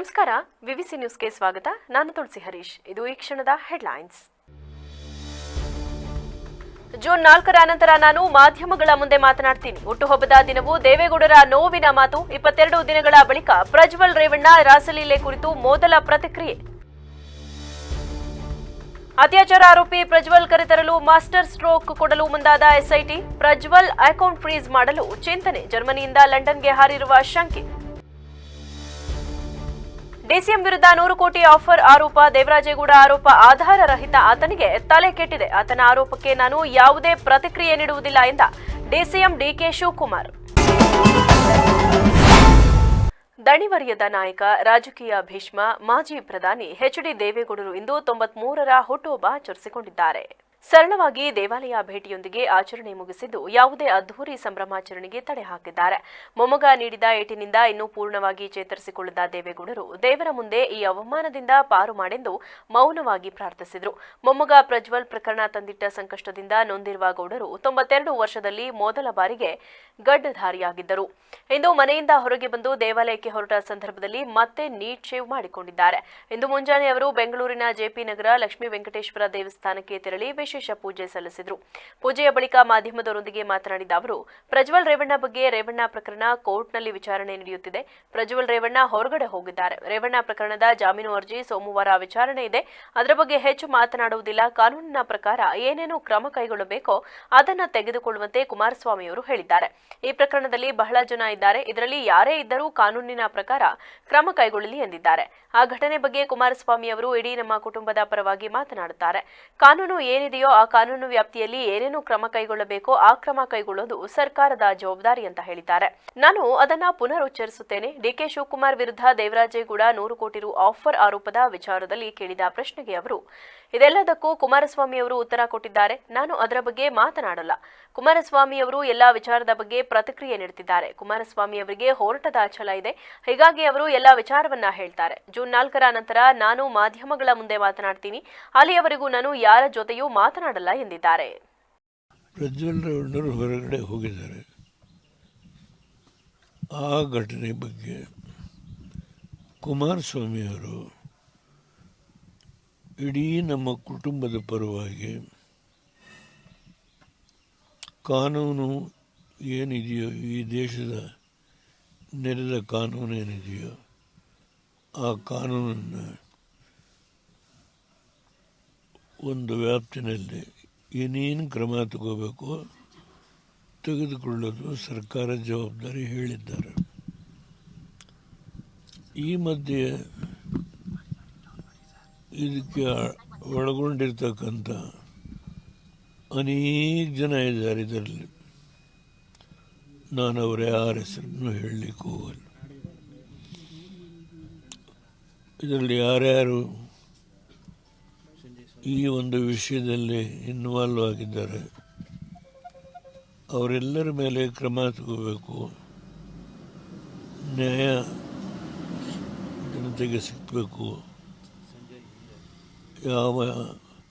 ನಮಸ್ಕಾರ, ವಿವಿಸಿ ನ್ಯೂಸ್ಗೆ ಸ್ವಾಗತ. ನಾನು ತುಳಸಿ ಹರೀಶ್. ಇದು ಈ ಕ್ಷಣದ ಹೆಡ್ಲೈನ್ಸ್. ಜೂನ್ 4ರ ನಂತರ ನಾನು ಮಾಧ್ಯಮಗಳ ಮುಂದೆ ಮಾತನಾಡ್ತೀನಿ. ಹುಟ್ಟುಹಬ್ಬದ ದಿನವೂ ದೇವೇಗೌಡರ ನೋವಿನ ಮಾತು. 22 ದಿನಗಳ ಬಳಿಕ ಪ್ರಜ್ವಲ್ ರೇವಣ್ಣ ರಾಸಲೀಲೆ ಕುರಿತು ಮೊದಲ ಪ್ರತಿಕ್ರಿಯೆ. ಅತ್ಯಾಚಾರ ಆರೋಪಿ ಪ್ರಜ್ವಲ್ ಕರೆತರಲು ಮಾಸ್ಟರ್ ಸ್ಟ್ರೋಕ್ ಕೊಡಲು ಮುಂದಾದ ಎಸ್ಐಟಿ. ಪ್ರಜ್ವಲ್ ಅಕೌಂಟ್ ಫ್ರೀಸ್ ಮಾಡಲು ಚಿಂತನೆ. ಜರ್ಮನಿಯಿಂದ ಲಂಡನ್ಗೆ ಹಾರಿರುವ ಶಂಕೆ. ಡಿಸಿಎಂ ವಿರುದ್ಧ 100 ಕೋಟಿ ಆಫರ್ ಆರೋಪ. ದೇವರಾಜೇಗೌಡ ಆರೋಪ ಆಧಾರ ರಹಿತ. ಆತನಿಗೆ ತಲೆ ಕೆಟ್ಟಿದೆ. ಆತನ ಆರೋಪಕ್ಕೆ ನಾನು ಯಾವುದೇ ಪ್ರತಿಕ್ರಿಯೆ ನೀಡುವುದಿಲ್ಲ ಎಂದ ಡಿಸಿಎಂ ಡಿಕೆ ಶಿವಕುಮಾರ್. ದಣಿವರಿಯದ ನಾಯಕ, ರಾಜಕೀಯ ಭೀಷ್ಮ, ಮಾಜಿ ಪ್ರಧಾನಿ ಎಚ್ಡಿ ದೇವೇಗೌಡರು ಇಂದು 93ರ ಹುಟ್ಟುಹಬ್ಬ ಆಚರಿಸಿಕೊಂಡಿದ್ದಾರೆ. ಸರಳವಾಗಿ ದೇವಾಲಯ ಭೇಟಿಯೊಂದಿಗೆ ಆಚರಣೆ ಮುಗಿಸಿದ್ದು ಯಾವುದೇ ಅದ್ದೂರಿ ಸಂಭ್ರಮಾಚರಣೆಗೆ ತಡೆ ಹಾಕಿದ್ದಾರೆ. ಮೊಮ್ಮಗ ನೀಡಿದ ಏಟಿನಿಂದ ಇನ್ನೂ ಪೂರ್ಣವಾಗಿ ಚೇತರಿಸಿಕೊಳ್ಳದ ದೇವೇಗೌಡರು ದೇವರ ಮುಂದೆ ಈ ಅವಮಾನದಿಂದ ಪಾರು ಮಾಡೆಂದು ಮೌನವಾಗಿ ಪ್ರಾರ್ಥಿಸಿದರು. ಮೊಮ್ಮಗ ಪ್ರಜ್ವಲ್ ಪ್ರಕರಣ ತಂದಿಟ್ಟ ಸಂಕಷ್ಟದಿಂದ ನೊಂದಿರುವ ಗೌಡರು 92 ವರ್ಷದಲ್ಲಿ ಮೊದಲ ಬಾರಿಗೆ ಗಡ್ಡಧಾರಿಯಾಗಿದ್ದರು. ಇಂದು ಮನೆಯಿಂದ ಹೊರಗೆ ಬಂದು ದೇವಾಲಯಕ್ಕೆ ಹೊರಟ ಸಂದರ್ಭದಲ್ಲಿ ಮತ್ತೆ ನೀಟ್ ಶೇವ್ ಮಾಡಿಕೊಂಡಿದ್ದಾರೆ. ಇಂದು ಮುಂಜಾನೆ ಅವರು ಬೆಂಗಳೂರಿನ ಜೆಪಿ ನಗರ ಲಕ್ಷ್ಮೀ ವೆಂಕಟೇಶ್ವರ ದೇವಸ್ಥಾನಕ್ಕೆ ತೆರಳಿ ವಿಶೇಷ ಪೂಜೆ ಸಲ್ಲಿಸಿದರು. ಪೂಜೆಯ ಬಳಿಕ ಮಾಧ್ಯಮದವರೊಂದಿಗೆ ಮಾತನಾಡಿದ ಅವರು, ಪ್ರಜ್ವಲ್ ರೇವಣ್ಣ ಬಗ್ಗೆ ರೇವಣ್ಣ ಪ್ರಕರಣ ಕೋರ್ಟ್ನಲ್ಲಿ ವಿಚಾರಣೆ ನಡೆಯುತ್ತಿದೆ. ಪ್ರಜ್ವಲ್ ರೇವಣ್ಣ ಹೊರಗಡೆ ಹೋಗಿದ್ದಾರೆ. ರೇವಣ್ಣ ಪ್ರಕರಣದ ಜಾಮೀನು ಅರ್ಜಿ ಸೋಮವಾರ ವಿಚಾರಣೆ ಇದೆ. ಅದರ ಬಗ್ಗೆ ಹೆಚ್ಚು ಮಾತನಾಡುವುದಿಲ್ಲ. ಕಾನೂನಿನ ಪ್ರಕಾರ ಏನೇನು ಕ್ರಮ ಕೈಗೊಳ್ಳಬೇಕೋ ಅದನ್ನು ತೆಗೆದುಕೊಳ್ಳುವಂತೆ ಕುಮಾರಸ್ವಾಮಿ ಅವರು ಹೇಳಿದ್ದಾರೆ. ಈ ಪ್ರಕರಣದಲ್ಲಿ ಬಹಳ ಜನ ಇದ್ದಾರೆ. ಇದರಲ್ಲಿ ಯಾರೇ ಇದ್ದರೂ ಕಾನೂನಿನ ಪ್ರಕಾರ ಕ್ರಮ ಕೈಗೊಳ್ಳಲಿ ಎಂದಿದ್ದಾರೆ. ಆ ಘಟನೆ ಬಗ್ಗೆ ಕುಮಾರಸ್ವಾಮಿ ಅವರು ಇಡೀ ನಮ್ಮ ಕುಟುಂಬದ ಪರವಾಗಿ ಮಾತನಾಡುತ್ತಾರೆ. ಕಾನೂನು ಏನಿದೆಯೋ ಆ ಕಾನೂನು ವ್ಯಾಪ್ತಿಯಲ್ಲಿ ಏನೇನು ಕ್ರಮ ಕೈಗೊಳ್ಳಬೇಕೋ ಆ ಕ್ರಮ ಕೈಗೊಳ್ಳೋದು ಸರ್ಕಾರದ ಜವಾಬ್ದಾರಿ ಅಂತ ಹೇಳಿದ್ದಾರೆ. ನಾನು ಅದನ್ನ ಪುನರುಚ್ಚರಿಸುತ್ತೇನೆ. ಡಿಕೆ ಶಿವಕುಮಾರ್ ವಿರುದ್ಧ ದೇವರಾಜೇಗೌಡ 100 ಕೋಟಿ ರು ಆಫರ್ ಆರೋಪದ ವಿಚಾರದಲ್ಲಿ ಕೇಳಿದ ಪ್ರಶ್ನೆಗೆ ಅವರು, ಇದೆಲ್ಲದಕ್ಕೂ ಕುಮಾರಸ್ವಾಮಿ ಅವರು ಉತ್ತರ ಕೊಟ್ಟಿದ್ದಾರೆ. ನಾನು ಅದರ ಬಗ್ಗೆ ಮಾತನಾಡಲ್ಲ. ಕುಮಾರಸ್ವಾಮಿ ಅವರು ಎಲ್ಲಾ ವಿಚಾರದ ಬಗ್ಗೆ ಪ್ರತಿಕ್ರಿಯೆ ನೀಡುತ್ತಿದ್ದಾರೆ. ಕುಮಾರಸ್ವಾಮಿ ಅವರಿಗೆ ಹೋರಾಟದ ಛಲ ಇದೆ. ಹೀಗಾಗಿ ಅವರು ಎಲ್ಲಾ ವಿಚಾರವನ್ನ ಹೇಳ್ತಾರೆ. ಜೂನ್ 4ರ ನಂತರ ನಾನು ಮಾಧ್ಯಮಗಳ ಮುಂದೆ ಮಾತನಾಡ್ತೀನಿ. ಅಲ್ಲಿಯವರೆಗೂ ನಾನು ಯಾರ ಜೊತೆಯೂ ಮಾತನಾಡಲ್ಲ ಎಂದಿದ್ದಾರೆ. ಪ್ರಜ್ವಲ್ ರೇವಣ್ಣರು ಹೊರಗಡೆ ಹೋಗಿದ್ದಾರೆ. ಆ ಘಟನೆ ಬಗ್ಗೆ ಕುಮಾರಸ್ವಾಮಿ ಅವರು ಇಡೀ ನಮ್ಮ ಕುಟುಂಬದ ಪರವಾಗಿ ಕಾನೂನು ಏನಿದೆಯೋ, ಈ ದೇಶದ ನೆರೆದ ಕಾನೂನು ಏನಿದೆಯೋ ಆ ಕಾನೂನನ್ನು ಒಂದು ವ್ಯಾಪ್ತಿನಲ್ಲಿ ಏನೇನು ಕ್ರಮ ತಗೋಬೇಕು ತೆಗೆದುಕೊಳ್ಳೋದು ಸರ್ಕಾರ ಜವಾಬ್ದಾರಿ ಹೇಳಿದ್ದಾರೆ. ಈ ಮಧ್ಯೆ ಇದಕ್ಕೆ ಒಳಗೊಂಡಿರ್ತಕ್ಕಂಥ ಅನೇಕ ಜನ ಇದ್ದಾರೆ. ಇದರಲ್ಲಿ ನಾನು ಅವರ ಯಾರ ಹೆಸರನ್ನು ಹೇಳಲಿಕ್ಕೆ ಹೋಗಲ್ಲ. ಇದರಲ್ಲಿ ಯಾರ್ಯಾರು ಈ ಒಂದು ವಿಷಯದಲ್ಲಿ ಇನ್ವಾಲ್ವ್ ಆಗಿದ್ದಾರೆ ಅವರೆಲ್ಲರ ಮೇಲೆ ಕ್ರಮ ತಗೋಬೇಕು. ನ್ಯಾಯ ಜನತೆಗೆ ಸಿಗಬೇಕು. ಯಾವ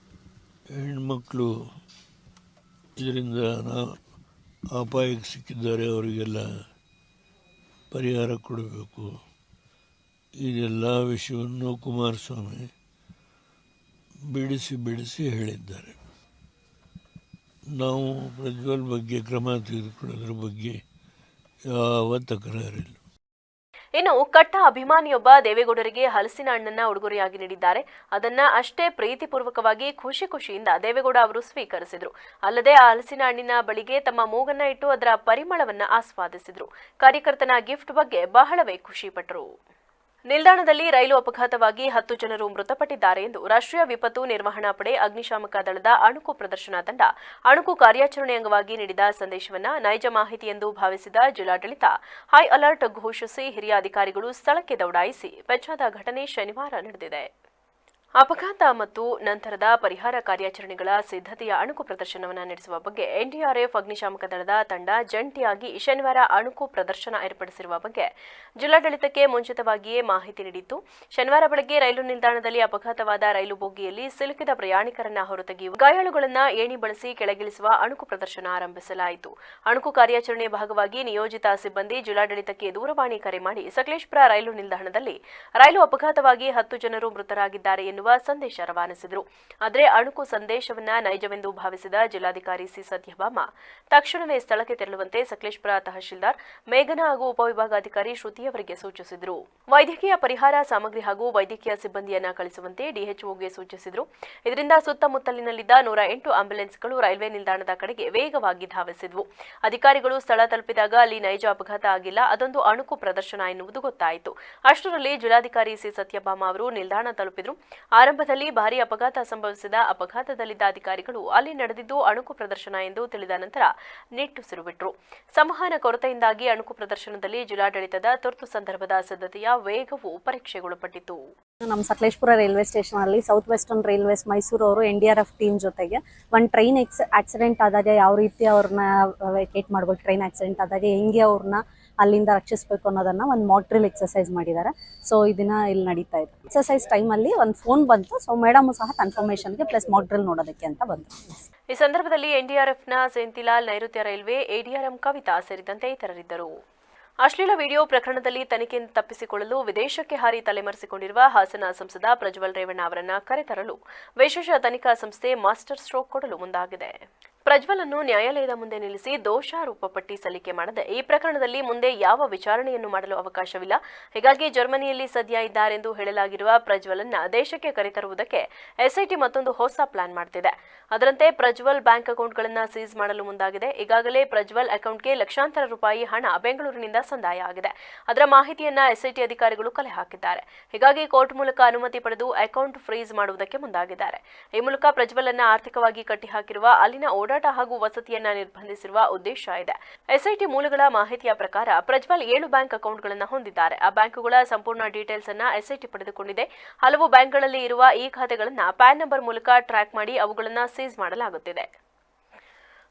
ಹೆಣ್ಮಕ್ಳು ಇದರಿಂದ ಅಪಾಯಕ್ಕೆ ಸಿಕ್ಕಿದ್ದಾರೆ ಅವರಿಗೆಲ್ಲ ಪರಿಹಾರ ಕೊಡಬೇಕು. ಇದೆಲ್ಲ ವಿಷಯವನ್ನು ಕುಮಾರಸ್ವಾಮಿ ಬಿಡಿಸಿ ಹೇಳಿದ್ದಾರೆ. ನಾವು ಪ್ರಜ್ವಲ್ ಬಗ್ಗೆ ಕ್ರಮ ತೆಗೆದುಕೊಳ್ಳೋದ್ರ ಬಗ್ಗೆ ಯಾವ ತಕರಾರಿಲ್ಲ. ಇನ್ನು ಕಟ್ಟ ಅಭಿಮಾನಿಯೊಬ್ಬ ದೇವೇಗೌಡರಿಗೆ ಹಲಸಿನ ಹಣ್ಣನ್ನ ಉಡುಗೊರೆಯಾಗಿ ನೀಡಿದ್ದಾರೆ. ಅದನ್ನ ಅಷ್ಟೇ ಪ್ರೀತಿಪೂರ್ವಕವಾಗಿ ಖುಷಿಯಿಂದ ದೇವೇಗೌಡ ಅವರು ಸ್ವೀಕರಿಸಿದ್ರು. ಅಲ್ಲದೆ ಆ ಹಲಸಿನ ಹಣ್ಣಿನ ಬಳಿಗೆ ತಮ್ಮ ಮೂಗನ್ನ ಇಟ್ಟು ಅದರ ಪರಿಮಳವನ್ನ ಆಸ್ವಾದಿಸಿದ್ರು. ಕಾರ್ಯಕರ್ತನ ಗಿಫ್ಟ್ ಬಗ್ಗೆ ಬಹಳವೇ ಖುಷಿಪಟ್ಟರು. ನಿಲ್ದಾಣದಲ್ಲಿ ರೈಲು ಅಪಘಾತವಾಗಿ 10 ಜನರು ಮೃತಪಟ್ಟಿದ್ದಾರೆ ಎಂದು ರಾಷ್ಟ್ರೀಯ ವಿಪತ್ತು ನಿರ್ವಹಣಾ ಪಡೆ ಅಗ್ನಿಶಾಮಕ ದಳದ ಅಣುಕು ಪ್ರದರ್ಶನ ತಂಡ ಅಣುಕು ಕಾರ್ಯಾಚರಣೆ ಅಂಗವಾಗಿ ನೀಡಿದ ಸಂದೇಶವನ್ನು ನೈಜ ಮಾಹಿತಿ ಎಂದು ಭಾವಿಸಿದ ಜಿಲ್ಲಾಡಳಿತ ಹೈ ಅಲರ್ಟ್ ಘೋಷಿಸಿ ಹಿರಿಯ ಅಧಿಕಾರಿಗಳು ಸ್ಥಳಕ್ಕೆ ದೌಡಾಯಿಸಿ ಬೆಚ್ಚಾದ ಘಟನೆ ಶನಿವಾರ ನಡೆದಿದೆ. ಅಪಘಾತ ಮತ್ತು ನಂತರದ ಪರಿಹಾರ ಕಾರ್ಯಾಚರಣೆಗಳ ಸಿದ್ಧತೆಯ ಅಣುಕು ಪ್ರದರ್ಶನವನ್ನು ನಡೆಸುವ ಬಗ್ಗೆ ಎನ್ಡಿಆರ್ಎಫ್ ಅಗ್ನಿಶಾಮಕ ದಳದ ತಂಡ ಜಂಟಿಯಾಗಿ ಶನಿವಾರ ಅಣುಕು ಪ್ರದರ್ಶನ ಏರ್ಪಡಿಸಿರುವ ಬಗ್ಗೆ ಜಿಲ್ಲಾಡಳಿತಕ್ಕೆ ಮುಂಚಿತವಾಗಿಯೇ ಮಾಹಿತಿ ನೀಡಿತ್ತು. ಶನಿವಾರ ಬೆಳಗ್ಗೆ ರೈಲು ನಿಲ್ದಾಣದಲ್ಲಿ ಅಪಘಾತವಾದ ರೈಲು ಬೋಗಿಯಲ್ಲಿ ಸಿಲುಕಿದ ಪ್ರಯಾಣಿಕರನ್ನ ಹೊರತೆಗೆಯುವ, ಗಾಯಾಳುಗಳನ್ನು ಏಣಿ ಬಳಸಿ ಕೆಳಗಿಳಿಸುವ ಅಣುಕು ಪ್ರದರ್ಶನ ಆರಂಭಿಸಲಾಯಿತು. ಅಣುಕು ಕಾರ್ಯಾಚರಣೆಯ ಭಾಗವಾಗಿ ನಿಯೋಜಿತ ಸಿಬ್ಬಂದಿ ಜಿಲ್ಲಾಡಳಿತಕ್ಕೆ ದೂರವಾಣಿ ಕರೆ ಮಾಡಿ ಸಕಲೇಶಪುರ ರೈಲು ನಿಲ್ದಾಣದಲ್ಲಿ ರೈಲು ಅಪಘಾತವಾಗಿ 10 ಜನರು ಮೃತರಾಗಿದ್ದಾರೆ ಎನ್ನುವ ಸಂದೇಶ ರವಾನಿಸಿದರು. ಆದರೆ ಅಣುಕು ಸಂದೇಶವನ್ನ ನೈಜವೆಂದು ಭಾವಿಸಿದ ಜಿಲ್ಲಾಧಿಕಾರಿ ಸಿ ಸತ್ಯಭಾಮ ತಕ್ಷಣವೇ ಸ್ಥಳಕ್ಕೆ ತೆರಳುವಂತೆ ಸಕಲೇಶಪುರ ತಹಶೀಲ್ದಾರ್ ಮೇಘನಾ ಹಾಗೂ ಉಪವಿಭಾಗಾಧಿಕಾರಿ ಶ್ರುತಿಯವರಿಗೆ ಸೂಚಿಸಿದರು. ವೈದ್ಯಕೀಯ ಪರಿಹಾರ ಸಾಮಗ್ರಿ ಹಾಗೂ ವೈದ್ಯಕೀಯ ಸಿಬ್ಬಂದಿಯನ್ನ ಕಳಿಸುವಂತೆ ಡಿಎಚ್ಒಗೆ ಸೂಚಿಸಿದರು. ಇದರಿಂದ ಸುತ್ತಮುತ್ತಲಿನಲ್ಲಿದ್ದ 108 ಆಂಬ್ಯುಲೆನ್ಸ್ಗಳು ರೈಲ್ವೆ ನಿಲ್ದಾಣದ ಕಡೆಗೆ ವೇಗವಾಗಿ ಧಾವಿಸಿದ್ವು. ಅಧಿಕಾರಿಗಳು ಸ್ಥಳ ತಲುಪಿದಾಗ ಅಲ್ಲಿ ನೈಜ ಅಪಘಾತ ಆಗಿಲ್ಲ, ಅದೊಂದು ಅಣುಕು ಪ್ರದರ್ಶನ ಎನ್ನುವುದು ಗೊತ್ತಾಯಿತು. ಅಷ್ಟರಲ್ಲಿ ಜಿಲ್ಲಾಧಿಕಾರಿ ಸಿ ಸತ್ಯಭಾಮ ಅವರು ನಿಲ್ದಾಣ ತಲುಪಿದರು. ಆರಂಭದಲ್ಲಿ ಭಾರೀ ಅಪಘಾತ ಸಂಭವಿಸಿದ ಅಪಘಾತದಲ್ಲಿದ್ದ ಅಧಿಕಾರಿಗಳು ಅಲ್ಲಿ ನಡೆದಿದ್ದು ಅಣುಕು ಪ್ರದರ್ಶನ ಎಂದು ತಿಳಿದ ನಂತರ ನಿಟ್ಟುಸಿರು ಬಿಟ್ಟರು. ಸಂವಹನ ಕೊರತೆಯಿಂದಾಗಿ ಅಣುಕು ಪ್ರದರ್ಶನದಲ್ಲಿ ಜಿಲ್ಲಾಡಳಿತದ ತುರ್ತು ಸಂದರ್ಭದ ಸಿದ್ಧತೆಯ ವೇಗವು ಪರೀಕ್ಷೆಗೊಳಪಟ್ಟಿತು. ನಮ್ಮ ಸಕಲೇಶಪುರ ರೈಲ್ವೆ ಸ್ಟೇಷನ್ ಅಲ್ಲಿ ಸೌತ್ ವೆಸ್ಟರ್ನ್ ರೈಲ್ವೇಸ್ ಮೈಸೂರು ಅವರು ಎನ್ಡಿಆರ್ಎಫ್ ಟೀಮ್ ಜೊತೆಗೆ ಒಂದು ಟ್ರೈನ್ ಆಕ್ಸಿಡೆಂಟ್ ಆದಾಗ ಯಾವ ರೀತಿ ಅವ್ರನ್ನ ವೇಕೇಟ್ ಮಾಡಬೇಕು, ಟ್ರೈನ್ ಆಕ್ಸಿಡೆಂಟ್ ಆದಾಗ ಹೆಂಗೆ ಅವ್ರನ್ನ ಅಲ್ಲಿಂದ ರಕ್ಷಿಸಬೇಕು ಅನ್ನೋದನ್ನ ಒಂದು ಮಾಕ್ ಡ್ರಿಲ್ ಎಕ್ಸರ್ಸೈಸ್ ಮಾಡಿದ್ದಾರೆ. ಸೊ ಇದನ್ನ ಇಲ್ಲಿ ನಡೀತಾ ಇದೆ. ಎಕ್ಸರ್ಸೈಸ್ ಟೈಮಲ್ಲಿ ಒಂದು ಫೋನ್ ಬಂತು. ಸೊ ಮೇಡಮ್ ಸಹ ಕನ್ಫರ್ಮೇಷನ್ಗೆ ಪ್ಲಸ್ ಮಾಕ್ ಡ್ರಿಲ್ ನೋಡೋದಕ್ಕೆ ಅಂತ ಬಂತು. ಈ ಸಂದರ್ಭದಲ್ಲಿ ಎನ್ಡಿಆರ್ಎಫ್ನ ಸೆಂತಿಲಾಲ್, ನೈಋತ್ಯ ರೈಲ್ವೆ ಎಡಿಆರ್ಎಂ ಕವಿತಾ ಸೇರಿದಂತೆ ಇತರರಿದ್ದರು. ಅಶ್ಲೀಲ ವಿಡಿಯೋ ಪ್ರಕರಣದಲ್ಲಿ ತನಿಖೆಯಿಂದ ತಪ್ಪಿಸಿಕೊಳ್ಳಲು ವಿದೇಶಕ್ಕೆ ಹಾರಿ ತಲೆಮರೆಸಿಕೊಂಡಿರುವ ಹಾಸನ ಸಂಸದ ಪ್ರಜ್ವಲ್ ರೇವಣ್ಣ ಅವರನ್ನ ಕರೆತರಲು ವಿಶೇಷ ತನಿಖಾ ಸಂಸ್ಥೆ ಮಾಸ್ಟರ್ ಸ್ಟ್ರೋಕ್ ಕೊಡಲು ಮುಂದಾಗಿದೆ. ಪ್ರಜ್ವಲ್ ಅನ್ನು ನ್ಯಾಯಾಲಯದ ಮುಂದೆ ನಿಲ್ಲಿಸಿ ದೋಷಾರೋಪ ಪಟ್ಟಿ ಸಲ್ಲಿಕೆ ಮಾಡದೆ ಈ ಪ್ರಕರಣದಲ್ಲಿ ಮುಂದೆ ಯಾವ ವಿಚಾರಣೆಯನ್ನು ಮಾಡಲು ಅವಕಾಶವಿಲ್ಲ. ಹೀಗಾಗಿ ಜರ್ಮನಿಯಲ್ಲಿ ಸದ್ಯ ಇದ್ದಾರೆಂದು ಹೇಳಲಾಗಿರುವ ಪ್ರಜ್ವಲ್ ಅನ್ನ ದೇಶಕ್ಕೆ ಕರೆತರುವುದಕ್ಕೆ ಎಸ್ಐಟಿ ಮತ್ತೊಂದು ಹೊಸ ಪ್ಲಾನ್ ಮಾಡುತ್ತಿದೆ. ಅದರಂತೆ ಪ್ರಜ್ವಲ್ ಬ್ಯಾಂಕ್ ಅಕೌಂಟ್ಗಳನ್ನು ಸೀಸ್ ಮಾಡಲು ಮುಂದಾಗಿದೆ. ಈಗಾಗಲೇ ಪ್ರಜ್ವಲ್ ಅಕೌಂಟ್ಗೆ ಲಕ್ಷಾಂತರ ರೂಪಾಯಿ ಹಣ ಬೆಂಗಳೂರಿನಿಂದ ಸಂದಾಯ ಆಗಿದೆ. ಅದರ ಮಾಹಿತಿಯನ್ನ ಎಸ್ಐಟಿ ಅಧಿಕಾರಿಗಳು ಕಲೆ ಹಾಕಿದ್ದಾರೆ. ಹೀಗಾಗಿ ಕೋರ್ಟ್ ಮೂಲಕ ಅನುಮತಿ ಪಡೆದು ಅಕೌಂಟ್ ಫ್ರೀಸ್ ಮಾಡುವುದಕ್ಕೆ ಮುಂದಾಗಿದ್ದಾರೆ. ಈ ಮೂಲಕ ಪ್ರಜ್ವಲ್ ಅನ್ನ ಆರ್ಥಿಕವಾಗಿ ಕಟ್ಟಿಹಾಕಿರುವ ಅಲ್ಲಿನ ಓಡಾಟ ಹಾಗೂ ವಸತಿಯನ್ನ ನಿರ್ಬಂಧಿಸಿರುವ ಉದ್ದೇಶ ಇದೆ. ಎಸ್ಐಟಿ ಮೂಲಗಳ ಮಾಹಿತಿಯ ಪ್ರಕಾರ ಪ್ರಜ್ವಲ್ 7 ಬ್ಯಾಂಕ್ ಅಕೌಂಟ್ಗಳನ್ನು ಹೊಂದಿದ್ದಾರೆ. ಆ ಬ್ಯಾಂಕುಗಳ ಸಂಪೂರ್ಣ ಡೀಟೇಲ್ಸ್ ಅನ್ನ ಎಸ್ಐಟಿ ಪಡೆದುಕೊಂಡಿದೆ. ಹಲವು ಬ್ಯಾಂಕ್ಗಳಲ್ಲಿ ಇರುವ ಈ ಖಾತೆಗಳನ್ನು ಪ್ಯಾನ್ ನಂಬರ್ ಮೂಲಕ ಟ್ರ್ಯಾಕ್ ಮಾಡಿ ಅವುಗಳನ್ನು ಸೀಸ್ ಮಾಡಲಾಗುತ್ತಿದೆ.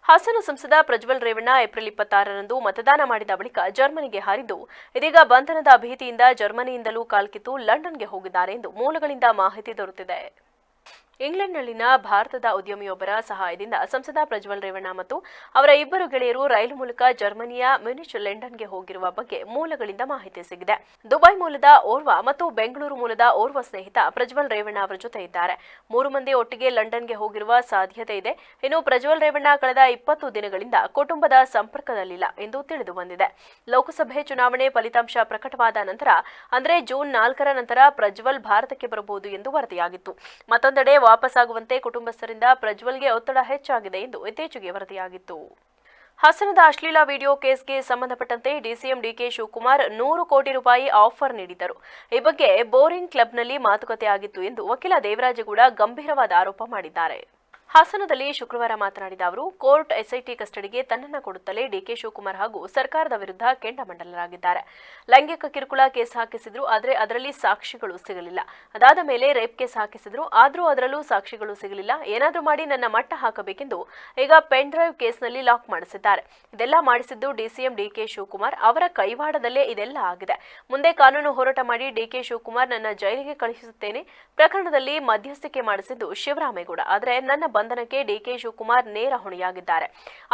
ಹಾಸನ ಸಂಸದ ಪ್ರಜ್ವಲ್ ರೇವಣ್ಣ ಏಪ್ರಿಲ್ 26ರಂದು ಮತದಾನ ಮಾಡಿದ ಬಳಿಕ ಜರ್ಮನಿಗೆ ಹಾರಿದ್ದು, ಇದೀಗ ಬಂಧನದ ಭೀತಿಯಿಂದ ಜರ್ಮನಿಯಿಂದಲೂ ಕಾಲ್ಕಿತ್ತು ಲಂಡನ್ಗೆ ಹೋಗಿದ್ದಾರೆ ಎಂದು ಮೂಲಗಳಿಂದ ಮಾಹಿತಿ ದೊರೆತಿದೆ. ಇಂಗ್ಲೆಂಡ್ನಲ್ಲಿನ ಭಾರತದ ಉದ್ಯಮಿಯೊಬ್ಬರ ಸಹಾಯದಿಂದ ಸಂಸದ ಪ್ರಜ್ವಲ್ ರೇವಣ್ಣ ಮತ್ತು ಅವರ 2 ಗೆಳೆಯರು ರೈಲು ಮೂಲಕ ಜರ್ಮನಿಯ ಮ್ಯೂನಿಚ್ ಲಂಡನ್ಗೆ ಹೋಗಿರುವ ಬಗ್ಗೆ ಮೂಲಗಳಿಂದ ಮಾಹಿತಿ ಸಿಗಿದೆ. ದುಬೈ ಮೂಲದ ಓರ್ವ ಮತ್ತು ಬೆಂಗಳೂರು ಮೂಲದ ಓರ್ವ ಸ್ನೇಹಿತ ಪ್ರಜ್ವಲ್ ರೇವಣ್ಣ ಅವರ ಜೊತೆ ಇದ್ದಾರೆ. 3 ಮಂದಿ ಒಟ್ಟಿಗೆ ಲಂಡನ್ಗೆ ಹೋಗಿರುವ ಸಾಧ್ಯತೆ ಇದೆ. ಇನ್ನು ಪ್ರಜ್ವಲ್ ರೇವಣ್ಣ ಕಳೆದ 20 ದಿನಗಳಿಂದ ಕುಟುಂಬದ ಸಂಪರ್ಕದಲ್ಲಿಲ್ಲ ಎಂದು ತಿಳಿದು ಬಂದಿದೆ. ಲೋಕಸಭೆ ಚುನಾವಣೆ ಫಲಿತಾಂಶ ಪ್ರಕಟವಾದ ನಂತರ ಅಂದರೆ ಜೂನ್ 4ರ ನಂತರ ಪ್ರಜ್ವಲ್ ಭಾರತಕ್ಕೆ ಬರಬಹುದು ಎಂದು ವರದಿಯಾಗಿತ್ತು. ಮತ್ತೊಂದೆಡೆ ವಾಪಸ್ಸಾಗುವಂತೆ ಕುಟುಂಬಸ್ಥರಿಂದ ಪ್ರಜ್ವಲ್ಗೆ ಒತ್ತಡ ಹೆಚ್ಚಾಗಿದೆ ಎಂದು ಇತ್ತೀಚೆಗೆ ವರದಿಯಾಗಿತ್ತು. ಹಾಸನದ ಅಶ್ಲೀಲ ವಿಡಿಯೋ ಕೇಸ್ಗೆ ಸಂಬಂಧಪಟ್ಟಂತೆ ಡಿಸಿಎಂ ಡಿಕೆ ಶಿವಕುಮಾರ್ 100 ಕೋಟಿ ರೂಪಾಯಿ ಆಫರ್ ನೀಡಿದ್ದರು. ಈ ಬಗ್ಗೆ ಬೋರಿಂಗ್ ಕ್ಲಬ್ನಲ್ಲಿ ಮಾತುಕತೆ ಆಗಿತ್ತು ಎಂದು ವಕೀಲ ದೇವರಾಜಗೌಡ ಗಂಭೀರವಾದ ಆರೋಪ ಮಾಡಿದ್ದಾರೆ. ಹಾಸನದಲ್ಲಿ ಶುಕ್ರವಾರ ಮಾತನಾಡಿದ ಅವರು, ಕೋರ್ಟ್ ಎಸ್ಐಟಿ ಕಸ್ಟಡಿಗೆ ತನ್ನನ್ನು ಕೊಡುತ್ತಲೇ ಡಿಕೆ ಶಿವಕುಮಾರ್ ಹಾಗೂ ಸರ್ಕಾರದ ವಿರುದ್ಧ ಕೆಂಡಾಮಂಡಲರಾಗಿದ್ದಾರೆ. ಲೈಂಗಿಕ ಕಿರುಕುಳ ಕೇಸ್ ಹಾಕಿಸಿದ್ರು, ಆದರೆ ಅದರಲ್ಲಿ ಸಾಕ್ಷಿಗಳು ಸಿಗಲಿಲ್ಲ. ಅದಾದ ಮೇಲೆ ರೇಪ್ ಕೇಸ್ ಹಾಕಿಸಿದ್ರು, ಆದರೂ ಅದರಲ್ಲೂ ಸಾಕ್ಷಿಗಳು ಸಿಗಲಿಲ್ಲ. ಏನಾದರೂ ಮಾಡಿ ನನ್ನ ಮಟ್ಟ ಹಾಕಬೇಕೆಂದು ಈಗ ಪೆನ್ ಡ್ರೈವ್ ಕೇಸ್ನಲ್ಲಿ ಲಾಕ್ ಮಾಡಿಸಿದ್ದಾರೆ. ಇದೆಲ್ಲ ಮಾಡಿಸಿದ್ದು ಡಿಸಿಎಂ ಡಿಕೆ ಶಿವಕುಮಾರ್ ಅವರ ಕೈವಾಡದಲ್ಲೇ ಇದೆಲ್ಲ ಆಗಿದೆ. ಮುಂದೆ ಕಾನೂನು ಹೋರಾಟ ಮಾಡಿ ಡಿಕೆ ಶಿವಕುಮಾರ್ ನನ್ನ ಜೈಲಿಗೆ ಕಳುಹಿಸುತ್ತೇನೆ. ಪ್ರಕರಣದಲ್ಲಿ ಮಧ್ಯಸ್ಥಿಕೆ ಮಾಡಿಸಿದ್ದು ಶಿವರಾಮೇಗೌಡ, ಆದರೆ ನನ್ನ ಬಂಧನಕ್ಕೆ ಡಿಕೆ ಶಿವಕುಮಾರ್ ನೇರ ಹೊಣೆಯಾಗಿದ್ದಾರೆ.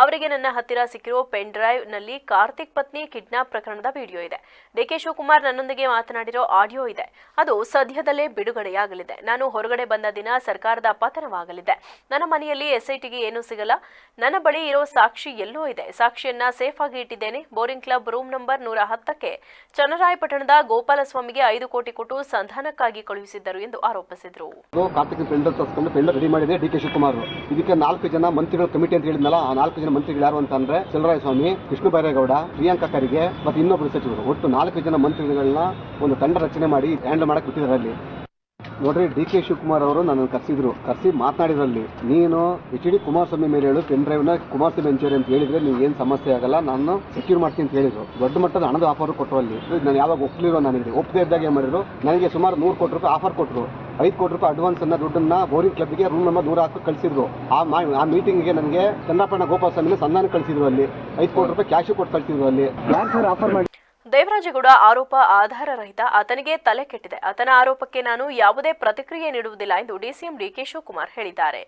ಅವರಿಗೆ ನನ್ನ ಹತ್ತಿರ ಸಿಕ್ಕಿರೋ ಪೆನ್ ಡ್ರೈವ್ ನಲ್ಲಿ ಕಾರ್ತಿಕ್ ಪತ್ನಿ ಕಿಡ್ನಾಪ್ ಪ್ರಕರಣದ ವಿಡಿಯೋ ಇದೆ. ಡಿಕೆ ಶಿವಕುಮಾರ್ ನನ್ನೊಂದಿಗೆ ಮಾತನಾಡಿರೋ ಆಡಿಯೋ ಇದೆ. ಅದು ಸದ್ಯದಲ್ಲೇ ಬಿಡುಗಡೆಯಾಗಲಿದೆ. ನಾನು ಹೊರಗಡೆ ಬಂದ ದಿನ ಸರ್ಕಾರದ ಪತನವಾಗಲಿದೆ. ನನ್ನ ಮನೆಯಲ್ಲಿ ಎಸ್ಐಟಿಗೆ ಏನೂ ಸಿಗಲ್ಲ. ನನ್ನ ಬಳಿ ಇರೋ ಸಾಕ್ಷಿ ಎಲ್ಲೋ ಇದೆ. ಸಾಕ್ಷಿಯನ್ನ ಸೇಫ್ ಆಗಿ ಇಟ್ಟಿದ್ದೇನೆ. ಬೋರಿಂಗ್ ಕ್ಲಬ್ ರೂಮ್ ನಂಬರ್ 110ಕ್ಕೆ ಚನ್ನರಾಯಪಟ್ಟಣದ ಗೋಪಾಲಸ್ವಾಮಿಗೆ 5 ಕೋಟಿ ಕೊಟ್ಟು ಸಂಧಾನಕ್ಕಾಗಿ ಕಳುಹಿಸಿದ್ದರು ಎಂದು ಆರೋಪಿಸಿದರು. ಇದಕ್ಕೆ 4 ಜನ ಮಂತ್ರಿಗಳ ಕಮಿಟಿ ಅಂತ ಹೇಳಿದ್ನಲ್ಲ, ಆ 4 ಜನ ಮಂತ್ರಿಗಳು ಯಾರು ಅಂತಂದ್ರೆ ಚಲರಾಯಸ್ವಾಮಿ, ಕೃಷ್ಣ ಬೈರೇಗೌಡ, ಪ್ರಿಯಾಂಕಾ ಖರ್ಗೆ ಮತ್ತು ಇನ್ನೊಬ್ಬರು ಸಚಿವರು, ಒಟ್ಟು 4 ಜನ ಮಂತ್ರಿಗಳನ್ನ ಒಂದು ತಂಡ ರಚನೆ ಮಾಡಿ ಹ್ಯಾಂಡಲ್ ಮಾಡಕ್ ಬಿಟ್ಟಿದ್ದಾರೆ. ಅಲ್ಲಿ ನೋಡ್ರಿ, ಡಿಕೆ ಶಿವಕುಮಾರ್ ಅವರು ನನ್ನನ್ನು ಕರೆಸಿ ಮಾತನಾಡಿದ್ರಲ್ಲಿ, ನೀನು HD ಕುಮಾರಸ್ವಾಮಿ ಮೇಲೆ ಹೇಳು, ಪೆನ್ ಡ್ರೈವ್ ನ ಕುಮಾರಸ್ವಾಮಿ ಎಂಚೂರಿ ಅಂತ ಹೇಳಿದ್ರೆ ನೀವು ಏನ್ ಸಮಸ್ಯೆ ಆಗಲ್ಲ, ನಾನು ಸೆಕ್ಯೂರ್ ಮಾಡ್ತೀನಿ ಅಂತ ಹೇಳಿದ್ರು. ದೊಡ್ಡ ಮಟ್ಟದ ಹಣದ ಆಫರ್ ಕೊಟ್ಟರು. ಅಲ್ಲಿ ನಾನು ಯಾವಾಗ ಒಪ್ಪಲಿರೋ, ನನಗೆ ಒಪ್ಪದೇ ಇದ್ದಾಗ ಏನ್ ಮಾಡಿದ್ರು, ನನಗೆ ಸುಮಾರು 100 ಕೋಟಿ ರೂಪಾಯಿ ಆಫರ್ ಕೊಟ್ಟರು. 5 ಕೋಟಿ ರೂಪಾಯಿ ಅಡ್ವಾನ್ಸ್ ಅನ್ನ ದುಡ್ಡನ್ನ ಬೋರಿಂಗ್ ಕ್ಲಬ್ಗೆ ರೂಮ್ ನಂಬರ್ 100 ಕಳಿಸಿದ್ರು. ಆ ಮೀಟಿಂಗ್ಗೆ ನನಗೆ ಚನ್ನಪ್ಪಣ್ಣ ಗೋಪಾಲ ಸ್ವಾಮಿ ಸಂಧಾನ ಕಳಿಸಿದ್ರು. ಅಲ್ಲಿ 5 ಕೋಟಿ ರೂಪಾಯಿ ಕ್ಯಾಶ್ ಕೊಟ್ಟು ಕಳಿಸಿದ್ರು. ಅಲ್ಲಿ ಯಾರು ಸರ್ ಆಫರ್ ಮಾಡಿ ದೇವರಾಜೇಗೌಡ ಆರೋಪ ಆಧಾರರಹಿತ, ಆತನಿಗೆ ತಲೆ ಕೆಟ್ಟಿದೆ. ಆತನ ಆರೋಪಕ್ಕೆ ನಾನು ಯಾವುದೇ ಪ್ರತಿಕ್ರಿಯೆ ನೀಡುವುದಿಲ್ಲ ಎಂದು ಡಿಸಿಎಂ ಡಿಕೆ ಶಿವಕುಮಾರ್ ಹೇಳಿದ್ದಾರೆ.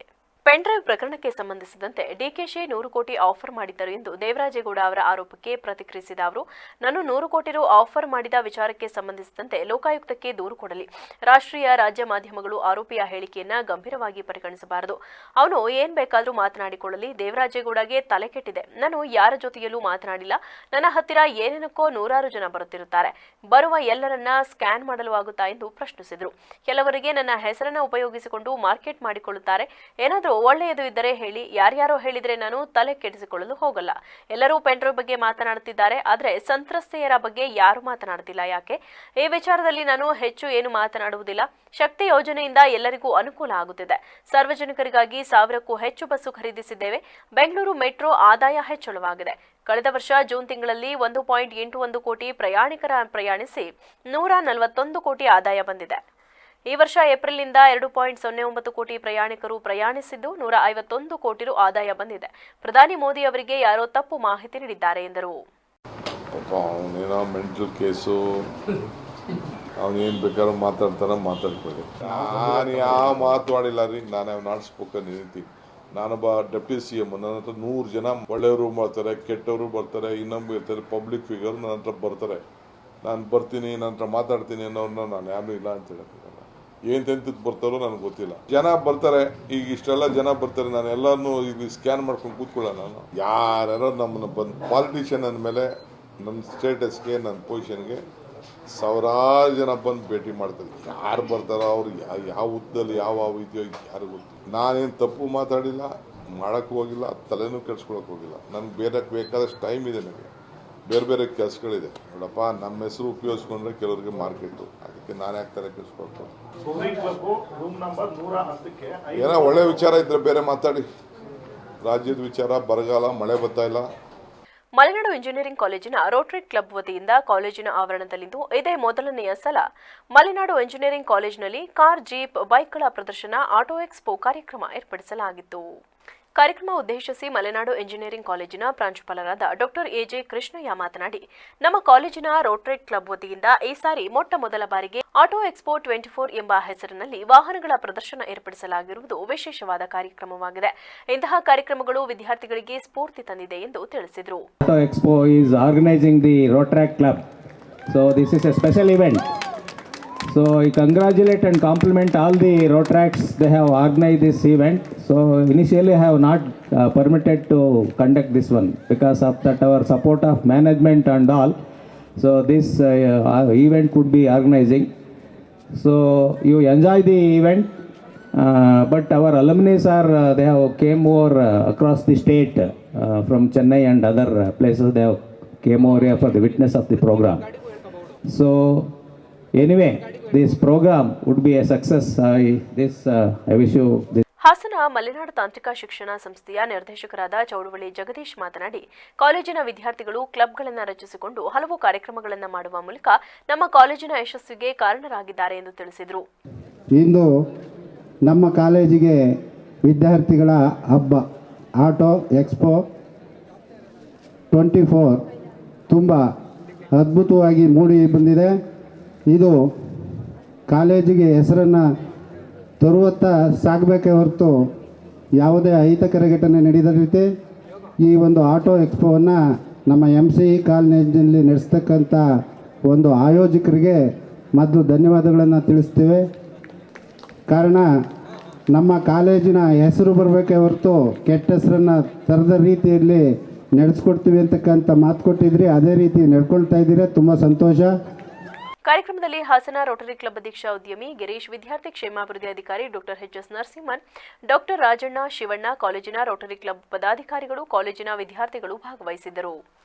ಪೆನ್ಡ್ರೈವ್ ಪ್ರಕರಣಕ್ಕೆ ಸಂಬಂಧಿಸಿದಂತೆ ಡಿಕೆಶಿ 100 ಕೋಟಿ ಆಫರ್ ಮಾಡಿದ್ದರು ಎಂದು ದೇವರಾಜೇಗೌಡ ಅವರ ಆರೋಪಕ್ಕೆ ಪ್ರತಿಕ್ರಿಯಿಸಿದ ಅವರು, ನಾನು 100 ಕೋಟಿ ರು ಆಫರ್ ಮಾಡಿದ ವಿಚಾರಕ್ಕೆ ಸಂಬಂಧಿಸಿದಂತೆ ಲೋಕಾಯುಕ್ತಕ್ಕೆ ದೂರು ಕೊಡಲಿ. ರಾಷ್ಟ್ರೀಯ ರಾಜ್ಯ ಮಾಧ್ಯಮಗಳು ಆರೋಪಿಯ ಹೇಳಿಕೆಯನ್ನ ಗಂಭೀರವಾಗಿ ಪರಿಗಣಿಸಬಾರದು. ಅವನು ಏನ್ ಬೇಕಾದ್ರೂ ಮಾತನಾಡಿಕೊಳ್ಳಲಿ. ದೇವರಾಜೇಗೌಡಗೆ ತಲೆ ಕೆಟ್ಟಿದೆ. ನಾನು ಯಾರ ಜೊತೆಯಲ್ಲೂ ಮಾತನಾಡಿಲ್ಲ. ನನ್ನ ಹತ್ತಿರ ಏನೇನಕ್ಕೋ 100 ಜನ ಬರುತ್ತಿರುತ್ತಾರೆ. ಬರುವ ಎಲ್ಲರನ್ನ ಸ್ಕ್ಯಾನ್ ಮಾಡಲು ಆಗುತ್ತಾ ಎಂದು ಪ್ರಶ್ನಿಸಿದರು. ಕೆಲವರಿಗೆ ನನ್ನ ಹೆಸರನ್ನ ಉಪಯೋಗಿಸಿಕೊಂಡು ಮಾರ್ಕೆಟ್ ಮಾಡಿಕೊಳ್ಳುತ್ತಾರೆ. ಏನಾದರೂ ಒಳ್ಳೆಯದು ಇದ್ದರೆ ಹೇಳಿ. ಯಾರ್ಯಾರೋ ಹೇಳಿದ್ರೆ ನಾನು ತಲೆ ಕೆಡಿಸಿಕೊಳ್ಳಲು ಹೋಗಲ್ಲ. ಎಲ್ಲರೂ ಪೆನ್ಡ್ರೈವ್ ಬಗ್ಗೆ ಮಾತನಾಡುತ್ತಿದ್ದಾರೆ, ಆದರೆ ಸಂತ್ರಸ್ತೆಯರ ಬಗ್ಗೆ ಯಾರು ಮಾತನಾಡುತ್ತಿಲ್ಲ. ಯಾಕೆ? ಈ ವಿಚಾರದಲ್ಲಿ ನಾನು ಹೆಚ್ಚು ಏನು ಮಾತನಾಡುವುದಿಲ್ಲ. ಶಕ್ತಿ ಯೋಜನೆಯಿಂದ ಎಲ್ಲರಿಗೂ ಅನುಕೂಲ ಆಗುತ್ತಿದೆ. ಸಾರ್ವಜನಿಕರಿಗಾಗಿ 1000ಕ್ಕೂ ಹೆಚ್ಚು ಬಸ್ಸು ಖರೀದಿಸಿದ್ದೇವೆ. ಬೆಂಗಳೂರು ಮೆಟ್ರೋ ಆದಾಯ ಹೆಚ್ಚಳವಾಗಿದೆ. ಕಳೆದ ವರ್ಷ ಜೂನ್ ತಿಂಗಳಲ್ಲಿ 1.81 ಕೋಟಿ ಪ್ರಯಾಣಿಕರ ಪ್ರಯಾಣಿಸಿ 141 ಕೋಟಿ ಆದಾಯ ಬಂದಿದೆ. ಈ ವರ್ಷ ಏಪ್ರಿಲ್ನಿಂದ 2.09 ಕೋಟಿ ಪ್ರಯಾಣಿಕರು ಪ್ರಯಾಣಿಸಿದ್ದು 151 ಕೋಟಿ ರು ಆದಾಯ ಬಂದಿದೆ. ಪ್ರಧಾನಿ ಮೋದಿ ಅವರಿಗೆ ಯಾರೋ ತಪ್ಪು ಮಾಹಿತಿ ನೀಡಿದ್ದಾರೆ ಎಂದರು. ಮೆಂಟಲ್ ಕೇಸು, ಅವನೇನು ಬೇಕಾದ್ರೂ ಮಾತಾಡ್ಕೊಳ್ಳಿ. ನಾನು ಯಾವ ಮಾತಾಡಿಲ್ಲ ರೀ. ನಾನು ಹ್ಯಾವ್ ನಾಟ್ ಸ್ಪೋಕನ್ ಎನಿಥಿಂಗ್. ನಾನೊಬ್ಬ ಡೆಪ್ಟಿ CM. ನನ್ನ ಹತ್ರ 100 ಜನ ಒಳ್ಳೆಯವರು ಬರ್ತಾರೆ, ಕೆಟ್ಟವರು ಬರ್ತಾರೆ, ಇನ್ನೊಬ್ಬರು ಇರ್ತಾರೆ, ಪಬ್ಲಿಕ್ ಫಿಗರ್ ನನ್ನ ಹತ್ರ ಬರ್ತಾರೆ. ನಾನು ಬರ್ತೀನಿ, ನನ್ನ ಹತ್ರ ಮಾತಾಡ್ತೀನಿ ಅನ್ನೋರನ್ನ ನಾನು ಯಾರು ಇಲ್ಲ ಅಂತ ಹೇಳೋಕ್ಕಾಗಲ್ಲ. ಏನು ತೆಂತದ್ದು ಬರ್ತಾರೋ ನನಗೆ ಗೊತ್ತಿಲ್ಲ. ಜನ ಬರ್ತಾರೆ, ಈಗ ಇಷ್ಟೆಲ್ಲ ಜನ ಬರ್ತಾರೆ. ನಾನು ಎಲ್ಲರನ್ನೂ ಈಗ ಸ್ಕ್ಯಾನ್ ಮಾಡ್ಕೊಂಡು ಕೂತ್ಕೊಳ್ಳೋಣ. ನಾನು ಯಾರ್ಯಾರೋ ನಮ್ಮನ್ನು ಬಂದು ಪಾಲಿಟಿಷಿಯನ್ ಅಂದಮೇಲೆ ನನ್ನ ಸ್ಟೇಟಸ್ಗೆ, ನನ್ನ ಪೊಸಿಷನ್ಗೆ ಸಾವಿರಾರು ಜನ ಬಂದು ಭೇಟಿ ಮಾಡ್ತಾರೆ. ಯಾರು ಬರ್ತಾರೋ ಅವ್ರು ಯಾವ ಹುದ್ದದಲ್ಲಿ ಯಾವ ಇದೆಯೋ ಯಾರು ಗೊತ್ತು. ನಾನೇನು ತಪ್ಪು ಮಾತಾಡಿಲ್ಲ, ಮಾಡೋಕ್ಕೆ ಹೋಗಿಲ್ಲ, ತಲೆನೂ ಕೆಡ್ಸ್ಕೊಳಕ್ಕೆ ಹೋಗಿಲ್ಲ. ನನಗೆ ಬೇರೆ ಬೇಕಾದಷ್ಟು ಟೈಮ್ ಇದೆ. ನನಗೆ ಬೇರೆ ಬೇರೆ ಕೆಲಸಗಳಿದೆ. ನೋಡಪ್ಪ, ನಮ್ಮ ಹೆಸರು ಉಪಯೋಗಿಸ್ಕೊಂಡ್ರೆ ಕೆಲವರಿಗೆ ಮಾರ್ಕೆಟು, ಅದಕ್ಕೆ ನಾನು ಯಾಕೆ ತಲೆ ಕೆಡ್ಸ್ಕೊಳ್ತೀನಿ. ಏನೋ ಒಳ್ಳೆ ವಿಚಾರ ಇದ್ರೆ ಬೇರೆ ಮಾತಾಡಿ. ರಾಜ್ಯದ ವಿಚಾರ, ಬರಗಾಲ, ಮಳೆ ಬರ್ತಾ ಇಲ್ಲ. ಮಲೆನಾಡು ಇಂಜಿನಿಯರಿಂಗ್ ಕಾಲೇಜಿನ ರೋಟರಿ ಕ್ಲಬ್ ವತಿಯಿಂದ ಕಾಲೇಜಿನ ಆವರಣದಲ್ಲಿಂದು ಇದೇ ಮೊದಲನೆಯ ಸಲ ಮಲೆನಾಡು ಇಂಜಿನಿಯರಿಂಗ್ ಕಾಲೇಜಿನಲ್ಲಿ ಕಾರ್, ಜೀಪ್, ಬೈಕ್ಗಳ ಪ್ರದರ್ಶನ, ಆಟೋ ಎಕ್ಸ್ಪೋ ಕಾರ್ಯಕ್ರಮ ಏರ್ಪಡಿಸಲಾಗಿತ್ತು. ಕಾರ್ಯಕ್ರಮ ಉದ್ದೇಶಿಸಿ ಮಲೆನಾಡು ಇಂಜಿನಿಯರಿಂಗ್ ಕಾಲೇಜಿನ ಪ್ರಾಂಶುಪಾಲರಾದ ಡಾಕ್ಟರ್ ಎಜೆ ಕೃಷ್ಣಯ್ಯ ಮಾತನಾಡಿ, ನಮ್ಮ ಕಾಲೇಜಿನ ರೋಟರಿ ಕ್ಲಬ್ ವತಿಯಿಂದ ಈ ಸಾರಿ ಮೊಟ್ಟ ಮೊದಲ ಬಾರಿಗೆ ಆಟೋ ಎಕ್ಸ್ಪೋ 24 ಎಂಬ ಹೆಸರಿನಲ್ಲಿ ವಾಹನಗಳ ಪ್ರದರ್ಶನ ಏರ್ಪಡಿಸಲಾಗಿರುವುದು ವಿಶೇಷವಾದ ಕಾರ್ಯಕ್ರಮವಾಗಿದೆ. ಇಂತಹ ಕಾರ್ಯಕ್ರಮಗಳು ವಿದ್ಯಾರ್ಥಿಗಳಿಗೆ ಸ್ಫೂರ್ತಿ ತಂದಿದೆ ಎಂದು ತಿಳಿಸಿದರು. Auto Expo is organizing the Rotaract Club, so this is a special event. So I congratulate and compliment all the Rotaracts. They have organized this event. So initially I have not permitted to conduct this one because of that our support of management and all. So this event could be organizing. So you enjoy the event, but our alumni are they have came over across the state from Chennai and other places. They have came over here for the witness of the program. So anyway, this program would be a success. I wish you this. Hassan Malenadu ತಾಂತ್ರಿಕ ಶಿಕ್ಷಣ ಸಂಸ್ಥೆಯ ನಿರ್ದೇಶಕರಾದ ಚೌಡವಳ್ಳಿ ಜಗದೀಶ್ ಮಾತನಾಡಿ, ಕಾಲೇಜಿನ ವಿದ್ಯಾರ್ಥಿಗಳು ಕ್ಲಬ್ಗಳನ್ನು ರಚಿಸಿಕೊಂಡು ಹಲವು ಕಾರ್ಯಕ್ರಮಗಳನ್ನು ಮಾಡುವ ಮೂಲಕ ನಮ್ಮ ಕಾಲೇಜಿನ ಯಶಸ್ಸಿಗೆ ಕಾರಣರಾಗಿದ್ದಾರೆ ಎಂದು ತಿಳಿಸಿದರು. ಇಂದು ನಮ್ಮ ಕಾಲೇಜಿಗೆ ವಿದ್ಯಾರ್ಥಿಗಳ ಹಬ್ಬ ಆಟೋ ಎಕ್ಸ್ಪೋ 24 ತುಂಬ ಅದ್ಭುತವಾಗಿ ಮೂಡಿ ಬಂದಿದೆ. ಇದು ಕಾಲೇಜಿಗೆ ಹೆಸರನ್ನು ತರುವತ್ತ ಸಾಗಬೇಕೇ ಹೊರತು ಯಾವುದೇ ಅಹಿತಕರ ಘಟನೆ ನಡೆದ ರೀತಿ ಈ ಒಂದು ಆಟೋ ಎಕ್ಸ್ಪೋವನ್ನು ನಮ್ಮ MCE ಕಾಲೇಜಿನಲ್ಲಿ ನಡೆಸ್ತಕ್ಕಂಥ ಒಂದು ಆಯೋಜಕರಿಗೆ ಮೊದಲು ಧನ್ಯವಾದಗಳನ್ನು ತಿಳಿಸ್ತೇವೆ. ಕಾರಣ ನಮ್ಮ ಕಾಲೇಜಿನ ಹೆಸರು ಬರಬೇಕೇ ಹೊರತು ಕೆಟ್ಟ ಹೆಸರನ್ನು ತರದ ರೀತಿಯಲ್ಲಿ ನಡೆಸ್ಕೊಡ್ತೀವಿ ಅಂತಕ್ಕಂಥ ಮಾತು ಕೊಟ್ಟಿದ್ರಿ, ಅದೇ ರೀತಿ ನಡ್ಕೊಳ್ತಾ ಇದ್ದೀರಾ. ತುಂಬ ಸಂತೋಷ. ಕಾರ್ಯಕ್ರಮದಲ್ಲಿ ಹಾಸನ ರೋಟರಿ ಕ್ಲಬ್ ಅಧ್ಯಕ್ಷ ಉದ್ಯಮಿ ಗಿರೀಶ್, ವಿದ್ಯಾರ್ಥಿ ಕ್ಷೇಮಾಭಿವೃದ್ಧಿ ಅಧಿಕಾರಿ doctor H.S. Narasimhan, doctor Rajanna, Shivanna, ಕಾಲೇಜಿನ ರೋಟರಿ ಕ್ಲಬ್ ಪದಾಧಿಕಾರಿಗಳು, ಕಾಲೇಜಿನ ವಿದ್ಯಾರ್ಥಿಗಳು ಭಾಗವಹಿಸಿದ್ದರು.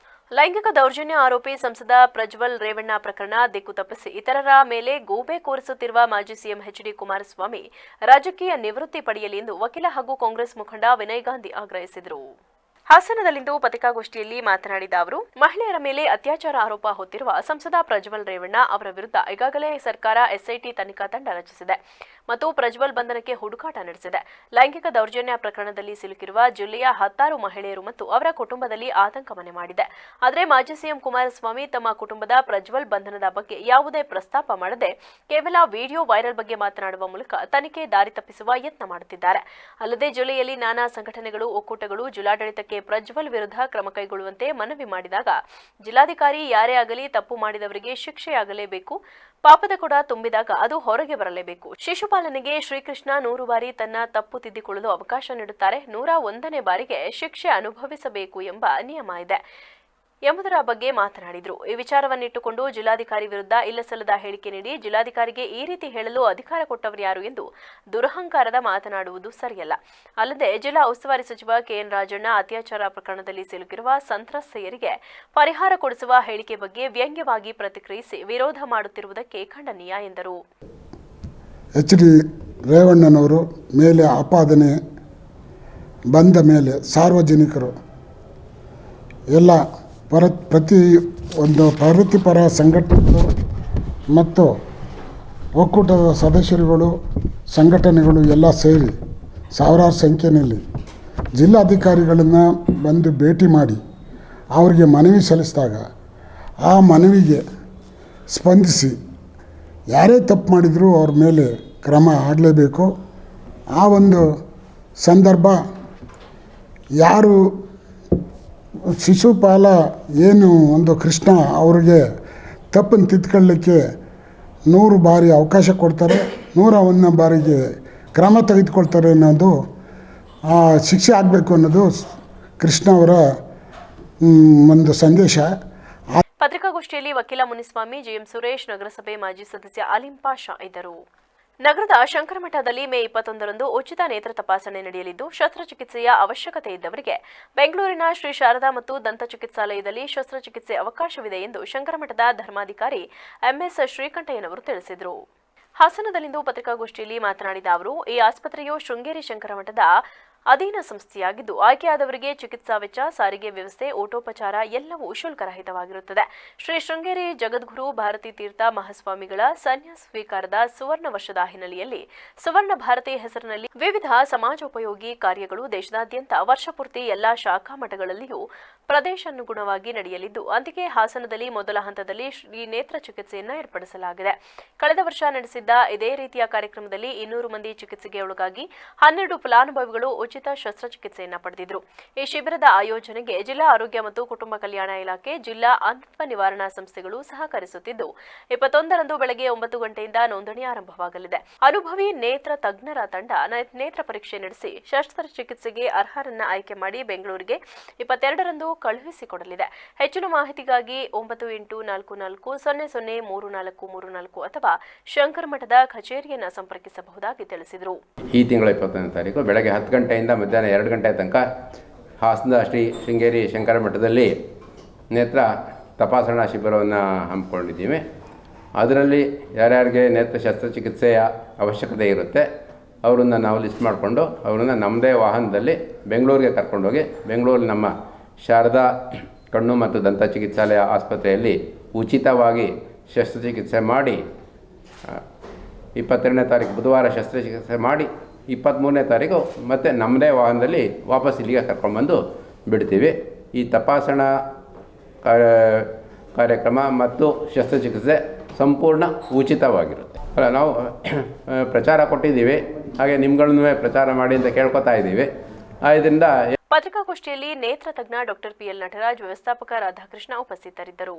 ಲೈಂಗಿಕ ದೌರ್ಜನ್ಯ ಆರೋಪಿ ಸಂಸದ ಪ್ರಜ್ವಲ್ ರೇವಣ್ಣ ಪ್ರಕರಣ ದಿಕ್ಕು ತಪ್ಪಿಸಿ ಇತರರ ಮೇಲೆ ಗೂಬೆ ಕೂರಿಸುತ್ತಿರುವ ಮಾಜಿ ಸಿಎಂ ಎಚ್.ಡಿ. ಕುಮಾರಸ್ವಾಮಿ ರಾಜಕೀಯ ನಿವೃತ್ತಿ ಪಡೆಯಲಿ ಎಂದು ವಕೀಲ ಹಾಗೂ ಕಾಂಗ್ರೆಸ್ ಮುಖಂಡ ವಿನಯ್ ಗಾಂಧಿ ಆಗ್ರಹಿಸಿದರು. ಹಾಸನದಲ್ಲಿಂದು ಪತ್ರಿಕಾಗೋಷ್ಠಿಯಲ್ಲಿ ಮಾತನಾಡಿದ ಅವರು, ಮಹಿಳೆಯರ ಮೇಲೆ ಅತ್ಯಾಚಾರ ಆರೋಪ ಹೊತ್ತಿರುವ ಸಂಸದ ಪ್ರಜ್ವಲ್ ರೇವಣ್ಣ ಅವರ ವಿರುದ್ಧ ಈಗಾಗಲೇ ಸರ್ಕಾರ ಎಸ್ಐಟಿ ತನಿಖಾ ತಂಡ ರಚಿಸಿದೆ ಮತ್ತು ಪ್ರಜ್ವಲ್ ಬಂಧನಕ್ಕೆ ಹುಡುಕಾಟ ನಡೆಸಿದೆ. ಲೈಂಗಿಕ ದೌರ್ಜನ್ಯ ಪ್ರಕರಣದಲ್ಲಿ ಸಿಲುಕಿರುವ ಜಿಲ್ಲೆಯ 10 ಮಹಿಳೆಯರು ಮತ್ತು ಅವರ ಕುಟುಂಬದಲ್ಲಿ ಆತಂಕ ಮನೆ ಮಾಡಿದೆ. ಆದರೆ ಮಾಜಿ ಸಿಎಂ ಕುಮಾರಸ್ವಾಮಿ ತಮ್ಮ ಕುಟುಂಬದ ಪ್ರಜ್ವಲ್ ಬಂಧನದ ಬಗ್ಗೆ ಯಾವುದೇ ಪ್ರಸ್ತಾಪ ಮಾಡದೆ ಕೇವಲ ವಿಡಿಯೋ ವೈರಲ್ ಬಗ್ಗೆ ಮಾತನಾಡುವ ಮೂಲಕ ತನಿಖೆ ದಾರಿ ತಪ್ಪಿಸುವ ಯತ್ನ ಮಾಡುತ್ತಿದ್ದಾರೆ. ಅಲ್ಲದೆ ಜಿಲ್ಲೆಯಲ್ಲಿ ನಾನಾ ಸಂಘಟನೆಗಳು, ಒಕ್ಕೂಟಗಳು ಜಿಲ್ಲಾಡಳಿತಕ್ಕೆ ಪ್ರಜ್ವಲ್ ವಿರುದ್ಧ ಕ್ರಮ ಕೈಗೊಳ್ಳುವಂತೆ ಮನವಿ ಮಾಡಿದಾಗ ಜಿಲ್ಲಾಧಿಕಾರಿ ಯಾರೇ ಆಗಲಿ ತಪ್ಪು ಮಾಡಿದವರಿಗೆ ಶಿಕ್ಷೆಯಾಗಲೇಬೇಕು, ಪಾಪದ ಕೊಡ ತುಂಬಿದಾಗ ಅದು ಹೊರಗೆ ಬರಲೇಬೇಕು. ಶಿಶುಪಾಲನೆಗೆ ಶ್ರೀಕೃಷ್ಣ 100 ಬಾರಿ ತನ್ನ ತಪ್ಪು ತಿದ್ದಿಕೊಳ್ಳಲು ಅವಕಾಶ ನೀಡುತ್ತಾರೆ, 101ನೇ ಬಾರಿಗೆ ಶಿಕ್ಷೆ ಅನುಭವಿಸಬೇಕು ಎಂಬ ನಿಯಮ ಇದೆ ಎಂಬುದರ ಬಗ್ಗೆ ಮಾತನಾಡಿದರು. ಈ ವಿಚಾರವನ್ನಿಟ್ಟುಕೊಂಡು ಜಿಲ್ಲಾಧಿಕಾರಿ ವಿರುದ್ಧ ಇಲ್ಲಸಲ್ಲದ ಹೇಳಿಕೆ ನೀಡಿ ಜಿಲ್ಲಾಧಿಕಾರಿಗೆ ಈ ರೀತಿ ಹೇಳಲು ಅಧಿಕಾರ ಕೊಟ್ಟವರು ಯಾರು ಎಂದು ದುರಹಂಕಾರದ ಮಾತನಾಡುವುದು ಸರಿಯಲ್ಲ. ಅಲ್ಲದೆ ಜಿಲ್ಲಾ ಉಸ್ತುವಾರಿ ಸಚಿವ ಕೆಎನ್ ರಾಜಣ್ಣ ಅತ್ಯಾಚಾರ ಪ್ರಕರಣದಲ್ಲಿ ಸಿಲುಕಿರುವ ಸಂತ್ರಸ್ತೆಯರಿಗೆ ಪರಿಹಾರ ಕೊಡಿಸುವ ಹೇಳಿಕೆ ಬಗ್ಗೆ ವ್ಯಂಗ್ಯವಾಗಿ ಪ್ರತಿಕ್ರಿಯಿಸಿ ವಿರೋಧ ಮಾಡುತ್ತಿರುವುದಕ್ಕೆ ಖಂಡನೀಯ ಎಂದರು. ಎಚ್ ಡಿ ರೇವಣ್ಣನವರು ಮೇಲೆ ಆಪಾದನೆ ಬಂದ ಮೇಲೆ ಸಾರ್ವಜನಿಕರು ಎಲ್ಲ ಪ್ರಗತಿಪರ ಸಂಘಟನೆಗಳು ಮತ್ತು ಒಕ್ಕೂಟದ ಸದಸ್ಯರುಗಳು, ಸಂಘಟನೆಗಳು ಎಲ್ಲ ಸೇರಿ ಸಾವಿರಾರು ಸಂಖ್ಯೆಯಲ್ಲಿ ಜಿಲ್ಲಾಧಿಕಾರಿಗಳನ್ನು ಬಂದು ಭೇಟಿ ಮಾಡಿ ಅವರಿಗೆ ಮನವಿ ಸಲ್ಲಿಸಿದಾಗ ಆ ಮನವಿಗೆ ಸ್ಪಂದಿಸಿ ಯಾರೇ ತಪ್ಪು ಮಾಡಿದರೂ ಅವ್ರ ಮೇಲೆ ಕ್ರಮ ಆಗಲೇಬೇಕು. ಆ ಒಂದು ಸಂದರ್ಭ ಯಾರು ಶಿಶುಪಾಲ ಏನು ಒಂದು ಕೃಷ್ಣ ಅವರಿಗೆ ತಪ್ಪನ್ನು ತಿದ್ಕೊಳ್ಳಿಕ್ಕೆ 100 ಬಾರಿ ಅವಕಾಶ ಕೊಡ್ತಾರೆ, 101ನೇ ಬಾರಿಗೆ ಕ್ರಮ ತೆಗೆದುಕೊಳ್ತಾರೆ ಅನ್ನೋದು, ಶಿಕ್ಷೆ ಆಗಬೇಕು ಅನ್ನೋದು ಕೃಷ್ಣ ಅವರ ಒಂದು ಸಂದೇಶ. ಪತ್ರಿಕಾಗೋಷ್ಠಿಯಲ್ಲಿ ವಕೀಲ ಮುನಿಸ್ವಾಮಿ, ಜಿಎಂ ಸುರೇಶ್, ನಗರಸಭೆ ಮಾಜಿ ಸದಸ್ಯ ಅಲಿಂ ಪಾಷಾ ಇದ್ದರು. ನಗರದ ಶಂಕರಮಠದಲ್ಲಿ ಮೇ 21ರಂದು ಉಚಿತ ನೇತ್ರ ತಪಾಸಣೆ ನಡೆಯಲಿದ್ದು, ಶಸ್ತ್ರಚಿಕಿತ್ಸೆಯ ಅವಶ್ಯಕತೆ ಇದ್ದವರಿಗೆ ಬೆಂಗಳೂರಿನ ಶ್ರೀ ಶಾರದಾ ಮತ್ತು ದಂತ ಚಿಕಿತ್ಸಾಲಯದಲ್ಲಿ ಶಸ್ತ್ರಚಿಕಿತ್ಸೆ ಅವಕಾಶವಿದೆ ಎಂದು ಶಂಕರಮಠದ ಧರ್ಮಾಧಿಕಾರಿ ಎಂಎಸ್ ಶ್ರೀಕಂಠಯ್ಯನವರು ತಿಳಿಸಿದರು. ಹಾಸನದಲ್ಲಿಂದು ಪತ್ರಿಕಾಗೋಷ್ಠಿಯಲ್ಲಿ ಮಾತನಾಡಿದ ಅವರು, ಈ ಆಸ್ಪತ್ರೆಯು ಶೃಂಗೇರಿ ಶಂಕರಮಠದ ಅಧೀನ ಸಂಸ್ಥೆಯಾಗಿದ್ದು ಆಯ್ಕೆಯಾದವರಿಗೆ ಚಿಕಿತ್ಸಾ ವೆಚ್ಚ, ಸಾರಿಗೆ ವ್ಯವಸ್ಥೆ, ಊಟೋಪಚಾರ ಎಲ್ಲವೂ ಶುಲ್ಕರಹಿತವಾಗಿರುತ್ತದೆ. ಶ್ರೀ ಶೃಂಗೇರಿ ಜಗದ್ಗುರು ಭಾರತೀ ತೀರ್ಥ ಮಹಾಸ್ವಾಮಿಗಳ ಸನ್ಯಾಸ ಸ್ವೀಕಾರದ ಸುವರ್ಣ ವರ್ಷದ ಹಿನ್ನೆಲೆಯಲ್ಲಿ ಸುವರ್ಣ ಭಾರತಿ ಹೆಸರಿನಲ್ಲಿ ವಿವಿಧ ಸಮಾಜೋಪಯೋಗಿ ಕಾರ್ಯಗಳು ದೇಶದಾದ್ಯಂತ ವರ್ಷಪೂರ್ತಿ ಎಲ್ಲಾ ಶಾಖಾ ಮಠಗಳಲ್ಲಿಯೂ ಪ್ರದೇಶಾನುಗುಣವಾಗಿ ನಡೆಯಲಿದ್ದು, ಅಂತಿಗೆ ಹಾಸನದಲ್ಲಿ ಮೊದಲ ಹಂತದಲ್ಲಿ ಈ ನೇತ್ರ ಚಿಕಿತ್ಸೆಯನ್ನು ಏರ್ಪಡಿಸಲಾಗಿದೆ. ಕಳೆದ ವರ್ಷ ನಡೆಸಿದ್ದ ಇದೇ ರೀತಿಯ ಕಾರ್ಯಕ್ರಮದಲ್ಲಿ 200 ಮಂದಿ ಚಿಕಿತ್ಸೆಗೆ ಒಳಗಾಗಿ 12 ಫಲಾನುಭವಿಗಳು ಉಚಿತ ಶಸ್ತ್ರಚಿಕಿತ್ಸೆಯನ್ನು ಪಡೆದಿದ್ದರು. ಈ ಶಿಬಿರದ ಆಯೋಜನೆಗೆ ಜಿಲ್ಲಾ ಆರೋಗ್ಯ ಮತ್ತು ಕುಟುಂಬ ಕಲ್ಯಾಣ ಇಲಾಖೆ, ಜಿಲ್ಲಾ ಅಂತ್ವ ನಿವಾರಣಾ ಸಂಸ್ಥೆಗಳು ಸಹಕರಿಸುತ್ತಿದ್ದು, 21ರಂದು ಬೆಳಗ್ಗೆ 9 ಗಂಟೆಯಿಂದ ನೋಂದಣಿ ಆರಂಭವಾಗಲಿದೆ. ಅನುಭವಿ ನೇತ್ರ ತಜ್ಞರ ತಂಡ ನೇತ್ರ ಪರೀಕ್ಷೆ ನಡೆಸಿ ಶಸ್ತ್ರಚಿಕಿತ್ಸೆಗೆ ಅರ್ಹರನ್ನ ಆಯ್ಕೆ ಮಾಡಿ ಬೆಂಗಳೂರಿಗೆ 22ರಂದು ಕಳುಹಿಸಿಕೊಡಲಿದೆ. ಹೆಚ್ಚಿನ ಮಾಹಿತಿಗಾಗಿ 9844003434 ಅಥವಾ ಶಂಕರಮಠದ ಕಚೇರಿಯನ್ನು ಸಂಪರ್ಕಿಸಬಹುದಾಗಿ ತಿಳಿಸಿದರು. ಈ ತಿಂಗಳ 21ನೇ ತಾರೀಕು ಬೆಳಗ್ಗೆ 10 ಗಂಟೆಯಿಂದ ಮಧ್ಯಾಹ್ನ 2 ಗಂಟೆ ತನಕ ಹಾಸನದ ಶ್ರೀ ಶೃಂಗೇರಿ ಶಂಕರಮಠದಲ್ಲಿ ನೇತ್ರ ತಪಾಸಣಾ ಶಿಬಿರವನ್ನು ಹಮ್ಮಿಕೊಂಡಿದ್ದೀವಿ. ಅದರಲ್ಲಿ ಯಾರ್ಯಾರಿಗೆ ನೇತ್ರ ಶಸ್ತ್ರಚಿಕಿತ್ಸೆಯ ಅವಶ್ಯಕತೆ ಇರುತ್ತೆ ಅವರನ್ನು ನಾವು ಲಿಸ್ಟ್ ಮಾಡಿಕೊಂಡು ಅವರನ್ನು ನಮ್ಮದೇ ವಾಹನದಲ್ಲಿ ಬೆಂಗಳೂರಿಗೆ ಕರ್ಕೊಂಡೋಗಿ ಬೆಂಗಳೂರಲ್ಲಿ ನಮ್ಮ ಶಾರದಾ ಕಣ್ಣು ಮತ್ತು ದಂತ ಚಿಕಿತ್ಸಾಲಯ ಆಸ್ಪತ್ರೆಯಲ್ಲಿ ಉಚಿತವಾಗಿ ಶಸ್ತ್ರಚಿಕಿತ್ಸೆ ಮಾಡಿ 22ನೇ ತಾರೀಕು ಬುಧವಾರ ಶಸ್ತ್ರಚಿಕಿತ್ಸೆ ಮಾಡಿ 23ನೇ ತಾರೀಕು ಮತ್ತೆ ನಮ್ಮದೇ ವಾಹನದಲ್ಲಿ ವಾಪಸ್ ಇಲ್ಲಿಗೆ ಕರ್ಕೊಂಡ್ಬಂದು ಬಿಡ್ತೀವಿ. ಈ ತಪಾಸಣಾ ಕಾರ್ಯಕ್ರಮ ಮತ್ತು ಶಸ್ತ್ರಚಿಕಿತ್ಸೆ ಸಂಪೂರ್ಣ ಉಚಿತವಾಗಿರುತ್ತೆ. ಅಲ್ಲ, ನಾವು ಪ್ರಚಾರ ಕೊಟ್ಟಿದ್ದೀವಿ, ಹಾಗೆ ನಿಮ್ಗಳನ್ನೂ ಪ್ರಚಾರ ಮಾಡಿ ಅಂತ ಕೇಳ್ಕೊತಾ ಇದ್ದೀವಿ. ಇದರಿಂದ ಪತ್ರಿಕಾಗೋಷ್ಠಿಯಲ್ಲಿ ನೇತ್ರ ತಜ್ಞ ಡಾಕ್ಟರ್ ಪಿಎಲ್ ನಟರಾಜ್, ವ್ಯವಸ್ಥಾಪಕ ರಾಧಾಕೃಷ್ಣ ಉಪಸ್ಥಿತರಿದ್ದರು.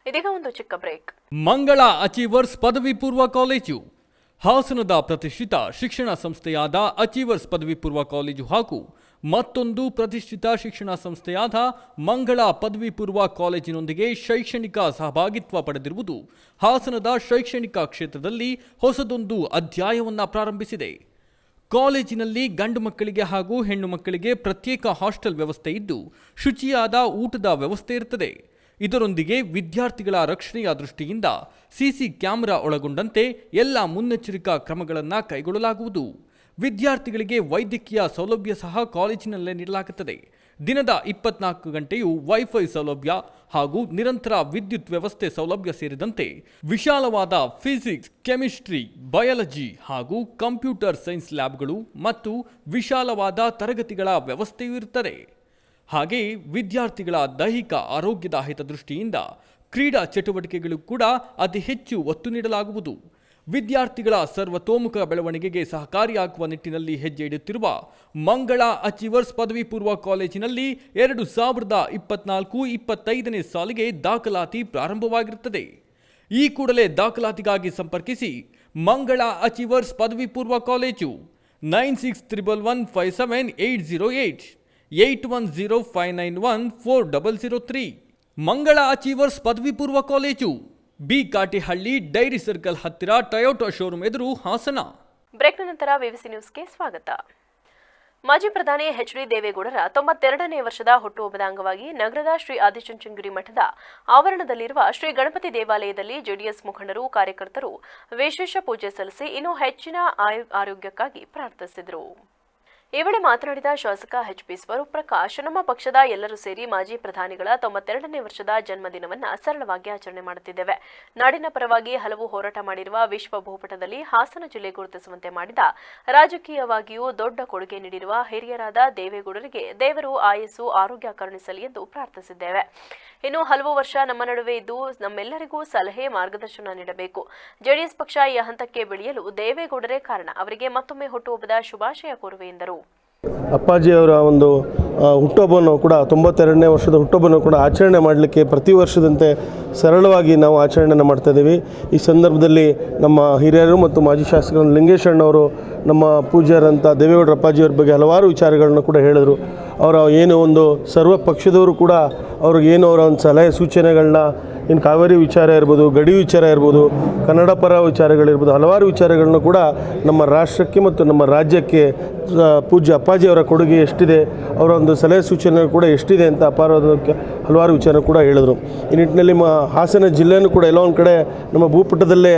ಇದೀಗ ಒಂದು ಚಿಕ್ಕ ಬ್ರೇಕ್. ಮಂಗಳ ಅಚೀವರ್ಸ್ ಪದವಿ ಪೂರ್ವ ಕಾಲೇಜು ಹಾಸನದ ಪ್ರತಿಷ್ಠಿತ ಶಿಕ್ಷಣ ಸಂಸ್ಥೆಯಾದ ಅಚೀವರ್ಸ್ ಪದವಿ ಪೂರ್ವ ಕಾಲೇಜು ಹಾಗೂ ಮತ್ತೊಂದು ಪ್ರತಿಷ್ಠಿತ ಶಿಕ್ಷಣ ಸಂಸ್ಥೆಯಾದ ಮಂಗಳ ಪದವಿ ಪೂರ್ವ ಕಾಲೇಜಿನೊಂದಿಗೆ ಶೈಕ್ಷಣಿಕ ಸಹಭಾಗಿತ್ವ ಪಡೆದಿರುವುದು ಹಾಸನದ ಶೈಕ್ಷಣಿಕ ಕ್ಷೇತ್ರದಲ್ಲಿ ಹೊಸದೊಂದು ಅಧ್ಯಾಯವನ್ನು ಪ್ರಾರಂಭಿಸಿದೆ. ಕಾಲೇಜಿನಲ್ಲಿ ಗಂಡು ಮಕ್ಕಳಿಗೆ ಹಾಗೂ ಹೆಣ್ಣು ಮಕ್ಕಳಿಗೆ ಪ್ರತ್ಯೇಕ ಹಾಸ್ಟೆಲ್ ವ್ಯವಸ್ಥೆ ಇದ್ದು ಶುಚಿಯಾದ ಊಟದ ವ್ಯವಸ್ಥೆ ಇರುತ್ತದೆ. ಇದರೊಂದಿಗೆ ವಿದ್ಯಾರ್ಥಿಗಳ ರಕ್ಷಣೆಯ ದೃಷ್ಟಿಯಿಂದ ಸಿಸಿ ಕ್ಯಾಮೆರಾ ಒಳಗೊಂಡಂತೆ ಎಲ್ಲ ಮುನ್ನೆಚ್ಚರಿಕಾ ಕ್ರಮಗಳನ್ನು ಕೈಗೊಳ್ಳಲಾಗುವುದು. ವಿದ್ಯಾರ್ಥಿಗಳಿಗೆ ವೈದ್ಯಕೀಯ ಸೌಲಭ್ಯ ಸಹ ಕಾಲೇಜಿನಲ್ಲೇ ನೀಡಲಾಗುತ್ತದೆ. ದಿನದ 24 ಗಂಟೆಯೂ ವೈಫೈ ಸೌಲಭ್ಯ ಹಾಗೂ ನಿರಂತರ ವಿದ್ಯುತ್ ವ್ಯವಸ್ಥೆ ಸೌಲಭ್ಯ ಸೇರಿದಂತೆ ವಿಶಾಲವಾದ ಫಿಸಿಕ್ಸ್, ಕೆಮಿಸ್ಟ್ರಿ, ಬಯಾಲಜಿ ಹಾಗೂ ಕಂಪ್ಯೂಟರ್ ಸೈನ್ಸ್ ಲ್ಯಾಬ್ಗಳು ಮತ್ತು ವಿಶಾಲವಾದ ತರಗತಿಗಳ ವ್ಯವಸ್ಥೆಯೂ ಇರುತ್ತದೆ. ಹಾಗೆಯೇ ವಿದ್ಯಾರ್ಥಿಗಳ ದೈಹಿಕ ಆರೋಗ್ಯದ ಹಿತದೃಷ್ಟಿಯಿಂದ ಕ್ರೀಡಾ ಚಟುವಟಿಕೆಗಳು ಕೂಡ ಅತಿ ಹೆಚ್ಚು ಒತ್ತು ನೀಡಲಾಗುವುದು. ವಿದ್ಯಾರ್ಥಿಗಳ ಸರ್ವತೋಮುಖ ಬೆಳವಣಿಗೆಗೆ ಸಹಕಾರಿಯಾಗುವ ನಿಟ್ಟಿನಲ್ಲಿ ಹೆಜ್ಜೆ ಇಡುತ್ತಿರುವ ಮಂಗಳ ಅಚೀವರ್ಸ್ ಪದವಿ ಪೂರ್ವ ಕಾಲೇಜಿನಲ್ಲಿ 2024-25ನೇ ಸಾಲಿಗೆ ದಾಖಲಾತಿ ಪ್ರಾರಂಭವಾಗಿರುತ್ತದೆ. ಈ ಕೂಡಲೇ ದಾಖಲಾತಿಗಾಗಿ ಸಂಪರ್ಕಿಸಿ ಮಂಗಳ ಅಚೀವರ್ಸ್ ಪದವಿ ಪೂರ್ವ ಕಾಲೇಜು 9611157808 8105914003. ಮಂಗಳ ಅಚೀವರ್ಸ್ ಪದವಿ ಪೂರ್ವ college, B Katihalli dairy circle ಹತ್ತಿರ, ಟೊಯೋಟಾ ಶೋರೂಮ್ ಎದುರು, ಹಾಸನ. ಬ್ರೇಕ್ನ ನಂತರ ವಿವಿಸಿ ನ್ಯೂಸ್ಗೆ ಸ್ವಾಗತ. ಮಾಜಿ ಪ್ರಧಾನಿ ಎಚ್ ಡಿ ದೇವೇಗೌಡರ 92ನೇ ವರ್ಷದ ಹುಟ್ಟುಹಬ್ಬದ ಅಂಗವಾಗಿ ನಗರದ ಶ್ರೀ ಆದಿಚುಂಚನಗಿರಿ ಮಠದ ಆವರಣದಲ್ಲಿರುವ ಶ್ರೀ ಗಣಪತಿ ದೇವಾಲಯದಲ್ಲಿ ಜೆಡಿಎಸ್ ಮುಖಂಡರು, ಕಾರ್ಯಕರ್ತರು ವಿಶೇಷ ಪೂಜೆ ಸಲ್ಲಿಸಿ ಇನ್ನೂ ಹೆಚ್ಚಿನ ಆರೋಗ್ಯಕ್ಕಾಗಿ ಪ್ರಾರ್ಥಿಸಿದರು. ಈ ವೇಳೆ ಮಾತನಾಡಿದ ಶಾಸಕ ಎಚ್ ಪಿ ಸ್ವರೂಪ್ ಪ್ರಕಾಶ್, ನಮ್ಮ ಪಕ್ಷದ ಎಲ್ಲರೂ ಸೇರಿ ಮಾಜಿ ಪ್ರಧಾನಿಗಳ 92ನೇ ವರ್ಷದ ಜನ್ಮದಿನವನ್ನು ಸರಳವಾಗಿ ಆಚರಣೆ ಮಾಡುತ್ತಿದ್ದೇವೆ. ನಾಡಿನ ಪರವಾಗಿ ಹಲವು ಹೋರಾಟ ಮಾಡಿರುವ ವಿಶ್ವ ಭೂಪಟದಲ್ಲಿ ಹಾಸನ ಜಿಲ್ಲೆ ಗುರುತಿಸುವಂತೆ ಮಾಡಿದ, ರಾಜಕೀಯವಾಗಿಯೂ ದೊಡ್ಡ ಕೊಡುಗೆ ನೀಡಿರುವ ಹಿರಿಯರಾದ ದೇವೇಗೌಡರಿಗೆ ದೇವರು ಆಯಸ್ಸು, ಆರೋಗ್ಯ ಕರುಣಿಸಲಿ ಎಂದು ಪ್ರಾರ್ಥಿಸಿದ್ದೇವೆ. ಇನ್ನು ಹಲವು ವರ್ಷ ನಮ್ಮ ನಡುವೆ ಇದ್ದು ನಮ್ಮೆಲ್ಲರಿಗೂ ಸಲಹೆ, ಮಾರ್ಗದರ್ಶನ ನೀಡಬೇಕು. ಜೆಡಿಎಸ್ ಪಕ್ಷ ಈ ಹಂತಕ್ಕೆ ಬೆಳೆಯಲು ದೇವೇಗೌಡರೇ ಕಾರಣ. ಅವರಿಗೆ ಮತ್ತೊಮ್ಮೆ ಹುಟ್ಟುಹಬ್ಬದ ಶುಭಾಶಯ ಕೋರುವೆ ಎಂದರು. ಅಪ್ಪಾಜಿಯವರ ಒಂದು ಹುಟ್ಟುಹಬ್ಬವನ್ನು ಕೂಡ 92ನೇ ವರ್ಷದ ಹುಟ್ಟುಹಬ್ಬವನ್ನು ಕೂಡ ಆಚರಣೆ ಮಾಡಲಿಕ್ಕೆ ಪ್ರತಿ ವರ್ಷದಂತೆ ಸರಳವಾಗಿ ನಾವು ಆಚರಣೆಯನ್ನು ಮಾಡ್ತಾಯಿದ್ದೀವಿ. ಈ ಸಂದರ್ಭದಲ್ಲಿ ನಮ್ಮ ಹಿರಿಯರು ಮತ್ತು ಮಾಜಿ ಶಾಸಕರು ಲಿಂಗೇಶಣ್ಣವರು ನಮ್ಮ ಪೂಜ್ಯರಂಥ ದೇವೇಗೌಡರ ಅಪ್ಪಾಜಿಯವ್ರ ಬಗ್ಗೆ ಹಲವಾರು ವಿಚಾರಗಳನ್ನು ಕೂಡ ಹೇಳಿದರು. ಅವರ ಏನು ಒಂದು ಸರ್ವ ಪಕ್ಷದವರು ಕೂಡ ಅವ್ರಿಗೇನು ಅವರ ಒಂದು ಸಲಹೆ ಸೂಚನೆಗಳನ್ನ, ಇನ್ನು ಕಾವೇರಿ ವಿಚಾರ ಇರ್ಬೋದು, ಗಡಿ ವಿಚಾರ ಇರ್ಬೋದು, ಕನ್ನಡ ಪರ ವಿಚಾರಗಳಿರ್ಬೋದು, ಹಲವಾರು ವಿಚಾರಗಳನ್ನು ಕೂಡ ನಮ್ಮ ರಾಷ್ಟ್ರಕ್ಕೆ ಮತ್ತು ನಮ್ಮ ರಾಜ್ಯಕ್ಕೆ ಪೂಜ್ಯ ಅಪ್ಪಾಜಿಯವರ ಕೊಡುಗೆ ಎಷ್ಟಿದೆ, ಅವರ ಒಂದು ಸಲಹೆ ಸೂಚನೆ ಕೂಡ ಎಷ್ಟಿದೆ ಅಂತ ಅಪಾರವಾದ ಹಲವಾರು ವಿಚಾರ ಕೂಡ ಹೇಳಿದರು. ಈ ನಿಟ್ಟಿನಲ್ಲಿ ಹಾಸನ ಜಿಲ್ಲೆಯೂ ಕೂಡ ಎಲ್ಲ ಒಂದು ಕಡೆ ನಮ್ಮ ಭೂಪಟದಲ್ಲೇ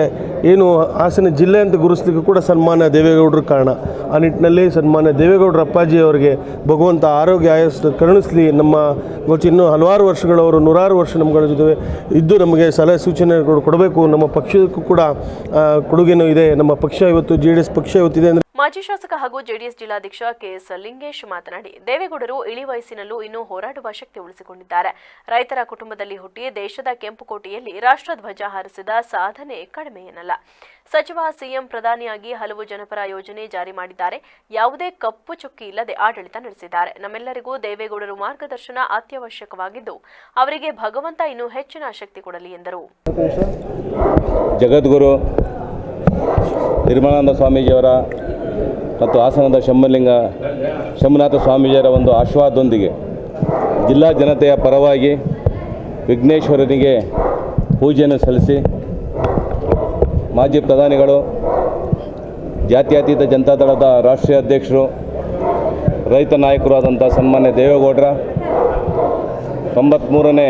ಏನು ಹಾಸನ ಜಿಲ್ಲೆ ಅಂತ ಗುರುತಿಸಲಿಕ್ಕೆ ಕೂಡ ಸನ್ಮಾನ್ಯ ದೇವೇಗೌಡರ ಕಾರಣ. ಆ ನಿಟ್ಟಿನಲ್ಲಿ ಸನ್ಮಾನ್ಯ ದೇವೇಗೌಡರ ಅಪ್ಪಾಜಿಯವರಿಗೆ ಭಗವಂತ ಆರೋಗ್ಯ ಆಯಸ್ಸು ಕರುಣಿಸಲಿ. ನಮ್ಮ ಇನ್ನೂ ಹಲವಾರು ವರ್ಷಗಳವರು, ನೂರಾರು ವರ್ಷ ನಮ್ಮಗಳ ಜೊತೆ ಇದ್ದು ನಮಗೆ ಸಲಹೆ ಸೂಚನೆಗಳು ಕೊಡಬೇಕು. ನಮ್ಮ ಪಕ್ಷಕ್ಕೂ ಕೂಡ ಕೊಡುಗೆನೂ ಇದೆ. ನಮ್ಮ ಪಕ್ಷ ಇವತ್ತು JDS ಪಕ್ಷ ಇವತ್ತಿದೆ ಅಂದರೆ. ಮಾಜಿ ಶಾಸಕ ಹಾಗೂ ಜೆಡಿಎಸ್ ಜಿಲ್ಲಾಧ್ಯಕ್ಷ ಕೆಎಸ್ ಲಿಂಗೇಶ್ ಮಾತನಾಡಿ, ದೇವೇಗೌಡರು ಇಳಿ ವಯಸ್ಸಿನಲ್ಲೂ ಇನ್ನೂ ಹೋರಾಡುವ ಶಕ್ತಿ ಉಳಿಸಿಕೊಂಡಿದ್ದಾರೆ. ರೈತರ ಕುಟುಂಬದಲ್ಲಿ ಹುಟ್ಟಿ ದೇಶದ ಕೆಂಪುಕೋಟೆಯಲ್ಲಿ ರಾಷ್ಟ್ರಧ್ವಜ ಹಾರಿಸಿದ ಸಾಧನೆ ಕಡಿಮೆ ಏನಲ್ಲ. ಸಚಿವ, ಸಿಎಂ, ಪ್ರಧಾನಿಯಾಗಿ ಹಲವು ಜನಪರ ಯೋಜನೆ ಜಾರಿ ಮಾಡಿದ್ದಾರೆ. ಯಾವುದೇ ಕಪ್ಪು ಚುಕ್ಕಿ ಇಲ್ಲದೆ ಆಡಳಿತ ನಡೆಸಿದ್ದಾರೆ. ನಮ್ಮೆಲ್ಲರಿಗೂ ದೇವೇಗೌಡರು ಮಾರ್ಗದರ್ಶನ ಅತ್ಯವಶ್ಯಕವಾಗಿದ್ದು ಅವರಿಗೆ ಭಗವಂತ ಇನ್ನೂ ಹೆಚ್ಚಿನ ಶಕ್ತಿ ಕೊಡಲಿ ಎಂದರು. ಜಗದ್ಗುರು ನಿರ್ಮಲಾನಂದ ಸ್ವಾಮೀಜಿಯವರ ಮತ್ತು ಹಾಸನದ ಶಂಭುನಾಥ ಸ್ವಾಮೀಜಿಯವರ ಒಂದು ಆಶೀರ್ವಾದದೊಂದಿಗೆ ಜಿಲ್ಲಾ ಜನತೆಯ ಪರವಾಗಿ ವಿಘ್ನೇಶ್ವರನಿಗೆ ಪೂಜೆಯನ್ನು ಸಲ್ಲಿಸಿ ಮಾಜಿ ಪ್ರಧಾನಿಗಳು, ಜಾತ್ಯತೀತ ಜನತಾದಳದ ರಾಷ್ಟ್ರೀಯ ಅಧ್ಯಕ್ಷರು, ರೈತ ನಾಯಕರು ಆದಂಥ ಸನ್ಮಾನ್ಯ ದೇವೇಗೌಡರ 93ನೇ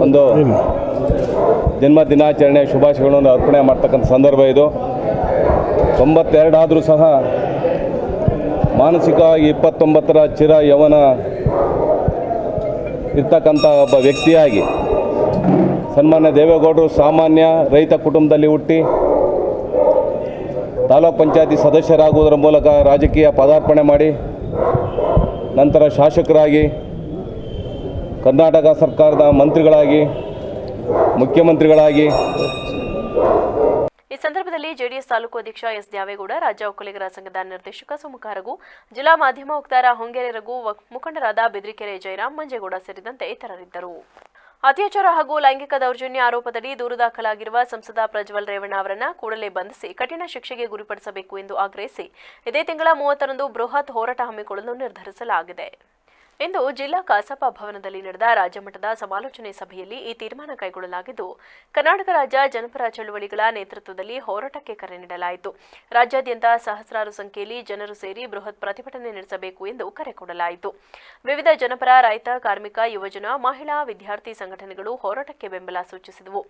ಒಂದು ಜನ್ಮ ದಿನಾಚರಣೆ ಶುಭಾಶಯಗಳನ್ನು ಅರ್ಪಣೆ ಮಾಡ್ತಕ್ಕಂಥ ಸಂದರ್ಭ ಇದು. 92 ಆದರೂ ಸಹ ಮಾನಸಿಕವಾಗಿ 29ರ ಚಿರ ಯೌವನ ಇರ್ತಕ್ಕಂಥ ಒಬ್ಬ ವ್ಯಕ್ತಿಯಾಗಿ ಸನ್ಮಾನ್ಯ ದೇವೇಗೌಡರು ಸಾಮಾನ್ಯ ರೈತ ಕುಟುಂಬದಲ್ಲಿ ಹುಟ್ಟಿ ತಾಲೂಕ್ ಪಂಚಾಯತಿ ಸದಸ್ಯರಾಗುವುದರ ಮೂಲಕ ರಾಜಕೀಯ ಪದಾರ್ಪಣೆ ಮಾಡಿ ನಂತರ ಶಾಸಕರಾಗಿ, ಕರ್ನಾಟಕ ಸರ್ಕಾರದ ಮಂತ್ರಿಗಳಾಗಿ, ಮುಖ್ಯಮಂತ್ರಿಗಳಾಗಿ. ಈ ಸಂದರ್ಭದಲ್ಲಿ ಜೆಡಿಎಸ್ ತಾಲೂಕು ಅಧ್ಯಕ್ಷ ಎಸ್ ದ್ಯಾವೇಗೌಡ, ರಾಜ್ಯ ಒಕ್ಕಲಿಗರ ಸಂಘದ ನಿರ್ದೇಶಕ ಸುಮುಖ ರಘು, ಜಿಲ್ಲಾ ಮಾಧ್ಯಮ ವಕ್ತಾರ ಹೊಂಗೆರೆ ರಘು, ಮುಖಂಡರಾದ ಬಿದ್ರಿಕೆರೆ ಜಯರಾಮ್, ಮಂಜೇಗೌಡ ಸೇರಿದಂತೆ ಇತರರಿದ್ದರು. ಅತ್ಯಾಚಾರ ಹಾಗೂ ಲೈಂಗಿಕ ದೌರ್ಜನ್ಯ ಆರೋಪದಡಿ ದೂರು ದಾಖಲಾಗಿರುವ ಸಂಸದ ಪ್ರಜ್ವಲ್ ರೇವಣ್ಣ ಅವರನ್ನು ಕೂಡಲೇ ಬಂಧಿಸಿ ಕಠಿಣ ಶಿಕ್ಷೆಗೆ ಗುರಿಪಡಿಸಬೇಕು ಎಂದು ಆಗ್ರಹಿಸಿ ಇದೇ ತಿಂಗಳ 30ರಂದು ಬೃಹತ್ ಹೋರಾಟ ಹಮ್ಮಿಕೊಳ್ಳಲು ನಿರ್ಧರಿಸಲಾಗಿದೆ. ಇಂದು ಜಿಲ್ಲಾ ಕಸಾಪ ಭವನದಲ್ಲಿ ನಡೆದ ರಾಜ್ಯಮಟ್ಟದ ಸಮಾಲೋಚನೆ ಸಭೆಯಲ್ಲಿ ಈ ತೀರ್ಮಾನ ಕೈಗೊಳ್ಳಲಾಗಿದ್ದು, ಕರ್ನಾಟಕ ರಾಜ್ಯ ಜನಪರ ಚಳವಳಿಗಳ ನೇತೃತ್ವದಲ್ಲಿ ಹೋರಾಟಕ್ಕೆ ಕರೆ ನೀಡಲಾಯಿತು. ರಾಜ್ಯಾದ್ಯಂತ ಸಹಸ್ರಾರು ಸಂಖ್ಯೆಯಲ್ಲಿ ಜನರು ಸೇರಿ ಬೃಹತ್ ಪ್ರತಿಭಟನೆ ನಡೆಸಬೇಕು ಎಂದು ಕರೆ ಕೊಡಲಾಯಿತು. ವಿವಿಧ ಜನಪರ, ರೈತ, ಕಾರ್ಮಿಕ, ಯುವಜನ, ಮಹಿಳಾ, ವಿದ್ಯಾರ್ಥಿ ಸಂಘಟನೆಗಳು ಹೋರಾಟಕ್ಕೆ ಬೆಂಬಲ ಸೂಚಿಸಿದವು.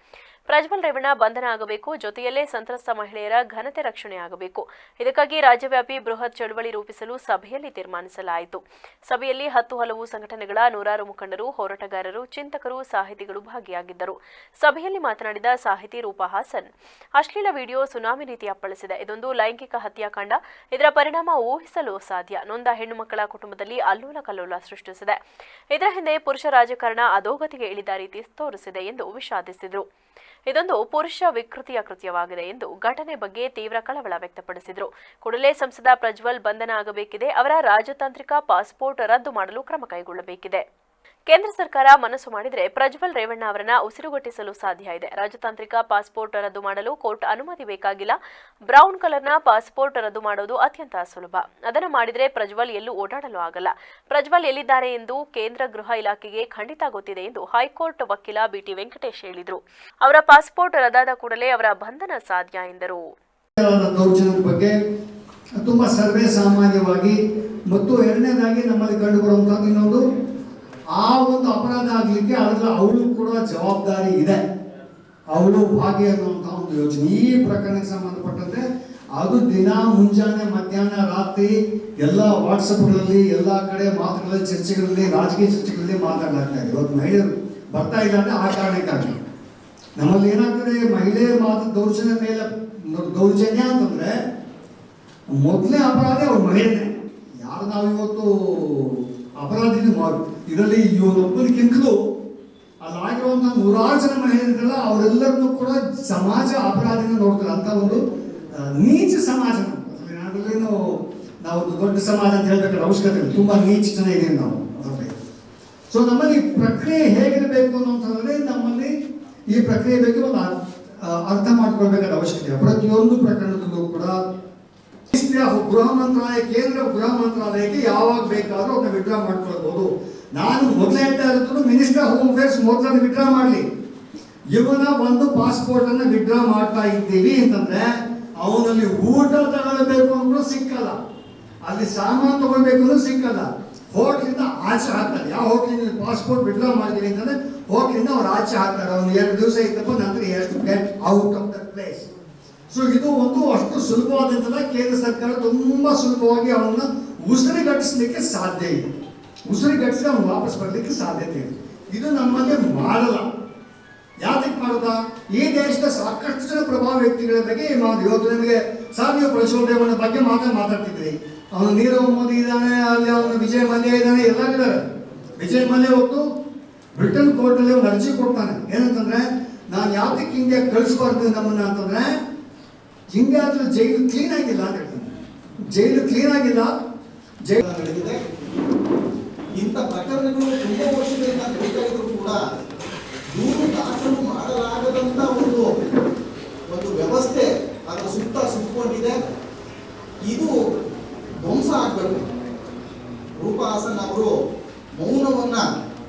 ಪ್ರಜ್ವಲ್ ರೇವಣ್ಣ ಬಂಧನ ಆಗಬೇಕು, ಜೊತೆಯಲ್ಲೇ ಸಂತ್ರಸ್ತ ಮಹಿಳೆಯರ ಘನತೆ ರಕ್ಷಣೆ ಆಗಬೇಕು. ಇದಕ್ಕಾಗಿ ರಾಜ್ಯವ್ಯಾಪಿ ಬೃಹತ್ ಚಳವಳಿ ರೂಪಿಸಲು ಸಭೆಯಲ್ಲಿ ತೀರ್ಮಾನಿಸಲಾಯಿತು. ಸಭೆಯಲ್ಲಿ 10 ಹಲವು ಸಂಘಟನೆಗಳ 100 ಮುಖಂಡರು, ಹೋರಾಟಗಾರರು, ಚಿಂತಕರು, ಸಾಹಿತಿಗಳು ಭಾಗಿಯಾಗಿದ್ದರು. ಸಭೆಯಲ್ಲಿ ಮಾತನಾಡಿದ ಸಾಹಿತಿ ರೂಪಾ ಹಾಸನ್, ಅಶ್ಲೀಲ ವಿಡಿಯೋ ಸುನಾಮಿ ರೀತಿ ಅಪ್ಪಳಿಸಿದೆ. ಇದೊಂದು ಲೈಂಗಿಕ ಹತ್ಯಾಕಾಂಡ. ಇದರ ಪರಿಣಾಮ ಊಹಿಸಲು ಸಾಧ್ಯ. ನೊಂದ ಹೆಣ್ಣು ಮಕ್ಕಳ ಕುಟುಂಬದಲ್ಲಿ ಅಲ್ಲೋಲ ಕಲ್ಲೋಲ ಸೃಷ್ಟಿಸಿದೆ. ಇದರ ಹಿಂದೆ ಪುರುಷ ರಾಜಕಾರಣ ಅಧೋಗತಿಗೆ ಇಳಿದ ರೀತಿ ತೋರಿಸಿದೆ ಎಂದು ವಿಷಾದಿಸಿದರು. ಇದೊಂದು ಪುರುಷ ವಿಕೃತಿಯ ಕೃತ್ಯವಾಗಿದೆ ಎಂದು ಘಟನೆ ಬಗ್ಗೆ ತೀವ್ರ ಕಳವಳ ವ್ಯಕ್ತಪಡಿಸಿದರು. ಕೂಡಲೇ ಸಂಸದ ಪ್ರಜ್ವಲ್ ಬಂಧನ ಆಗಬೇಕಿದೆ. ಅವರ ರಾಜತಾಂತ್ರಿಕ ಪಾಸ್ಪೋರ್ಟ್ ರದ್ದು ಮಾಡಲು ಕ್ರಮ ಕೈಗೊಳ್ಳಬೇಕಿದೆ. ಕೇಂದ್ರ ಸರ್ಕಾರ ಮನಸ್ಸು ಮಾಡಿದರೆ ಪ್ರಜ್ವಲ್ ರೇವಣ್ಣ ಅವರನ್ನ ಉಸಿರುಗಟ್ಟಿಸಲು ಸಾಧ್ಯ ಇದೆ. ರಾಜತಾಂತ್ರಿಕ ಪಾಸ್ಪೋರ್ಟ್ ರದ್ದು ಮಾಡಲು ಕೋರ್ಟ್ ಅನುಮತಿ ಬೇಕಾಗಿಲ್ಲ. ಬ್ರೌನ್ ಕಲರ್ನ ಪಾಸ್ಪೋರ್ಟ್ ರದ್ದು ಮಾಡೋದು ಅತ್ಯಂತ ಸುಲಭ. ಅದನ್ನು ಮಾಡಿದರೆ ಪ್ರಜ್ವಲ್ ಎಲ್ಲೂ ಓಡಾಡಲು ಆಗಲ್ಲ. ಪ್ರಜ್ವಲ್ ಎಲ್ಲಿದ್ದಾರೆ ಎಂದು ಕೇಂದ್ರ ಗೃಹ ಇಲಾಖೆಗೆ ಖಂಡಿತ ಗೊತ್ತಿದೆ ಎಂದು ಹೈಕೋರ್ಟ್ ವಕೀಲ ಬಿಟಿ ವೆಂಕಟೇಶ್ ಹೇಳಿದರು. ಅವರ ಪಾಸ್ಪೋರ್ಟ್ ರದ್ದಾದ ಕೂಡಲೇ ಅವರ ಬಂಧನ ಸಾಧ್ಯ ಎಂದರು. ದೌರ್ಜನ್ಯದ ಬಗ್ಗೆ ತುಂಬಾ ಸರ್ವೇ ಸಾಮಾನ್ಯವಾಗಿ ಮತ್ತು ಎರಡನೇದಾಗಿ ನಮ್ಮಲ್ಲಿ ಕಂಡು ಬರುವಂತದ್ದು ಇನ್ನೊಂದು, ಆ ಒಂದು ಅಪರಾಧ ಆಗಲಿಕ್ಕೆ ಅದರಲ್ಲಿ ಅವಳು ಕೂಡ ಜವಾಬ್ದಾರಿ ಇದೆ, ಅವಳು ಭಾಗಿ ಅನ್ನುವಂಥ ಒಂದು ಯೋಚನೆ. ಈ ಪ್ರಕರಣಕ್ಕೆ ಸಂಬಂಧಪಟ್ಟಂತೆ ಅದು ದಿನ ಮುಂಜಾನೆ, ಮಧ್ಯಾಹ್ನ, ರಾತ್ರಿ ಎಲ್ಲ ವಾಟ್ಸಪ್ಗಳಲ್ಲಿ, ಎಲ್ಲ ಕಡೆ ಮಾತುಗಳಲ್ಲಿ, ಚರ್ಚೆಗಳಲ್ಲಿ, ರಾಜಕೀಯ ಚರ್ಚೆಗಳಲ್ಲಿ ಮಾತಾಡಲಾಗ್ತಾ ಇದೆ. ಇವತ್ತು ಮಹಿಳೆಯರು ಬರ್ತಾ ಇಲ್ಲ ಅಂದರೆ ಆ ಕಾರಣಕ್ಕಾಗಿ ನಮ್ಮಲ್ಲಿ ಏನಾಗ್ತದೆ, ಮಹಿಳೆ ದೌರ್ಜನ್ಯ ಮೇಲೆ ದೌರ್ಜನ್ಯ ಅಂತಂದ್ರೆ ಮೊದಲನೇ ಅಪರಾಧ ಅವ್ರ ಮಹಿಳೆನೇ. ಯಾರು ನಾವು ಇವತ್ತು ಅಪರಾಧಿನ ಇದರಲ್ಲಿ ಇವನೊಬ್ಬನಿಗಿಂತಲೂ ಅಲ್ಲಾಗಿರುವಂತಹ 100 ಜನ ಮಹಿಳೆಯರಿಗೆಲ್ಲ ಅವರೆಲ್ಲರನ್ನೂ ಕೂಡ ಸಮಾಜ ಅಪರಾಧಿನ ನೋಡ್ತಾರೆ. ಅಂತ ಒಂದು ನೀಚ ಸಮಾಜ ಅದರಲ್ಲೇನು ನಾವು ದೊಡ್ಡ ಸಮಾಜ ಅಂತ ಹೇಳ್ಬೇಕಾದ್ರೆ ಅವಶ್ಯಕತೆ ಇಲ್ಲ, ತುಂಬಾ ನೀಚ ಜನ ಇದೆ ನಾವು ಅದರಲ್ಲಿ. ಸೊ ನಮ್ಮಲ್ಲಿ ಪ್ರಕ್ರಿಯೆ ಹೇಗಿರಬೇಕು ಅನ್ನೋಂಥದ್ರಲ್ಲಿ ನಮ್ಮಲ್ಲಿ ಈ ಪ್ರಕ್ರಿಯೆ ಬಗ್ಗೆ ಒಂದು ಅರ್ಥ ಮಾಡ್ಕೊಳ್ಬೇಕಾದ ಅವಶ್ಯಕತೆ. ಪ್ರತಿಯೊಂದು ಪ್ರಕರಣದಲ್ಲೂ ಕೂಡ ಗೃಹ ಮಂತ್ರಾಲಯ, ಕೇಂದ್ರ ಗೃಹ ಮಂತ್ರಾಲಯಕ್ಕೆ ಯಾವಾಗ ಬೇಕಾದ್ರೂ ಅದನ್ನ ವಿಡ್ರಾ ಮಾಡ್ಕೊಳ್ಬಹುದು. ನಾನು ಮೊದಲೇ ಹೇಳ್ತಾ ಇರೋದು, ಮಿನಿಸ್ಟರ್ ಹೋಮ್ ಅಫೇರ್ಸ್ ಮೊದಲನ್ನು ವಿಡ್ರಾ ಮಾಡಲಿ. ಇವನ ಒಂದು ಪಾಸ್ಪೋರ್ಟ್ ಅನ್ನು ವಿಡ್ರಾ ಮಾಡ್ತಾ ಇದ್ದೀವಿ ಅಂತಂದ್ರೆ ಅವನಲ್ಲಿ ಊಟ ತಗೊಳ್ಬೇಕು ಅಂದ್ರೂ ಸಿಕ್ಕಲ್ಲ, ಅಲ್ಲಿ ಸಾಮಾನು ತಗೊಳ್ಬೇಕು ಅಂದ್ರೂ ಸಿಕ್ಕಲ್ಲ. ಹೋಟ್ಲಿಂದ ಆಚೆ ಹಾಕ್ತಾರೆ. ಯಾವ ಹೋಟ್ಲಿಂದ ಪಾಸ್ಪೋರ್ಟ್ ವಿಡ್ರಾ ಮಾಡ್ತೀವಿ ಅಂತಂದ್ರೆ ಹೋಟ್ಲಿಂದ ಅವ್ರು ಆಚೆ ಹಾಕ್ತಾರೆ. ಅವ್ನು 2 ದಿವಸ ಇದ್ದಪ್ಪ, ನಂತರ get out of the place. So ಇದು ಒಂದು ಅಷ್ಟು ಸುಲಭವಾದಂತಹ, ಕೇಂದ್ರ ಸರ್ಕಾರ ತುಂಬಾ ಸುಲಭವಾಗಿ ಅವನ್ನ ಉಸಿರುಗಟ್ಟಿಸ್ಲಿಕ್ಕೆ ಸಾಧ್ಯ ಇದೆ. ಉಸಿರುಗಟ್ಟಿಸಿ ಅವನು ವಾಪಸ್ ಬರಲಿಕ್ಕೆ ಸಾಧ್ಯತೆ ಇದೆ. ಇದು ನಮ್ಮಲ್ಲಿ ಮಾಡಲ್ಲ. ಯಾತಕ್ಕೆ ಮಾಡೋದಾ? ಈ ದೇಶದ ಸಾಕಷ್ಟು ಜನ ಪ್ರಭಾವ ವ್ಯಕ್ತಿಗಳ ಬಗ್ಗೆ ಇವತ್ತು ನಿಮಗೆ ನೀವು ಪ್ರಜ್ವಲ್ ರೇವಣ್ಣ ಬಗ್ಗೆ ಮಾತಾಡ್ತಿದ್ರಿ. ಅವನು ನೀರವ್ ಮೋದಿ ಇದ್ದಾನೆ, ಅಲ್ಲಿ ಅವನು ವಿಜಯ್ ಮಲ್ಯ ಇದ್ದಾನೆ, ಎಲ್ಲರೂ ಇದ್ದಾರೆ. ವಿಜಯ್ ಮಲ್ಯ ಹೊತ್ತು ಬ್ರಿಟನ್ ಕೋರ್ಟಲ್ಲಿ ಒಂದು ಅರ್ಜಿ ಕೊಡ್ತಾನೆ. ಏನಂತಂದ್ರೆ, ನಾನು ಯಾತಕ್ಕೆ ಇಂಡಿಯಾ ಕಳಿಸ್ಬಾರ್ದು ನಮ್ಮನ್ನ ಅಂತಂದ್ರೆ, ಇಂಡಿಯಾ ಜೈಲು ಕ್ಲೀನ್ ಆಗಿಲ್ಲ ಅಂತ ಹೇಳ್ತಾನೆ. ಜೈಲು ಕ್ಲೀನ್ ಆಗಿಲ್ಲ, ಜೈಲು ನಡೆದಿದೆ. ಇಂಥ ಪ್ರಕರಣಗಳು ತುಂಬಾ ವರ್ಷಗಳಿಂದ ನಡೀತಾ ಇದ್ರು ಕೂಡ ದೂರು ದಾಖಲು ಮಾಡಲಾಗದಂತ ಒಂದು ವ್ಯವಸ್ಥೆ ಅದರ ಸುತ್ತ ಸುತ್ತಕೊಂಡಿದೆ. ಇದು ಧ್ವಂಸ ಆಗಬೇಕು. ರೂಪಾ ಹಾಸನ್ ಅವರು ಮೌನವನ್ನ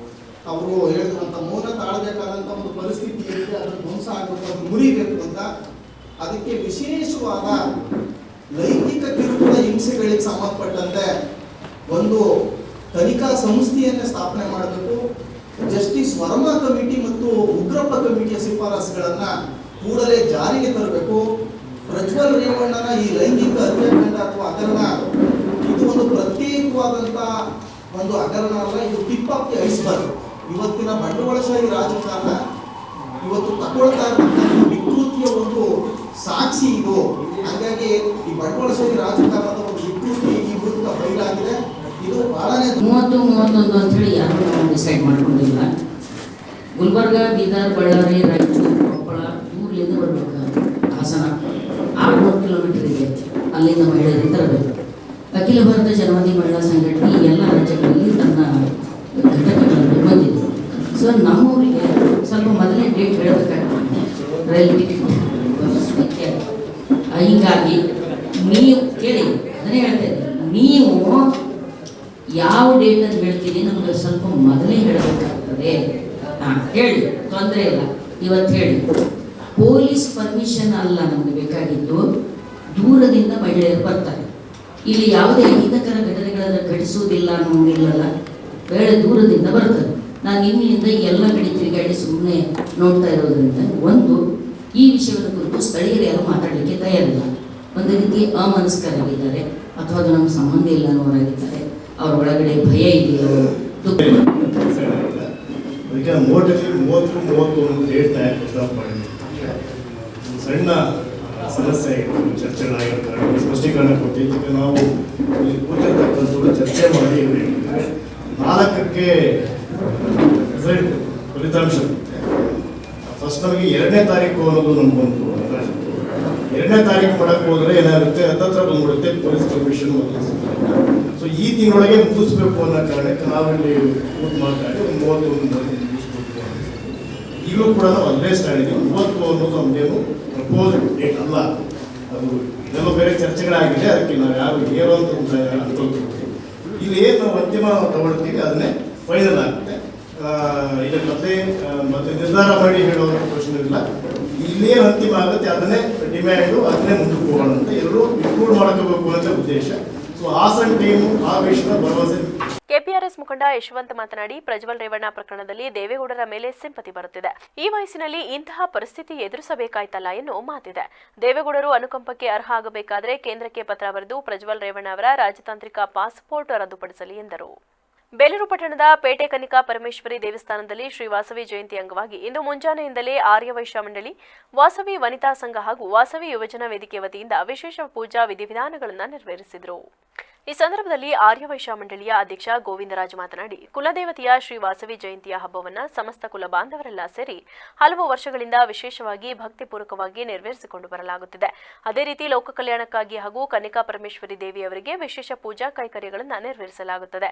ಅವರು ಹೇಳಿದಂತ ಮೌನ ತಾಳಬೇಕಾದಂತ ಒಂದು ಪರಿಸ್ಥಿತಿ ಇರುತ್ತೆ. ಅದನ್ನು ಧ್ವಂಸ ಆಗಬೇಕು, ಅದು ಮುರಿಬೇಕು ಅಂತ. ಅದಕ್ಕೆ ವಿಶೇಷವಾದ ಲೈಂಗಿಕ ಕಿರುಕುಳ ಹಿಂಸೆಗಳಿಗೆ ಸಂಬಂಧಪಟ್ಟಂತೆ ಒಂದು ತನಿಖಾ ಸಂಸ್ಥೆಯನ್ನು ಸ್ಥಾಪನೆ ಮಾಡಬೇಕು. ಜಸ್ಟಿಸ್ ವರ್ಮಾ ಕಮಿಟಿ ಮತ್ತು ಉಗ್ರಪ್ಪ ಕಮಿಟಿಯ ಶಿಫಾರಸುಗಳನ್ನ ಕೂಡಲೇ ಜಾರಿಗೆ ತರಬೇಕು. ಪ್ರಜ್ವಲ್ ರೇವಣ್ಣನ ಈ ಲೈಂಗಿಕ ಹತ್ಯಾಕಾಂಡ ಅಥವಾ ಹಗರಣ ಇದು ಒಂದು ಪ್ರತ್ಯೇಕವಾದಂತ ಒಂದು ಹಗರಣ ಅಲ್ಲ, ಇದು ಟಿಪ್ ಆಫ್ ದಿ ಐಸ್ಬರ್ಗ್. ಇವತ್ತಿನ ಬಂಡವಾಳಶಾಹಿ ರಾಜಕಾರಣ ಇವತ್ತು ತಗೊಳ್ತಾ ಇರತಕ್ಕಂಥ ವಿಕೃತಿಯ ಒಂದು ಸಾಕ್ಷಿ ಇದು. ಹಾಗಾಗಿ ಈ ಬಂಡವಾಳಶಾಹಿ ರಾಜಕಾರಣದ ಒಂದು ವಿಕೃತಿ ಈ ಮೂಲಕ ಬಯಲಾಗಿದೆ. ಇದು ಬಹಳನೇ 30-31 ಅಂತ ಹೇಳಿ ಯಾರು ಡಿಸೈಡ್ ಮಾಡ್ಕೊಂಡಿಲ್ಲ. ಗುಲ್ಬರ್ಗ, ಬೀದರ್, ಬಳ್ಳಾರಿ, ರಾಯಚೂರು, ಕೊಪ್ಪಳ ಇವ್ರಲ್ಲಿಂದ ಬರ್ಬೇಕು. ಹಾಸನ 600 ಕಿಲೋಮೀಟರ್ ಇದೆ, ಅಲ್ಲಿಂದ ಮಹಿಳೆಯರಿಗೆ ತರಬೇಕು. ಅಖಿಲ ಭಾರತ ಜನವಾದಿ ಮಹಿಳಾ ಸಂಘಟನೆ ಎಲ್ಲ ರಾಜ್ಯಗಳಲ್ಲಿ ತನ್ನ ಘಟಕಗಳನ್ನು ಬಂದಿದೆ. ಸೊ ನಮ್ಮೂರಿಗೆ ಸ್ವಲ್ಪ ಮೊದಲೇ ಡೇಟ್ ಹೇಳಬೇಕಾಗ್ತದೆ ರೈಲ್ ಟಿಕೆಟ್. ಹೀಗಾಗಿ ನೀವು ಕೇಳಿ, ಅದನ್ನೇ ಹೇಳ್ತಾ ಇದ್ದೀನಿ, ನೀವು ಯಾವ ಡೇಟ್ ಅಂತ ಹೇಳ್ತೀರಿ ನಮ್ಗೆ ನಿಮಗೆ ಸ್ವಲ್ಪ ಮೊದಲೇ ಹೇಳಬೇಕಾಗ್ತದೆ. ಹೇಳಿ, ತೊಂದರೆ ಇಲ್ಲ, ಇವತ್ತು ಹೇಳಿ. ಪೊಲೀಸ್ ಪರ್ಮಿಷನ್ ಅಲ್ಲ ನಮಗೆ ಬೇಕಾಗಿದ್ದು, ದೂರದಿಂದ ಮಹಿಳೆಯರು ಬರ್ತಾರೆ. ಇಲ್ಲಿ ಯಾವುದೇ ಅಹಿತಕರ ಘಟನೆಗಳನ್ನು ಘಟಿಸುವುದಿಲ್ಲ ಅನ್ನೋಂಗಿಲ್ಲಲ್ಲ, ಬೇಳೆ ದೂರದಿಂದ ಬರ್ತದೆ. ನಾನು ನಿನ್ನೆಯಿಂದ ಎಲ್ಲ ಕಡೆ ತಿರುಗಾಡಿ ಸುಮ್ಮನೆ ನೋಡ್ತಾ ಇರೋದ್ರಿಂದ ಒಂದು ಈ ವಿಷಯದ ಕುರಿತು ಸ್ಥಳೀಯರು ಯಾರು ಮಾತಾಡಲಿಕ್ಕೆ ತಯಾರಿಲ್ಲ. ಒಂದು ರೀತಿ ಅಮನಸ್ಕರಾಗಿದ್ದಾರೆ ಅಥವಾ ಅದು ನಮ್ಗೆ ಸಂಬಂಧ ಇಲ್ಲ ಅನ್ನೋರಾಗಿದ್ದಾರೆ. ಅವ್ರ ಒಳಗಡೆ ಭಯ ಇದೆಯೋ ಅದಕ್ಕೆ ನೋಟಲ್ಲಿ 30-31 ಡೇಟ್ ಪ್ರಸ್ತಾಪ ಮಾಡಿದ್ವಿ. ಸಣ್ಣ ಸಮಸ್ಯೆ ಚರ್ಚೆಗಳಾಗಿರ್ತಾರೆ, ಸ್ಪಷ್ಟೀಕರಣ ಕೊಟ್ಟಿದ್ದಕ್ಕೆ ನಾವು ಇಲ್ಲಿ ಕೂತಿರ್ತಕ್ಕಂಥದ್ದು ಚರ್ಚೆ ಮಾಡಿ 4ಕ್ಕೆ ರಿಸಲ್ಟ್ ಫಲಿತಾಂಶ ಫಸ್ಟ್ ನಮಗೆ 2ನೇ ತಾರೀಕು ಅನ್ನೋದು ನಮ್ಗೆ ಬಂತು. 2ನೇ ತಾರೀಕು ಮಾಡಕ್ಕೆ ಹೋದರೆ ಏನಾಗುತ್ತೆ, ಹತ್ತತ್ರ ಬಂದ್ಬಿಡುತ್ತೆ ಪೊಲೀಸ್ ಪರ್ಮಿಷನ್. ಸೊ ಈ ತಿಂಗಳೊಳಗೆ ಮುಗಿಸ್ಬೇಕು ಅನ್ನೋ ಕಾರಣಕ್ಕೆ ನಾವಿಲ್ಲಿ ಕೂತ್ ಮಾತಾಡಿ ಒಂದು 31 ಮುಗಿಸ್ಬೇಕು. ಈಗಲೂ ಕೂಡ ನಾವು ಅಲ್ಲೇ ಸ್ಟ್ಯಾಂಡಿದ್ದೀವಿ. 30 ಅನ್ನೋದು ನಮಗೇನು ಪ್ರಪೋಸ್ ಡೇಟ್ ಅಲ್ಲ, ಅದು ಇದೆಲ್ಲ ಬೇರೆ ಚರ್ಚೆಗಳಾಗಿದೆ. ಅದಕ್ಕೆ ನಾವು ಯಾರು ಏನು ಅಂತ ಅನ್ಕೊಳ್ತೀವಿ. ಇಲ್ಲಿ ಏನು ನಾವು ಅಂತಿಮ ತಗೊಳ್ತೀವಿ ಅದನ್ನೇ ಫೈನಲ್ ಆಗುತ್ತೆ. ಈಗ ಮತ್ತೆ ನಿರ್ಧಾರ ಮಾಡಿ ಹೇಳುವಂಥ ಪ್ರಶ್ನೆ ಇಲ್ಲ. ಇಲ್ಲೇನು ಅಂತಿಮ ಆಗುತ್ತೆ ಅದನ್ನೇ ಡಿಮ್ಯಾಂಡು, ಅದನ್ನೇ ಮುಂದಕ್ಕೆ ಹೋಗೋಣ ಅಂತ ಎಲ್ಲರೂ ಇನ್ಕ್ಲೂಡ್ ಮಾಡ್ಕೋಬೇಕು ಅಂತ ಉದ್ದೇಶ. ಸೊ ಹಾಸನ ಟೀಮು ಆ ವಿಷಯದ ಭರವಸೆ. ಕೆಪಿಆರ್ಎಸ್ ಮುಖಂಡ ಯಶವಂತ್ ಮಾತನಾಡಿ, ಪ್ರಜ್ವಲ್ ರೇವಣ್ಣ ಪ್ರಕರಣದಲ್ಲಿ ದೇವೇಗೌಡರ ಮೇಲೆ ಸಿಂಪತಿ ಬರುತ್ತಿದೆ. ಈ ವಯಸ್ಸಿನಲ್ಲಿ ಇಂತಹ ಪರಿಸ್ಥಿತಿ ಎದುರಿಸಬೇಕಾಯ್ತಲ್ಲ ಎನ್ನುವ ಮಾತಿದೆ. ದೇವೇಗೌಡರು ಅನುಕಂಪಕ್ಕೆ ಅರ್ಹ ಆಗಬೇಕಾದರೆ ಕೇಂದ್ರಕ್ಕೆ ಪತ್ರ ಬರೆದು ಪ್ರಜ್ವಲ್ ರೇವಣ್ಣ ಅವರ ರಾಜತಾಂತ್ರಿಕ ಪಾಸ್ಪೋರ್ಟ್ ರದ್ದುಪಡಿಸಲಿ ಎಂದರು. ಬೇಲೂರು ಪಟ್ಟಣದ ಪೇಟೆ ಕನಿಕಾ ಪರಮೇಶ್ವರಿ ದೇವಸ್ಥಾನದಲ್ಲಿ ಶ್ರೀ ವಾಸವಿ ಜಯಂತಿ ಅಂಗವಾಗಿ ಇಂದು ಮುಂಜಾನೆಯಿಂದಲೇ ಆರ್ಯವೈಶ್ಯ ಮಂಡಳಿ, ವಾಸವಿ ವನಿತಾ ಸಂಘ ಹಾಗೂ ವಾಸವಿ ಯುವಜನ ವೇದಿಕೆ ವತಿಯಿಂದ ವಿಶೇಷ ಪೂಜಾ ವಿಧಿವಿಧಾನಗಳನ್ನು ನೆರವೇರಿಸಿದರು. ಈ ಸಂದರ್ಭದಲ್ಲಿ ಆರ್ಯವೈಶ್ಯ ಮಂಡಳಿಯ ಅಧ್ಯಕ್ಷ ಗೋವಿಂದರಾಜ್ ಮಾತನಾಡಿ, ಕುಲದೇವತೆಯ ಶ್ರೀ ವಾಸವಿ ಜಯಂತಿಯ ಹಬ್ಬವನ್ನು ಸಮಸ್ತ ಕುಲ ಬಾಂಧವರೆಲ್ಲ ಸೇರಿ ಹಲವು ವರ್ಷಗಳಿಂದ ವಿಶೇಷವಾಗಿ ಭಕ್ತಿಪೂರ್ವಕವಾಗಿ ನೆರವೇರಿಸಿಕೊಂಡು ಬರಲಾಗುತ್ತಿದೆ. ಅದೇ ರೀತಿ ಲೋಕ ಕಲ್ಯಾಣಕ್ಕಾಗಿ ಹಾಗೂ ಕನಿಕಾ ಪರಮೇಶ್ವರಿ ದೇವಿಯವರಿಗೆ ವಿಶೇಷ ಪೂಜಾ ಕೈಕರ್ಯಗಳನ್ನು ನೆರವೇರಿಸಲಾಗುತ್ತದೆ.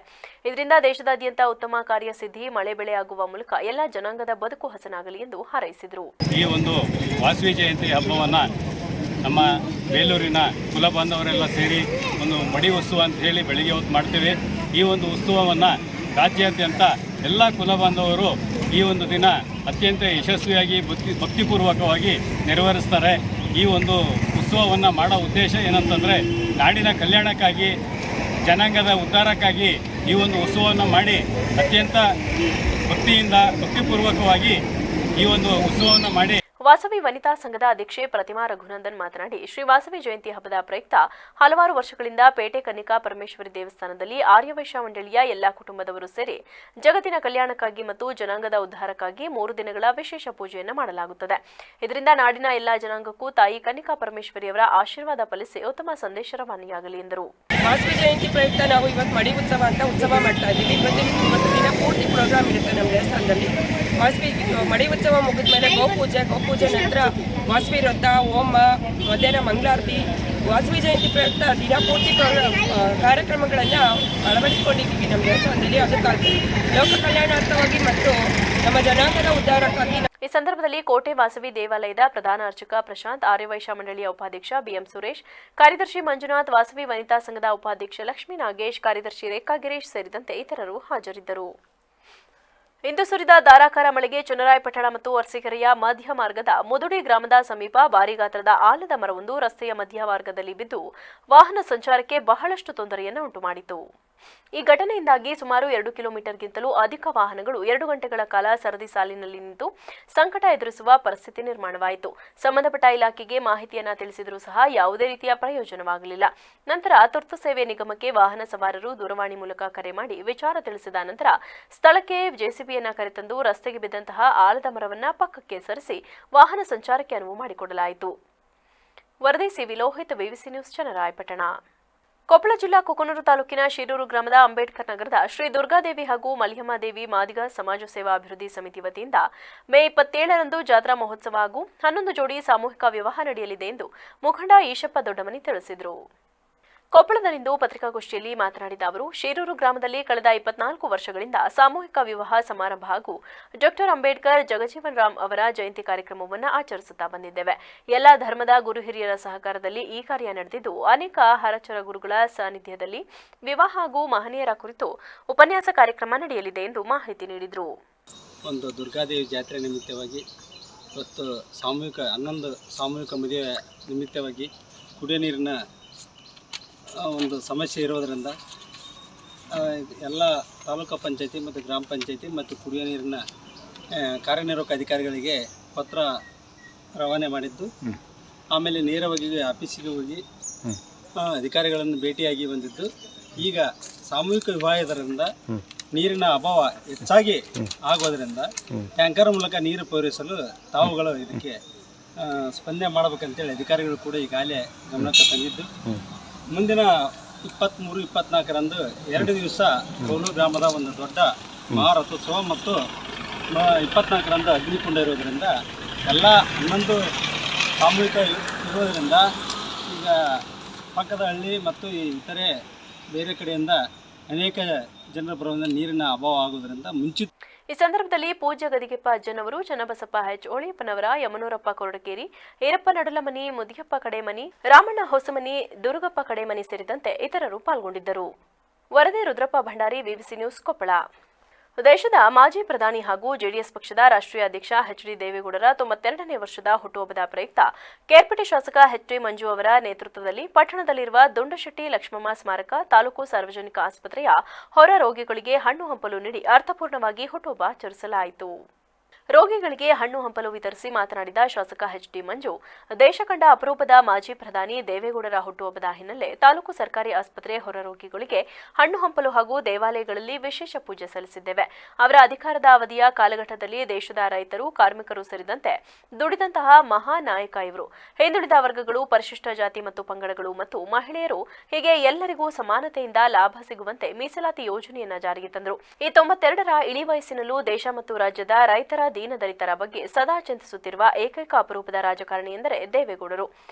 ಇದರಿಂದ ದೇಶದಾದ್ಯಂತ ಉತ್ತಮ ಕಾರ್ಯಸಿದ್ಧಿ, ಮಳೆ ಬೆಳೆ ಆಗುವ ಮೂಲಕ ಎಲ್ಲ ಜನಾಂಗದ ಬದುಕು ಹಸನಾಗಲಿ ಎಂದು ಹಾರೈಸಿದರು. ಈ ಒಂದು ವಾಸವಿ ಜಯಂತಿ ಹಬ್ಬವನ್ನು ನಮ್ಮ ಬೇಲೂರಿನ ಕುಲ ಬಾಂಧವರೆಲ್ಲ ಸೇರಿ ಒಂದು ಮಡಿ ಉತ್ಸವ ಅಂತ ಹೇಳಿ ಬೆಳಿಗ್ಗೆ ಹೊತ್ತು ಮಾಡ್ತೇವೆ. ಈ ಒಂದು ಉತ್ಸವವನ್ನು ರಾಜ್ಯಾದ್ಯಂತ ಎಲ್ಲ ಕುಲ ಬಾಂಧವರು ಈ ಒಂದು ದಿನ ಅತ್ಯಂತ ಯಶಸ್ವಿಯಾಗಿ ಭಕ್ತಿಪೂರ್ವಕವಾಗಿ ನೆರವೇರಿಸ್ತಾರೆ. ಈ ಒಂದು ಉತ್ಸವವನ್ನು ಮಾಡೋ ಉದ್ದೇಶ ಏನಂತಂದರೆ, ನಾಡಿನ ಕಲ್ಯಾಣಕ್ಕಾಗಿ, ಜನಾಂಗದ ಉದ್ಧಾರಕ್ಕಾಗಿ ಈ ಒಂದು ಉತ್ಸವವನ್ನು ಮಾಡಿ ಅತ್ಯಂತ ಭಕ್ತಿಪೂರ್ವಕವಾಗಿ ಈ ಒಂದು ಉತ್ಸವವನ್ನು ಮಾಡಿ. ವಾಸವಿ ವನಿತಾ ಸಂಘದ ಅಧ್ಯಕ್ಷೆ ಪ್ರತಿಮಾ ರಘುನಂದನ್ ಮಾತನಾಡಿ, ಶ್ರೀ ವಾಸವಿ ಜಯಂತಿ ಹಬ್ಬದ ಪ್ರಯುಕ್ತ ಹಲವಾರು ವರ್ಷಗಳಿಂದ ಪೇಟೆ ಕನಿಕಾ ಪರಮೇಶ್ವರಿ ದೇವಸ್ಥಾನದಲ್ಲಿ ಆರ್ಯವೈಶ್ಯ ಮಂಡಳಿಯ ಎಲ್ಲಾ ಕುಟುಂಬದವರು ಸೇರಿ ಜಗತ್ತಿನ ಕಲ್ಯಾಣಕ್ಕಾಗಿ ಮತ್ತು ಜನಾಂಗದ ಉದ್ಧಾರಕ್ಕಾಗಿ 3 ದಿನಗಳ ವಿಶೇಷ ಪೂಜೆಯನ್ನು ಮಾಡಲಾಗುತ್ತದೆ. ಇದರಿಂದ ನಾಡಿನ ಎಲ್ಲಾ ಜನಾಂಗಕ್ಕೂ ತಾಯಿ ಕನಿಕಾ ಪರಮೇಶ್ವರಿಯವರ ಆಶೀರ್ವಾದ ಫಲಿಸಿ ಉತ್ತಮ ಸಂದೇಶ ರವಾನೆಯಾಗಲಿ ಎಂದರು. ವಾಸವಿ ಜಯಂತಿ ಪ್ರಯುಕ್ತ ನಾವು ಇವತ್ತು ಮಡಿ ಉತ್ಸವ ಅಂತ ಉತ್ಸವ ಮಾಡ್ತಾ ಇದ್ದೀವಿ. ಇವತ್ತು ದಿನ ಪೂರ್ತಿ ಪ್ರೋಗ್ರಾಮ್ ಇರುತ್ತೆ ನಮ್ಮ ದೇವಸ್ಥಾನದಲ್ಲಿ. ವಾಸವಿ ಮಡಿ ಉತ್ಸವ ಮುಗಿದ ಮೇಲೆ ಗೋಪೂಜೆ ನಂತರ ವಾಸವಿ ವ್ರತ, ಹೋಮ, ಮಧ್ಯಾಹ್ನ ಮಂಗಳಾರತಿ, ವಾಸವಿ ಜಯಂತಿ ಪ್ರಯುಕ್ತ ದಿನ ಪೂರ್ತಿ ಕಾರ್ಯಕ್ರಮಗಳನ್ನು ಅಳವಡಿಸಿಕೊಂಡಿದ್ದೀವಿ ನಮ್ಮ ದೇವಸ್ಥಾನದಲ್ಲಿ. ಅದಕ್ಕಾಗಿ ಲೋಕ ಕಲ್ಯಾಣಾರ್ಥವಾಗಿ ಮತ್ತು ನಮ್ಮ ಜನಾಂಗದ ಉದ್ಧಾರಕ್ಕಾಗಿ. ಈ ಸಂದರ್ಭದಲ್ಲಿ ಕೋಟೆ ವಾಸವಿ ದೇವಾಲಯದ ಪ್ರಧಾನ ಅರ್ಚಕ ಪ್ರಶಾಂತ್, ಆರ್ಯವೈಶ್ಯ ಮಂಡಳಿಯ ಉಪಾಧ್ಯಕ್ಷ ಬಿಎಂ ಸುರೇಶ್, ಕಾರ್ಯದರ್ಶಿ ಮಂಜುನಾಥ್, ವಾಸವಿ ವನಿತಾ ಸಂಘದ ಉಪಾಧ್ಯಕ್ಷ ಲಕ್ಷ್ಮೀ ನಾಗೇಶ್, ಕಾರ್ಯದರ್ಶಿ ರೇಖಾ ಗಿರೀಶ್ ಸೇರಿದಂತೆ ಇತರರು ಹಾಜರಿದ್ದರು. ಇಂದು ಸುರಿದ ಧಾರಾಕಾರ ಮಳೆಗೆ ಚನ್ನರಾಯಪಟ್ಟಣ ಮತ್ತು ಅರಸೀಕೆರೆಯ ಮಧ್ಯ ಮಾರ್ಗದ ಮುದುಡಿ ಗ್ರಾಮದ ಸಮೀಪ ಭಾರೀ ಗಾತ್ರದ ಆಲದ ಮರವೊಂದು ರಸ್ತೆಯ ಮಧ್ಯ ಮಾರ್ಗದಲ್ಲಿ ಬಿದ್ದು ವಾಹನ ಸಂಚಾರಕ್ಕೆ ಬಹಳಷ್ಟು ತೊಂದರೆಯನ್ನು ಉಂಟುಮಾಡಿತು. ಈ ಘಟನೆಯಿಂದಾಗಿ ಸುಮಾರು 2 ಕಿಲೋಮೀಟರ್ಗಿಂತಲೂ ಅಧಿಕ ವಾಹನಗಳು 2 ಗಂಟೆಗಳ ಕಾಲ ಸರದಿ ಸಾಲಿನಲ್ಲಿ ನಿಂತು ಸಂಕಟ ಎದುರಿಸುವ ಪರಿಸ್ಥಿತಿ ನಿರ್ಮಾಣವಾಯಿತು. ಸಂಬಂಧಪಟ್ಟ ಇಲಾಖೆಗೆ ಮಾಹಿತಿಯನ್ನ ತಿಳಿಸಿದರೂ ಸಹ ಯಾವುದೇ ರೀತಿಯ ಪ್ರಯೋಜನವಾಗಲಿಲ್ಲ. ನಂತರ ತುರ್ತು ಸೇವೆ ನಿಗಮಕ್ಕೆ ವಾಹನ ಸವಾರರು ದೂರವಾಣಿ ಮೂಲಕ ಕರೆ ಮಾಡಿ ವಿಚಾರ ತಿಳಿಸಿದ ನಂತರ ಸ್ಥಳಕ್ಕೆ ಜೆಸಿಬಿಯನ್ನ ಕರೆತಂದು ರಸ್ತೆಗೆ ಬಿದ್ದಂತಹ ಆಲದ ಮರವನ್ನ ಪಕ್ಕಕ್ಕೆ ಸರಿಸಿ ವಾಹನ ಸಂಚಾರಕ್ಕೆ ಅನುವು ಮಾಡಿಕೊಡಲಾಯಿತು. ವರದಿ C V Lohith, BBC news, Channarayapatna. Koppal ಜಿಲ್ಲಾ ಕುಕನೂರು ತಾಲೂಕಿನ ಶಿರೂರು ಗ್ರಾಮದ ಅಂಬೇಡ್ಕರ್ ನಗರದ ಶ್ರೀ ದುರ್ಗಾದೇವಿ ಹಾಗೂ ಮಲ್ಯಮ್ಮದೇವಿ ಮಾದಿಗ ಸಮಾಜ ಸೇವಾ ಅಭಿವೃದ್ಧಿ ಸಮಿತಿ ವತಿಯಿಂದ ಮೇ 27ರಂದು ಜಾತ್ರಾ ಮಹೋತ್ಸವ ಹಾಗೂ 11 ಜೋಡಿ ಸಾಮೂಹಿಕ ವಿವಾಹ ನಡೆಯಲಿದೆ ಎಂದು ಮುಖಂಡ ಈಶಪ್ಪ ದೊಡ್ಡಮನಿ ತಿಳಿಸಿದರು. ಕೊಪ್ಪಳದಲ್ಲಿಂದು ಪತ್ರಿಕಾಗೋಷ್ಠಿಯಲ್ಲಿ ಮಾತನಾಡಿದ ಅವರು, ಶಿರೂರು ಗ್ರಾಮದಲ್ಲಿ ಕಳೆದ 24 ವರ್ಷಗಳಿಂದ ಸಾಮೂಹಿಕ ವಿವಾಹ ಸಮಾರಂಭ ಹಾಗೂ ಡಾಕ್ಟರ್ ಅಂಬೇಡ್ಕರ್ ಜಗಜೀವನ್ ರಾಮ್ ಅವರ ಜಯಂತಿ ಕಾರ್ಯಕ್ರಮವನ್ನು ಆಚರಿಸುತ್ತಾ ಬಂದಿದ್ದೇವೆ. ಎಲ್ಲ ಧರ್ಮದ ಗುರು ಹಿರಿಯರ ಸಹಕಾರದಲ್ಲಿ ಈ ಕಾರ್ಯ ನಡೆದಿದ್ದು, ಅನೇಕ ಹರಚರ ಗುರುಗಳ ಸಾನ್ನಿಧ್ಯದಲ್ಲಿ ವಿವಾಹ ಹಾಗೂ ಮಹನೀಯರ ಕುರಿತು ಉಪನ್ಯಾಸ ಕಾರ್ಯಕ್ರಮ ನಡೆಯಲಿದೆ ಎಂದು ಮಾಹಿತಿ ನೀಡಿದರು. ಒಂದು ದುರ್ಗಾದೇವಿ ಜಾತ್ರೆ ನಿಮಿತ್ತವಾಗಿ ಇವತ್ತು ಸಾಮೂಹಿಕ ಮದುವೆ ನಿಮಿತ್ತವಾಗಿ ಕುಡಿಯೋ ನೀರಿನ ಒಂದು ಸಮಸ್ಯೆ ಇರೋದರಿಂದ ಎಲ್ಲ ತಾಲೂಕು ಪಂಚಾಯತಿ ಮತ್ತು ಗ್ರಾಮ ಪಂಚಾಯತಿ ಮತ್ತು ಕುಡಿಯೋ ನೀರಿನ ಕಾರ್ಯನಿರ್ವಾಹಕ ಅಧಿಕಾರಿಗಳಿಗೆ ಪತ್ರ ರವಾನೆ ಮಾಡಿದ್ದು, ಆಮೇಲೆ ನೇರವಾಗಿ ಆಫೀಸಿಗೆ ಹೋಗಿ ಅಧಿಕಾರಿಗಳನ್ನು ಭೇಟಿಯಾಗಿ ಬಂದಿದ್ದು, ಈಗ ಸಾಮೂಹಿಕ ವಿವಾಹದಿಂದ ನೀರಿನ ಅಭಾವ ಹೆಚ್ಚಾಗಿ ಆಗೋದರಿಂದ ಟ್ಯಾಂಕರ್ ಮೂಲಕ ನೀರು ಪೂರೈಸಲು ತಾವುಗಳು ಇದಕ್ಕೆ ಸ್ಪಂದನೆ ಮಾಡಬೇಕಂತೇಳಿ ಅಧಿಕಾರಿಗಳು ಕೂಡ ಈಗಾಗಲೇ ಗಮನಕ್ಕೆ ತಂದಿದ್ದು, ಮುಂದಿನ 23-24ರಂದು 2 ದಿವಸ ಕೋಲೂರು ಗ್ರಾಮದ ಒಂದು ದೊಡ್ಡ ಮಹಾರಥೋತ್ಸವ ಮತ್ತು 24ರಂದು ಅಗ್ನಿಕುಂಡ ಇರೋದರಿಂದ ಎಲ್ಲ 11 ಸಾಮೂಹಿಕ ಇರೋದರಿಂದ ಈಗ ಪಕ್ಕದ ಹಳ್ಳಿ ಮತ್ತು ಇತರೆ ಬೇರೆ ಕಡೆಯಿಂದ ಅನೇಕ ಜನರ ಬರೋದ್ರಿಂದ ನೀರಿನ ಅಭಾವ ಆಗೋದರಿಂದ ಮುಂಚಿತ ಈ ಸಂದರ್ಭದಲ್ಲಿ ಪೂಜ್ಯ ಗದಿಗೆಪ್ಪ ಅಜ್ಜನವರು, ಚನ್ನಬಸಪ್ಪ ಹೆಚ್ ಓಳಿಯಪ್ಪನವರ, ಯಮನೂರಪ್ಪ ಕೊರಡಕೇರಿ, ಈರಪ್ಪ ನಡಲಮನಿ, ಮುದಿಯಪ್ಪ ಕಡೆಮನಿ, ರಾಮಣ್ಣ ಹೊಸಮನಿ, ದುರ್ಗಪ್ಪ ಕಡೆಮನಿ ಸೇರಿದಂತೆ ಇತರರು ಪಾಲ್ಗೊಂಡಿದ್ದರು. ವರದಿ ರುದ್ರಪ್ಪ ಭಂಡಾರಿ, ವಿವಿಸಿ ನ್ಯೂಸ್, ಕೊಪ್ಪಳ. ದೇಶದ ಮಾಜಿ ಪ್ರಧಾನಿ ಹಾಗೂ ಜೆಡಿಎಸ್ ಪಕ್ಷದ ರಾಷ್ಟ್ರೀಯ ಅಧ್ಯಕ್ಷ ಎಚ್.ಡಿ. ದೇವೇಗೌಡರ 92ನೇ ವರ್ಷದ ಹುಟ್ಟುಹಬ್ಬದ ಪ್ರಯುಕ್ತ ಕೇರ್ಪೇಟೆ ಶಾಸಕ ಎಚ್.ಡಿ. ಮಂಜು ಅವರ ನೇತೃತ್ವದಲ್ಲಿ ಪಟ್ಟಣದಲ್ಲಿರುವ ದುಂಡಶೆಟ್ಟಿ ಲಕ್ಷ್ಮಮ್ಮ ಸ್ಮಾರಕ ತಾಲೂಕು ಸಾರ್ವಜನಿಕ ಆಸ್ಪತ್ರೆಯ ಹೊರ ರೋಗಿಗಳಿಗೆ ಹಣ್ಣು ಹಂಪಲು ನೀಡಿ ಅರ್ಥಪೂರ್ಣವಾಗಿ ಹುಟ್ಟುಹಬ್ಬ ಆಚರಿಸಲಾಯಿತು. ರೋಗಿಗಳಿಗೆ ಹಣ್ಣು ಹಂಪಲು ವಿತರಿಸಿ ಮಾತನಾಡಿದ ಶಾಸಕ ಎಚ್.ಡಿ. ಮಂಜು, ದೇಶ ಕಂಡ ಅಪರೂಪದ ಮಾಜಿ ಪ್ರಧಾನಿ ದೇವೇಗೌಡರ ಹುಟ್ಟುಹಬ್ಬದ ಹಿನ್ನೆಲೆ ತಾಲೂಕು ಸರ್ಕಾರಿ ಆಸ್ಪತ್ರೆ ಹೊರ ರೋಗಿಗಳಿಗೆ ಹಣ್ಣು ಹಂಪಲು ಹಾಗೂ ದೇವಾಲಯಗಳಲ್ಲಿ ವಿಶೇಷ ಪೂಜೆ ಸಲ್ಲಿಸಿದ್ದೇವೆ. ಅವರ ಅಧಿಕಾರದ ಅವಧಿಯ ಕಾಲಘಟ್ಟದಲ್ಲಿ ದೇಶದ ರೈತರು, ಕಾರ್ಮಿಕರು ಸೇರಿದಂತೆ ದುಡಿದಂತಹ ಮಹಾ ನಾಯಕ ಇವರು. ಹಿಂದುಳಿದ ವರ್ಗಗಳು, ಪರಿಶಿಷ್ಟ ಜಾತಿ ಮತ್ತು ಪಂಗಡಗಳು ಮತ್ತು ಮಹಿಳೆಯರು ಹೀಗೆ ಎಲ್ಲರಿಗೂ ಸಮಾನತೆಯಿಂದ ಲಾಭ ಸಿಗುವಂತೆ ಮೀಸಲಾತಿ ಯೋಜನೆಯನ್ನ ಜಾರಿಗೆ ತಂದರು. ಈ 92ರ ಇಳಿ ವಯಸ್ಸಿನಲ್ಲೂ ದೇಶ ಮತ್ತು ರಾಜ್ಯದ ರೈತರ, ದೀನದಲಿತರ ಬಗ್ಗೆ ಸದಾ ಚಿಂತಿಸುತ್ತಿರುವ ಏಕೈಕ ಅಪರೂಪದ ರಾಜಕಾರಣಿ ಎಂದರೆ ದೇವೇಗೌಡರು.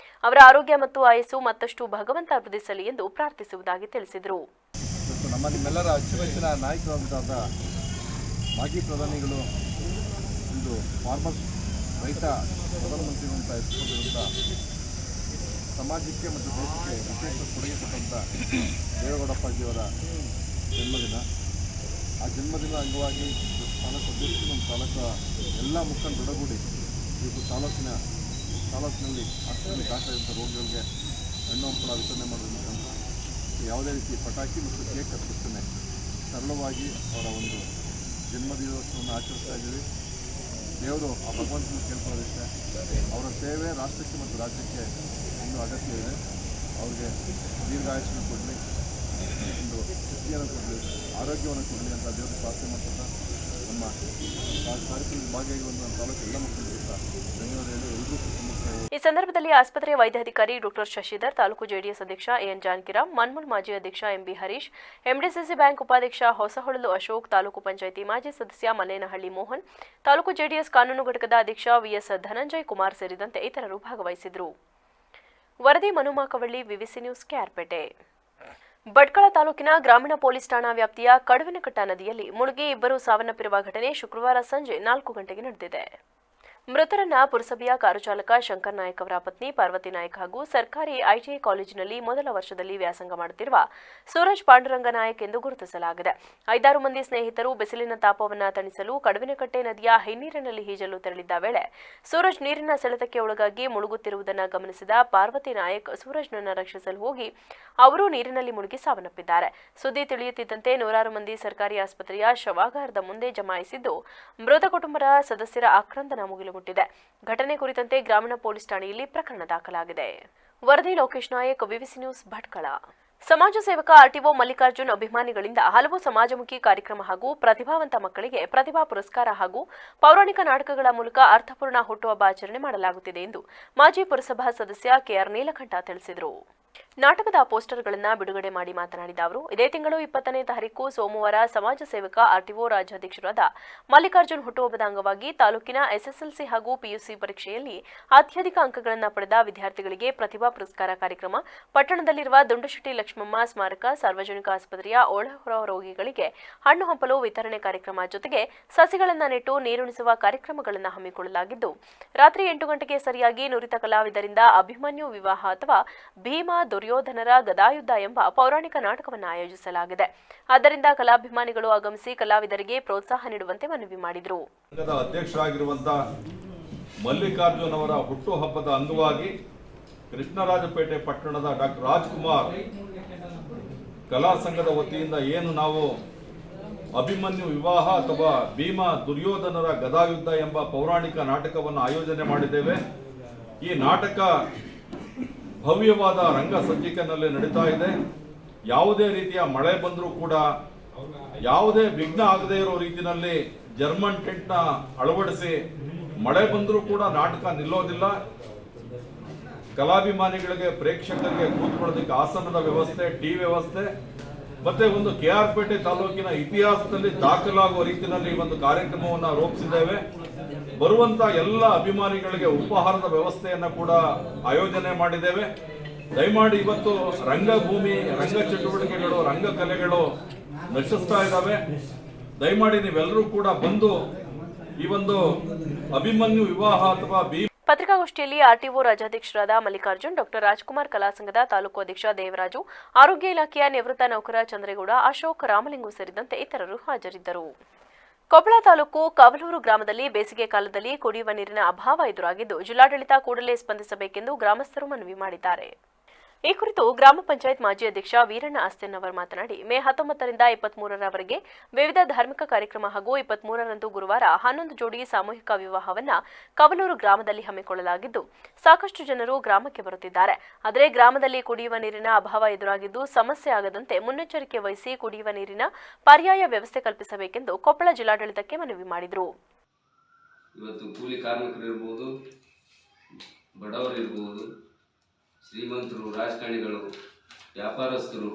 ಅವರ ಆರೋಗ್ಯ ಮತ್ತು ಆಯಸ್ಸು ಮತ್ತಷ್ಟು ಭಗವಂತ ವೃದ್ಧಿಸಲಿ ಎಂದು ಪ್ರಾರ್ಥಿಸುವುದಾಗಿ ತಿಳಿಸಿದರು. ನಮ್ಮ ನಿಮ್ಮೆಲ್ಲರ ಅಚ್ಚುಮೆಚ್ಚಿನ ನಾಯಕರಾದ ಮಾಜಿ ಪ್ರಧಾನಿಗಳು ಒಂದು ಫಾರ್ಮರ್ಸ್ ರೈತ ಪ್ರಧಾನಮಂತ್ರಿಗಳು ಅಂತ ಹೆಸರುಗೊಂಡಿರುವಂಥ ಸಮಾಜಕ್ಕೆ ಮತ್ತು ದೇಶಕ್ಕೆ ವಿಶೇಷ ಕೊಡುಗೆ ಕೊಟ್ಟಂಥ ದೇವೇಗೌಡಪ್ಪಾಜಿಯವರ ಜನ್ಮದಿನ. ಆ ಜನ್ಮದಿನ ಅಂಗವಾಗಿ ತಾಲೂಕು ಅಧ್ಯಕ್ಷರು, ನಮ್ಮ ತಾಲೂಕು ಎಲ್ಲ ಮುಖಂಡರೊಡಗೂಡಿ ಇವತ್ತು ತಾಲೂಕಿನಲ್ಲಿ ಆಸ್ಪತ್ರೆಯಲ್ಲಿ ದಾಖಲಾದಂಥ ರೋಗಿಗಳಿಗೆ ಹಣ್ಣು ಹಂಪಲ ವಿತರಣೆ ಮಾಡೋದ್ರ ಮುಖಾಂತರ ಯಾವುದೇ ರೀತಿ ಪಟಾಕಿ ಮತ್ತು ಕೇಕ್ ಕತ್ತರಿಸದೇ ಸರಳವಾಗಿ ಅವರ ಒಂದು ಜನ್ಮದಿವಸವನ್ನು ಆಚರಿಸ್ತಾ ಇದ್ದೀವಿ. ದೇವರು ಆ ಭಗವಂತನ ಕೇಳ್ಕೊಳ್ಳೋದಿಷ್ಟೇ. ಅವರ ಸೇವೆ ರಾಷ್ಟ್ರಕ್ಕೆ ಮತ್ತು ರಾಜ್ಯಕ್ಕೆ ಇನ್ನೂ ಅಗತ್ಯವಿದೆ. ಅವ್ರಿಗೆ ದೀರ್ಘಾಯುಷ್ಯನ ಕೊಡಲಿ, ಒಂದು ಶಕ್ತಿಯನ್ನು ಕೊಡಲಿ, ಆರೋಗ್ಯವನ್ನು ಕೊಡಲಿ ಅಂತ ದೇವರು ಪ್ರಾರ್ಥನೆ ಮಾಡ್ತಾ ನಮ್ಮ ಕಾರ್ಯಕ್ರಮದಲ್ಲಿ ಭಾಗಿಯಾಗಿರುವಂಥ ತಾಲೂಕು ಎಲ್ಲ ಮಕ್ಕಳಿಗೆ ಧನ್ಯವಾದ ಹೇಳಿ ಎಲ್ಲರೂ ಈ ಸಂದರ್ಭದಲ್ಲಿ ಆಸ್ಪತ್ರೆ ವೈದ್ಯಾಧಿಕಾರಿ ಡಾಕ್ಟರ್ ಶಶಿಧರ್, ತಾಲೂಕು ಜೆಡಿಎಸ್ ಅಧ್ಯಕ್ಷ ಎನ್ ಜಾನಕಿರಾಮ್, ಮನ್ಮೂಲ್ ಮಾಜಿ ಅಧ್ಯಕ್ಷ ಎಂಬಿ ಹರೀಶ್, ಎಂಡಿಸಿಸಿ ಬ್ಯಾಂಕ್ ಉಪಾಧ್ಯಕ್ಷ ಹೊಸಹೊಳಲು ಅಶೋಕ್, ತಾಲೂಕು ಪಂಚಾಯಿತಿ ಮಾಜಿ ಸದಸ್ಯ ಮಲ್ಲೇನಹಳ್ಳಿ ಮೋಹನ್, ತಾಲೂಕು ಜೆಡಿಎಸ್ ಕಾನೂನು ಘಟಕದ ಅಧ್ಯಕ್ಷ ವಿಎಸ್ ಧನಂಜಯ್ ಕುಮಾರ್ ಸೇರಿದಂತೆ ಇತರರು ಭಾಗವಹಿಸಿದರು. ವರದಿ ಮನುಮಾಕವಳ್ಳಿ, ವಿವಿಸಿ ನ್ಯೂಸ್, ಕೇರ್ಪೇಟೆ. ಭಟ್ಕಳ ತಾಲೂಕಿನ ಗ್ರಾಮೀಣ ಪೊಲೀಸ್ ಠಾಣಾ ವ್ಯಾಪ್ತಿಯ ಕಡವಿನಕಟ್ಟ ನದಿಯಲ್ಲಿ ಮುಳುಗಿ ಇಬ್ಬರು ಸಾವನ್ನಪ್ಪಿರುವ ಘಟನೆ ಶುಕ್ರವಾರ ಸಂಜೆ 4 ಗಂಟೆಗೆ ನಡೆದಿದೆ. ಮೃತರನ್ನ ಪುರಸಭೆಯ ಕಾರು ಚಾಲಕ ಶಂಕರ್ ನಾಯಕ್ ಅವರ ಪತ್ನಿ ಪಾರ್ವತಿ ನಾಯಕ್ ಹಾಗೂ ಸರ್ಕಾರಿ ಐಟಿಐ ಕಾಲೇಜಿನಲ್ಲಿ ಮೊದಲ ವರ್ಷದಲ್ಲಿ ವ್ಯಾಸಂಗ ಮಾಡುತ್ತಿರುವ ಸೂರಜ್ ಪಾಂಡುರಂಗ ನಾಯಕ್ ಎಂದು ಗುರುತಿಸಲಾಗಿದೆ. 5-6 ಮಂದಿ ಸ್ನೇಹಿತರು ಬಿಸಿಲಿನ ತಾಪವನ್ನು ತಣಿಸಲು ಕಡವಿನಕಟ್ಟೆ ನದಿಯ ಹಿನ್ನೀರಿನಲ್ಲಿ ಈಜಲು ತೆರಳಿದ್ದ ವೇಳೆ ಸೂರಜ್ ನೀರಿನ ಸೆಳೆತಕ್ಕೆ ಒಳಗಾಗಿ ಮುಳುಗುತ್ತಿರುವುದನ್ನು ಗಮನಿಸಿದ ಪಾರ್ವತಿ ನಾಯಕ್ ಸೂರಜ್ನನ್ನು ರಕ್ಷಿಸಲು ಹೋಗಿ ಅವರು ನೀರಿನಲ್ಲಿ ಮುಳುಗಿ ಸಾವನ್ನಪ್ಪಿದ್ದಾರೆ. ಸುದ್ದಿ ತಿಳಿಯುತ್ತಿದ್ದಂತೆ 100 ಮಂದಿ ಸರ್ಕಾರಿ ಆಸ್ಪತ್ರೆಯ ಶವಾಗಾರದ ಮುಂದೆ ಜಮಾಯಿಸಿದ್ದು ಮೃತ ಕುಟುಂಬದ ಸದಸ್ಯರ ಆಕ್ರಂದನ ಮುಗಿಲುಮುಟ್ಟಿದೆ. ಘಟನೆ ಕುರಿತಂತೆ ಗ್ರಾಮೀಣ ಪೊಲೀಸ್ ಠಾಣೆಯಲ್ಲಿ ಪ್ರಕರಣ ದಾಖಲಾಗಿದೆ. ವರದಿ ಲೋಕೇಶ್ ನಾಯಕ್, ವಿವಿಸಿ ನ್ಯೂಸ್, ಭಟ್ಕಳ. ಸಮಾಜ ಸೇವಕ ಆರ್ಟಿಒ ಮಲ್ಲಿಕಾರ್ಜುನ್ ಅಭಿಮಾನಿಗಳಿಂದ ಹಲವು ಸಮಾಜಮುಖಿ ಕಾರ್ಯಕ್ರಮ ಹಾಗೂ ಪ್ರತಿಭಾವಂತ ಮಕ್ಕಳಿಗೆ ಪ್ರತಿಭಾ ಪುರಸ್ಕಾರ ಹಾಗೂ ಪೌರಾಣಿಕ ನಾಟಕಗಳ ಮೂಲಕ ಅರ್ಥಪೂರ್ಣ ಹುಟ್ಟುಹಬ್ಬ ಆಚರಣೆ ಮಾಡಲಾಗುತ್ತಿದೆ ಎಂದು ಮಾಜಿ ಪುರಸಭಾ ಸದಸ್ಯ ಕೆಆರ್ ನೀಲಕಂಠ ತಿಳಿಸಿದರು. ನಾಟಕದ ಪೋಸ್ಟರ್ಗಳನ್ನು ಬಿಡುಗಡೆ ಮಾಡಿ ಮಾತನಾಡಿದ ಅವರು, ಇದೇ ತಿಂಗಳು 20ನೇ ತಾರೀಕು ಸೋಮವಾರ ಸಮಾಜ ಸೇವಕ ಆರ್ಟಿಒ ರಾಜ್ಯಾಧ್ಯಕ್ಷರಾದ ಮಲ್ಲಿಕಾರ್ಜುನ್ ಹುಟ್ಟುಹಬ್ಬದ ಅಂಗವಾಗಿ ತಾಲೂಕಿನ ಎಸ್ಎಸ್ಎಲ್ಸಿ ಹಾಗೂ ಪಿಯುಸಿ ಪರೀಕ್ಷೆಯಲ್ಲಿ ಅತ್ಯಧಿಕ ಅಂಕಗಳನ್ನು ಪಡೆದ ವಿದ್ಯಾರ್ಥಿಗಳಿಗೆ ಪ್ರತಿಭಾ ಪುರಸ್ಕಾರ ಕಾರ್ಯಕ್ರಮ, ಪಟ್ಟಣದಲ್ಲಿರುವ ದುಂಡಶೆಟ್ಟಿ ಲಕ್ಷ್ಮಮ್ಮ ಸ್ಮಾರಕ ಸಾರ್ವಜನಿಕ ಆಸ್ಪತ್ರೆಯ ಒಳಹೊರ ರೋಗಿಗಳಿಗೆ ಹಣ್ಣು ಹಂಪಲು ವಿತರಣೆ ಕಾರ್ಯಕ್ರಮ ಜೊತೆಗೆ ಸಸಿಗಳನ್ನು ನೆಟ್ಟು ನೀರುಣಿಸುವ ಕಾರ್ಯಕ್ರಮಗಳನ್ನು ಹಮ್ಮಿಕೊಳ್ಳಲಾಗಿದ್ದು, ರಾತ್ರಿ 8 ಗಂಟೆಗೆ ಸರಿಯಾಗಿ ನುರಿತ ಕಲಾವಿದರಿಂದ ಅಭಿಮನ್ಯು ವಿವಾಹ ಅಥವಾ ಭೀಮ ದುರ್ಯೋಧನರ ಗದಾಯುದ್ಧ ಎಂಬ ಪೌರಾಣಿಕ ನಾಟಕವನ್ನು ಆಯೋಜಿಸಲಾಗಿದೆ. ಆದ್ದರಿಂದ ಕಲಾಭಿಮಾನಿಗಳು ಆಗಮಿಸಿ ಕಲಾವಿದರಿಗೆ ಪ್ರೋತ್ಸಾಹ ನೀಡುವಂತೆ ಮನವಿ ಮಾಡಿದರು. ಅಧ್ಯಕ್ಷರಾಗಿರುವಂತಹ ಮಲ್ಲಿಕಾರ್ಜುನ್ ಅವರ ಹುಟ್ಟುಹಬ್ಬದ ಅಂಗವಾಗಿ ಕೃಷ್ಣರಾಜಪೇಟೆ ಪಟ್ಟಣದ ಡಾಕ್ಟರ್ ರಾಜ್ಕುಮಾರ್ ಕಲಾ ಸಂಘದ ವತಿಯಿಂದ ಏನು ನಾವು ಅಭಿಮನ್ಯು ವಿವಾಹ ಅಥವಾ ಭೀಮ ದುರ್ಯೋಧನರ ಗದಾಯುದ್ಧ ಎಂಬ ಪೌರಾಣಿಕ ನಾಟಕವನ್ನು ಆಯೋಜನೆ ಮಾಡಿದ್ದೇವೆ. ಈ ನಾಟಕ ಭವ್ಯವಾದ ರಂಗ ಸಜ್ಜಿಕೆನಲ್ಲಿ ನಡೀತಾ ಇದೆ. ಯಾವುದೇ ರೀತಿಯ ಮಳೆ ಬಂದರೂ ಕೂಡ ಯಾವುದೇ ವಿಘ್ನ ಆಗದೇ ಇರೋ ರೀತಿಯಲ್ಲಿ ಜರ್ಮನ್ ಟೆಂಟ್ನ ಅಳವಡಿಸಿ ಮಳೆ ಬಂದರೂ ಕೂಡ ನಾಟಕ ನಿಲ್ಲೋದಿಲ್ಲ. ಕಲಾಭಿಮಾನಿಗಳಿಗೆ ಪ್ರೇಕ್ಷಕರಿಗೆ ಕೂತ್ಕೊಳ್ಳೋದಕ್ಕೆ ಆಸನದ ವ್ಯವಸ್ಥೆ, ಟೀ ವ್ಯವಸ್ಥೆ ಮತ್ತೆ ಒಂದು KR ಪೇಟೆ ತಾಲೂಕಿನ ಇತಿಹಾಸದಲ್ಲಿ ದಾಖಲಾಗುವ ರೀತಿಯಲ್ಲಿ ಒಂದು ಕಾರ್ಯಕ್ರಮವನ್ನು ರೂಪಿಸಿದ್ದೇವೆ. ಬರುವಂತ ಎಲ್ಲ ಅಭಿಮಾನಿಗಳಿಗೆ ಉಪಹಾರದ ವ್ಯವಸ್ಥೆಯನ್ನ ಕೂಡ ಆಯೋಜನೆ ಮಾಡಿದ್ದೇವೆ. ದಯಮಾಡಿ ಇವತ್ತು ರಂಗಭೂಮಿ, ರಂಗ ಚಟುವಟಿಕೆಗಳು, ರಂಗ ಕಲೆಗಳು ನಶಿಸ್ತಾ ಇದ್ದಾವೆ. ದಯಮಾಡಿ ನೀವೆಲ್ಲರೂ ಕೂಡ ಬಂದು ಈ ಒಂದು ಅಭಿಮನ್ಯು ವಿವಾಹ ಅಥವಾ ಪತ್ರಿಕಾಗೋಷ್ಠಿಯಲ್ಲಿ ಆರ್ಟಿಒ ರಾಜ್ಯಾಧ್ಯಕ್ಷರಾದ ಮಲ್ಲಿಕಾರ್ಜುನ್, ಡಾಕ್ಟರ್ ರಾಜ್ಕುಮಾರ್ ಕಲಾ ಸಂಘದ ತಾಲೂಕು ಅಧ್ಯಕ್ಷ ದೇವರಾಜು, ಆರೋಗ್ಯ ಇಲಾಖೆಯ ನಿವೃತ್ತ ನೌಕರ ಚಂದ್ರೇಗೌಡ, ಅಶೋಕ್, ರಾಮಲಿಂಗು ಸೇರಿದಂತೆ ಇತರರು ಹಾಜರಿದ್ದರು. ಕೊಪ್ಪಳ ತಾಲೂಕು ಕವಲೂರು ಗ್ರಾಮದಲ್ಲಿ ಬೇಸಿಗೆ ಕಾಲದಲ್ಲಿ ಕುಡಿಯುವ ನೀರಿನ ಅಭಾವ ಎದುರಾಗಿದ್ದು, ಜಿಲ್ಲಾಡಳಿತ ಕೂಡಲೇ ಸ್ಪಂದಿಸಬೇಕೆಂದು ಗ್ರಾಮಸ್ಥರು ಮನವಿ ಮಾಡಿದ್ದಾರೆ. ಈ ಕುರಿತು ಗ್ರಾಮ ಪಂಚಾಯತ್ ಮಾಜಿ ಅಧ್ಯಕ್ಷ ವೀರಣ್ಣ ಆಸ್ತಿನ್ ಅವರು ಮಾತನಾಡಿ, ಮೇ 19ರಿಂದ 23ರವರೆಗೆ ವಿವಿಧ ಧಾರ್ಮಿಕ ಕಾರ್ಯಕ್ರಮ ಹಾಗೂ 23ರಂದು ಗುರುವಾರ 11 ಜೋಡಿ ಸಾಮೂಹಿಕ ವಿವಾಹವನ್ನ ಕವಲೂರು ಗ್ರಾಮದಲ್ಲಿ ಹಮ್ಮಿಕೊಳ್ಳಲಾಗಿದ್ದು, ಸಾಕಷ್ಟು ಜನರು ಗ್ರಾಮಕ್ಕೆ ಬರುತ್ತಿದ್ದಾರೆ. ಆದರೆ ಗ್ರಾಮದಲ್ಲಿ ಕುಡಿಯುವ ನೀರಿನ ಅಭಾವ ಎದುರಾಗಿದ್ದು, ಸಮಸ್ಯೆ ಆಗದಂತೆ ಮುನ್ನೆಚ್ಚರಿಕೆ ವಹಿಸಿ ಕುಡಿಯುವ ನೀರಿನ ಪರ್ಯಾಯ ವ್ಯವಸ್ಥೆ ಕಲ್ಪಿಸಬೇಕೆಂದು ಕೊಪ್ಪಳ ಜಿಲ್ಲಾಡಳಿತಕ್ಕೆ ಮನವಿ ಮಾಡಿದರು. ಇವತ್ತು ಕೂಲಿ ಕಾರ್ಮಿಕರಿರ್ಬೋದು, ಬಡವರಿರ್ಬೋದು, ಶ್ರೀಮಂತರು, ರಾಜಕಾರಣಿಗಳು, ವ್ಯಾಪಾರಸ್ಥರು,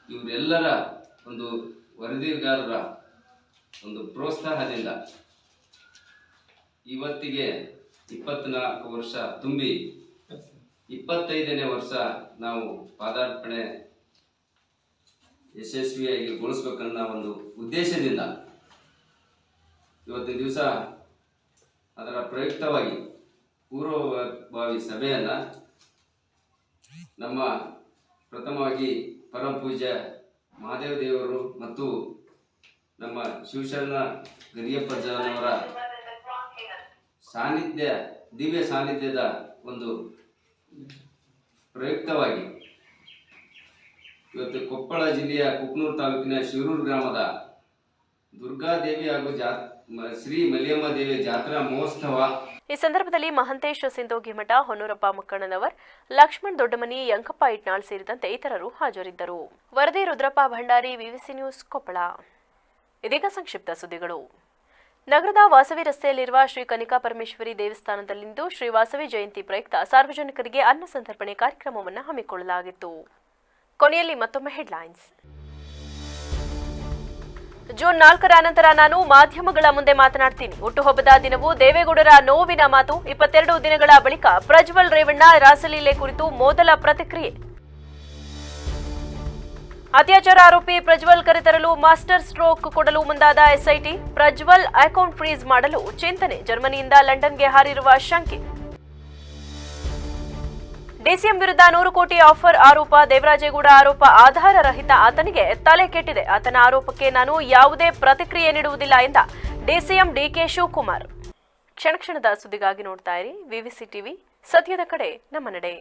ಇವರೆಲ್ಲರ ಒಂದು ವರದಿಗಾರರ ಒಂದು ಪ್ರೋತ್ಸಾಹದಿಂದ ಇವತ್ತಿಗೆ 24 ವರ್ಷ ತುಂಬಿ 25ನೇ ವರ್ಷ ನಾವು ಪಾದಾರ್ಪಣೆ ಯಶಸ್ವಿಯಾಗಿ ಗೊಳಿಸ್ಬೇಕನ್ನೋ ಒಂದು ಉದ್ದೇಶದಿಂದ ಇವತ್ತಿನ ದಿವಸ ಅದರ ಪ್ರಯುಕ್ತವಾಗಿ ಪೂರ್ವಭಾವಿ ಸಭೆಯನ್ನು ನಮ್ಮ ಪ್ರಥಮವಾಗಿ ಪರಮ ಪೂಜ್ಯ ಮಹಾದೇವ ದೇವರು ಮತ್ತು ನಮ್ಮ ಶಿವಶರಣ ಗರಿಯಪ್ಪಜ್ಜನವರ ಸಾನ್ನಿಧ್ಯ, ದಿವ್ಯ ಸಾನ್ನಿಧ್ಯದ ಒಂದು ಪ್ರಯುಕ್ತವಾಗಿ ಇವತ್ತು ಕೊಪ್ಪಳ ಜಿಲ್ಲೆಯ ಕುಕ್ನೂರು ತಾಲೂಕಿನ ಶಿರೂರು ಗ್ರಾಮದ ದುರ್ಗಾದೇವಿ ಹಾಗೂ ಶ್ರೀ ಮಲಿಯಮ್ಮ ದೇವಿಯ ಜಾತ್ರಾ ಮಹೋತ್ಸವ. ಈ ಸಂದರ್ಭದಲ್ಲಿ ಮಹಂತೇಶ್ ಸಿಂಧೋಗಿಮಠ, ಹೊನ್ನೂರಪ್ಪ ಮುಕ್ಕಣ್ಣನವರ್, ಲಕ್ಷ್ಮಣ್ ದೊಡ್ಡಮನಿ, ಯಂಕಪ್ಪ ಇಟ್ನಾಳ್ ಸೇರಿದಂತೆ ಇತರರು ಹಾಜರಿದ್ದರು. ವರದಿ ರುದ್ರಪ್ಪ ಭಂಡಾರಿ, ವಿವಿಸಿ ನ್ಯೂಸ್, ಕೊಪ್ಪಳ. ಇದೀಗ ಸಂಕ್ಷಿಪ್ತ ಸುದ್ದಿಗಳು. ನಗರದ ವಾಸವಿ ರಸ್ತೆಯಲ್ಲಿರುವ ಶ್ರೀ ಕನಿಕಾ ಪರಮೇಶ್ವರಿ ದೇವಸ್ಥಾನದಲ್ಲಿಂದು ಶ್ರೀ ವಾಸವಿ ಜಯಂತಿ ಪ್ರಯುಕ್ತ ಸಾರ್ವಜನಿಕರಿಗೆ ಅನ್ನ ಸಂತರ್ಪಣೆ ಕಾರ್ಯಕ್ರಮವನ್ನು ಹಮ್ಮಿಕೊಳ್ಳಲಾಗಿತ್ತು. ಕೊನೆಯಲ್ಲಿ ಮತ್ತೊಮ್ಮೆ ಹೆಡ್ಲೈನ್ಸ್. ಜೂನ್ 4ರ ಅನಂತರ ನಾನು ಮಾಧ್ಯಮಗಳ ಮುಂದೆ ಮಾತನಾಡ್ತೀನಿ. ಹುಟ್ಟುಹಬ್ಬದ ದಿನವೂ ದೇವೇಗೌಡರ ನೋವಿನ ಮಾತು. 22 ದಿನಗಳ ಬಳಿಕ ಪ್ರಜ್ವಲ್ ರೇವಣ್ಣ ರಾಸಲೀಲೆ ಕುರಿತು ಮೊದಲ ಪ್ರತಿಕ್ರಿಯೆ. ಅತ್ಯಾಚಾರ ಆರೋಪಿ ಪ್ರಜ್ವಲ್ ಕರೆತರಲು ಮಾಸ್ಟರ್ ಸ್ಟ್ರೋಕ್ ಕೊಡಲು ಮುಂದಾದ ಎಸ್ಐಟಿ. ಪ್ರಜ್ವಲ್ ಅಕೌಂಟ್ ಫ್ರೀಸ್ ಮಾಡಲು ಚಿಂತನೆ. ಜರ್ಮನಿಯಿಂದ ಲಂಡನ್ಗೆ ಹಾರಿರುವ ಶಂಕೆ. ಡಿಸಿಎಂ ವಿರುದ್ಧ 100 ಕೋಟಿ ಆಫರ್ ಆರೋಪ. ದೇವರಾಜೇಗೌಡ ಆರೋಪ ಆಧಾರ ರಹಿತ. ಆತನಿಗೆ ತಲೆ ಕೆಟ್ಟಿದೆ. ಆತನ ಆರೋಪಕ್ಕೆ ನಾನು ಯಾವುದೇ ಪ್ರತಿಕ್ರಿಯೆ ನೀಡುವುದಿಲ್ಲ ಎಂದ ಡಿಸಿಎಂ ಡಿಕೆ ಶಿವಕುಮಾರ್. ಕ್ಷಣದ ಸುದ್ದಿಗಾಗಿ ನೋಡ್ತಾ ಇರಿ ವಿವಿಸಿ ಟಿವಿ. ಸತ್ಯದ ಕಡೆ ನಮ್ಮ ನಡೆ.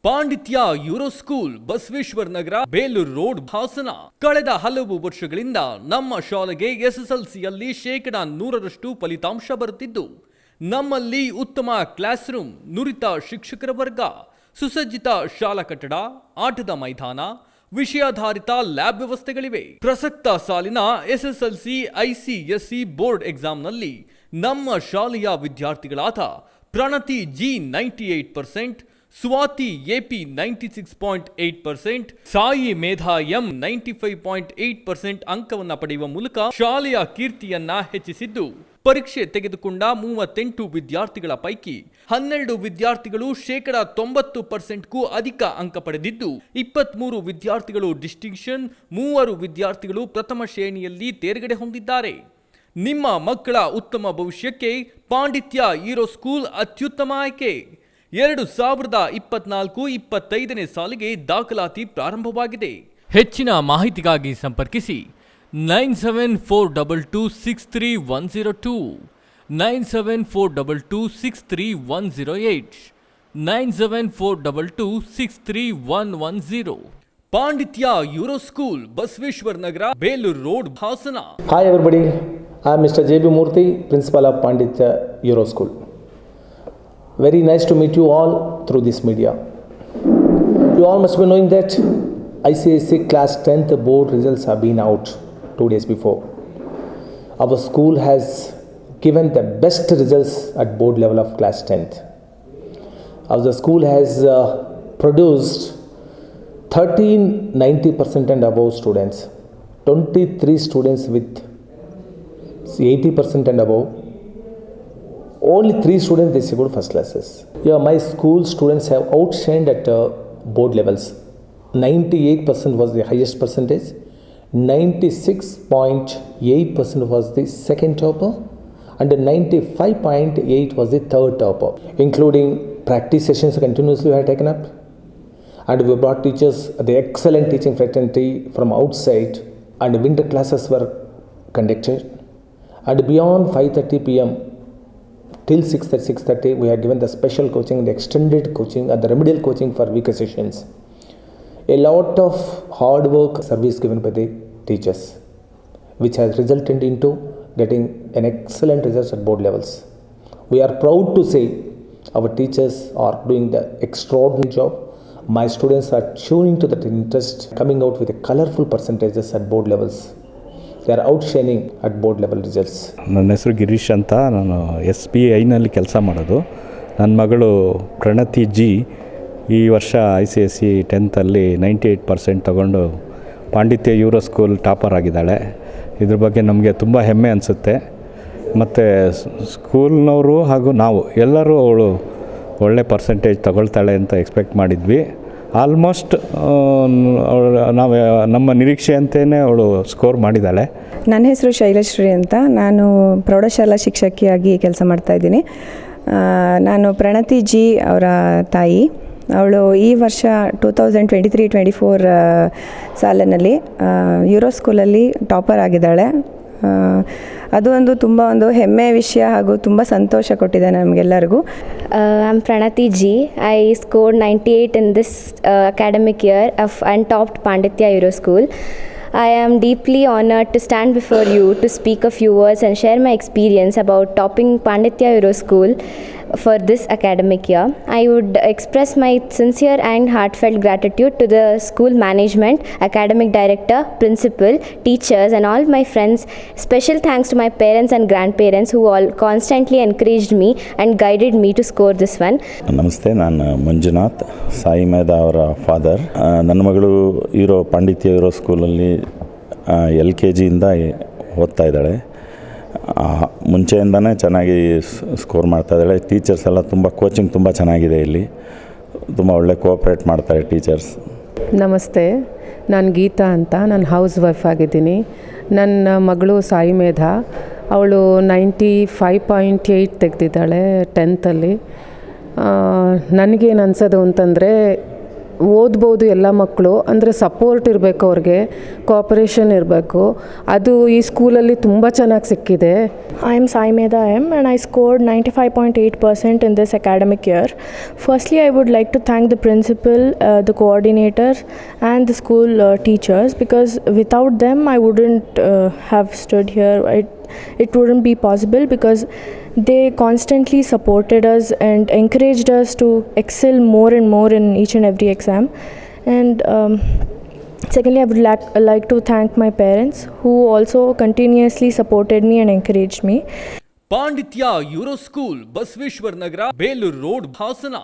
ಪಾಂಡಿತ್ಯ euro school, Basaveshwara Nagar, Belur road, Hassan. ಕಳೆದ ಹಲವು ವರ್ಷಗಳಿಂದ ನಮ್ಮ ಶಾಲೆಗೆ ಎಸ್ಎಸ್ಎಲ್ಸಿಯಲ್ಲಿ 100% ಫಲಿತಾಂಶ ಬರುತ್ತಿದ್ದು, ನಮ್ಮಲ್ಲಿ ಉತ್ತಮ ಕ್ಲಾಸ್ ರೂಮ್, ನುರಿತ ಶಿಕ್ಷಕರ ವರ್ಗ, ಸುಸಜ್ಜಿತ ಶಾಲಾ ಕಟ್ಟಡ, ಆಟದ ಮೈದಾನ, ವಿಷಯಾಧಾರಿತ ಲ್ಯಾಬ್ ವ್ಯವಸ್ಥೆಗಳಿವೆ. ಪ್ರಸಕ್ತ ಸಾಲಿನ ಎಸ್ಎಸ್ಎಲ್ಸಿ ICSE ಬೋರ್ಡ್ ಎಕ್ಸಾಮ್ನಲ್ಲಿ ನಮ್ಮ ಶಾಲೆಯ ವಿದ್ಯಾರ್ಥಿಗಳಾದ ಪ್ರಣತಿ G 98%, ಸ್ವಾತಿ AP 96.8%, ಸಾಯಿ ಮೇಧಾ M 95.8% ಅಂಕವನ್ನು ಪಡೆಯುವ ಮೂಲಕ ಶಾಲೆಯ ಕೀರ್ತಿಯನ್ನ ಹೆಚ್ಚಿಸಿದ್ದು, ಪರೀಕ್ಷೆ ತೆಗೆದುಕೊಂಡ 38 ವಿದ್ಯಾರ್ಥಿಗಳ ಪೈಕಿ 12 ವಿದ್ಯಾರ್ಥಿಗಳು 90%ಕ್ಕೂ ಅಧಿಕ ಅಂಕ ಪಡೆದಿದ್ದು, 23 ವಿದ್ಯಾರ್ಥಿಗಳು ಡಿಸ್ಟಿಂಕ್ಷನ್, 3 ವಿದ್ಯಾರ್ಥಿಗಳು ಪ್ರಥಮ ಶ್ರೇಣಿಯಲ್ಲಿ ತೇರ್ಗಡೆ ಹೊಂದಿದ್ದಾರೆ. ನಿಮ್ಮ ಮಕ್ಕಳ ಉತ್ತಮ ಭವಿಷ್ಯಕ್ಕೆ ಪಾಂಡಿತ್ಯ ಯೂರೋ ಸ್ಕೂಲ್ ಅತ್ಯುತ್ತಮ ಆಯ್ಕೆ. 2024-25ನೇ ಸಾಲಿಗೆ ದಾಖಲಾತಿ ಪ್ರಾರಂಭವಾಗಿದೆ. ಹೆಚ್ಚಿನ ಮಾಹಿತಿಗಾಗಿ ಸಂಪರ್ಕಿಸಿ 9742263102, 9742263108, 9742263110. ಪಾಂಡಿತ್ಯ euro school, Basaveshwara Nagar, Belur road, Hassan. Hi everybody, I am Mr. J.B. Murthy, Principal of Panditya Euro School. Very nice to meet you all through this media. You all must be knowing that ICSE Class 10th board results have been out 2 days before. Our school has given the best results at board level of Class 10th. Our school has produced 13 90% and above students, 23 students with 80% and above, only 3 students they scored first classes. Yeah, my school students have outshined at board levels. 98% was the highest percentage, 96.8% was the second topper, and 95.8 was the third topper. Including practice sessions continuously we have taken up, and we brought teachers, the excellent teaching fraternity from outside, and winter classes were conducted. And beyond 5:30 p.m. till 6:30 we have given the special coaching, the extended coaching and the remedial coaching for weaker sessions. A lot of hard work service given by the teachers, which has resulted into getting an excellent results at board levels. We are proud to say our teachers are doing the extraordinary job. My students are tuning to that interest, coming out with a colorful percentages at board levels. They are outshining at board level results. ನನ್ನ ಹೆಸರು ಗಿರೀಶ್ ಅಂತ, ನಾನು SBIನಲ್ಲಿ ಕೆಲಸ ಮಾಡೋದು. ನನ್ನ ಮಗಳು ಪ್ರಣತಿ G ಈ ವರ್ಷ ICSE 10th 98% ತಗೊಂಡು ಪಾಂಡಿತ್ಯ ಯೂರೋ ಸ್ಕೂಲ್ ಟಾಪರ್ ಆಗಿದ್ದಾಳೆ. ಇದ್ರ ಬಗ್ಗೆ ನಮಗೆ ತುಂಬ ಹೆಮ್ಮೆ ಅನಿಸುತ್ತೆ. ಮತ್ತು ಸ್ಕೂಲ್ನವರು ಹಾಗೂ ನಾವು ಎಲ್ಲರೂ ಅವಳು ಒಳ್ಳೆ ಪರ್ಸೆಂಟೇಜ್ ತಗೊಳ್ತಾಳೆ ಅಂತ ಎಕ್ಸ್ಪೆಕ್ಟ್ ಮಾಡಿದ್ವಿ. ಆಲ್ಮೋಸ್ಟ್ ನಾವು ನಮ್ಮ ನಿರೀಕ್ಷೆಯಂತೆಯೇ ಅವಳು ಸ್ಕೋರ್ ಮಾಡಿದ್ದಾಳೆ. ನನ್ನ ಹೆಸರು ಶೈಲಶ್ರೀ ಅಂತ, ನಾನು ಪ್ರೌಢಶಾಲಾ ಶಿಕ್ಷಕಿಯಾಗಿ ಕೆಲಸ ಮಾಡ್ತಾಯಿದ್ದೀನಿ. ನಾನು ಪ್ರಣತಿ ಜಿ ಅವರ ತಾಯಿ. ಅವಳು ಈ ವರ್ಷ 2023-24 ಸಾಲಿನಲ್ಲಿ ಯೂರೋ ಸ್ಕೂಲಲ್ಲಿ ಟಾಪರ್ ಆಗಿದ್ದಾಳೆ. ಅದು ತುಂಬ ಹೆಮ್ಮೆಯ ವಿಷಯ ಹಾಗೂ ತುಂಬ ಸಂತೋಷ ಕೊಟ್ಟಿದೆ ನಮಗೆಲ್ಲರಿಗೂ. I am Pranati G. I scored 98 in this academic year and topped Panditya Euro School. I am deeply honored to stand before you to speak a few words and share my experience about topping Panditya Euro School for this academic year. I would express my sincere and heartfelt gratitude to the school management, academic director, principal, teachers and all my friends. Special thanks to my parents and grandparents who all constantly encouraged me and guided me to score this one. ನಮಸ್ತೆ, ನಾನು ಮಂಜುನಾಥ್, ಸಾಯಿ ಮೇಧಾ ಅವರ father. ನನ್ನ ಮಗಳು ಪಾಂಡಿತ್ಯ euro ಸ್ಕೂಲಲ್ಲಿ LKGಯಿಂದ ಓದ್ತಾ ಇದ್ದಾಳೆ. ಮುಂಚೆಯಿಂದನೇ ಚೆನ್ನಾಗಿ ಸ್ಕೋರ್ ಮಾಡ್ತಾಯಿದ್ದಾಳೆ. ಟೀಚರ್ಸ್ ಎಲ್ಲ ತುಂಬ ಕೋಚಿಂಗ್ ತುಂಬ ಚೆನ್ನಾಗಿದೆ. ಇಲ್ಲಿ ತುಂಬ ಒಳ್ಳೆ ಕೋಆಪ್ರೇಟ್ ಮಾಡ್ತಾರೆ ಟೀಚರ್ಸ್. ನಮಸ್ತೆ, ನಾನು ಗೀತಾ ಅಂತ, ನಾನು ಹೌಸ್ ವೈಫ್ ಆಗಿದ್ದೀನಿ. ನನ್ನ ಮಗಳು ಸಾಯಿ ಮೇಧಾ, ಅವಳು 95.8 ತೆಗೆದಿದ್ದಾಳೆ 10th. ನನಗೇನು ಅನ್ಸೋದು ಅಂತಂದರೆ, ಓದ್ಬೋದು ಎಲ್ಲ ಮಕ್ಕಳು, ಅಂದರೆ ಸಪೋರ್ಟ್ ಇರಬೇಕು, ಅವ್ರಿಗೆ ಕೋಆಪರೇಷನ್ ಇರಬೇಕು. ಅದು ಈ ಸ್ಕೂಲಲ್ಲಿ ತುಂಬ ಚೆನ್ನಾಗಿ ಸಿಕ್ಕಿದೆ. I am Sai Medha M and I scored 95.8% in this academic year. Firstly, I would like to thank the principal, the coordinator and the school teachers, because without them I wouldn't have stood here. It wouldn't be possible because they constantly supported us and encouraged us to excel more and more in each and every exam. And secondly, I would like to thank my parents who also continuously supported me and encouraged me. ಪಾಂಡಿತ್ಯ euro school, Basaveshwara Nagar, Belur road, Hassan.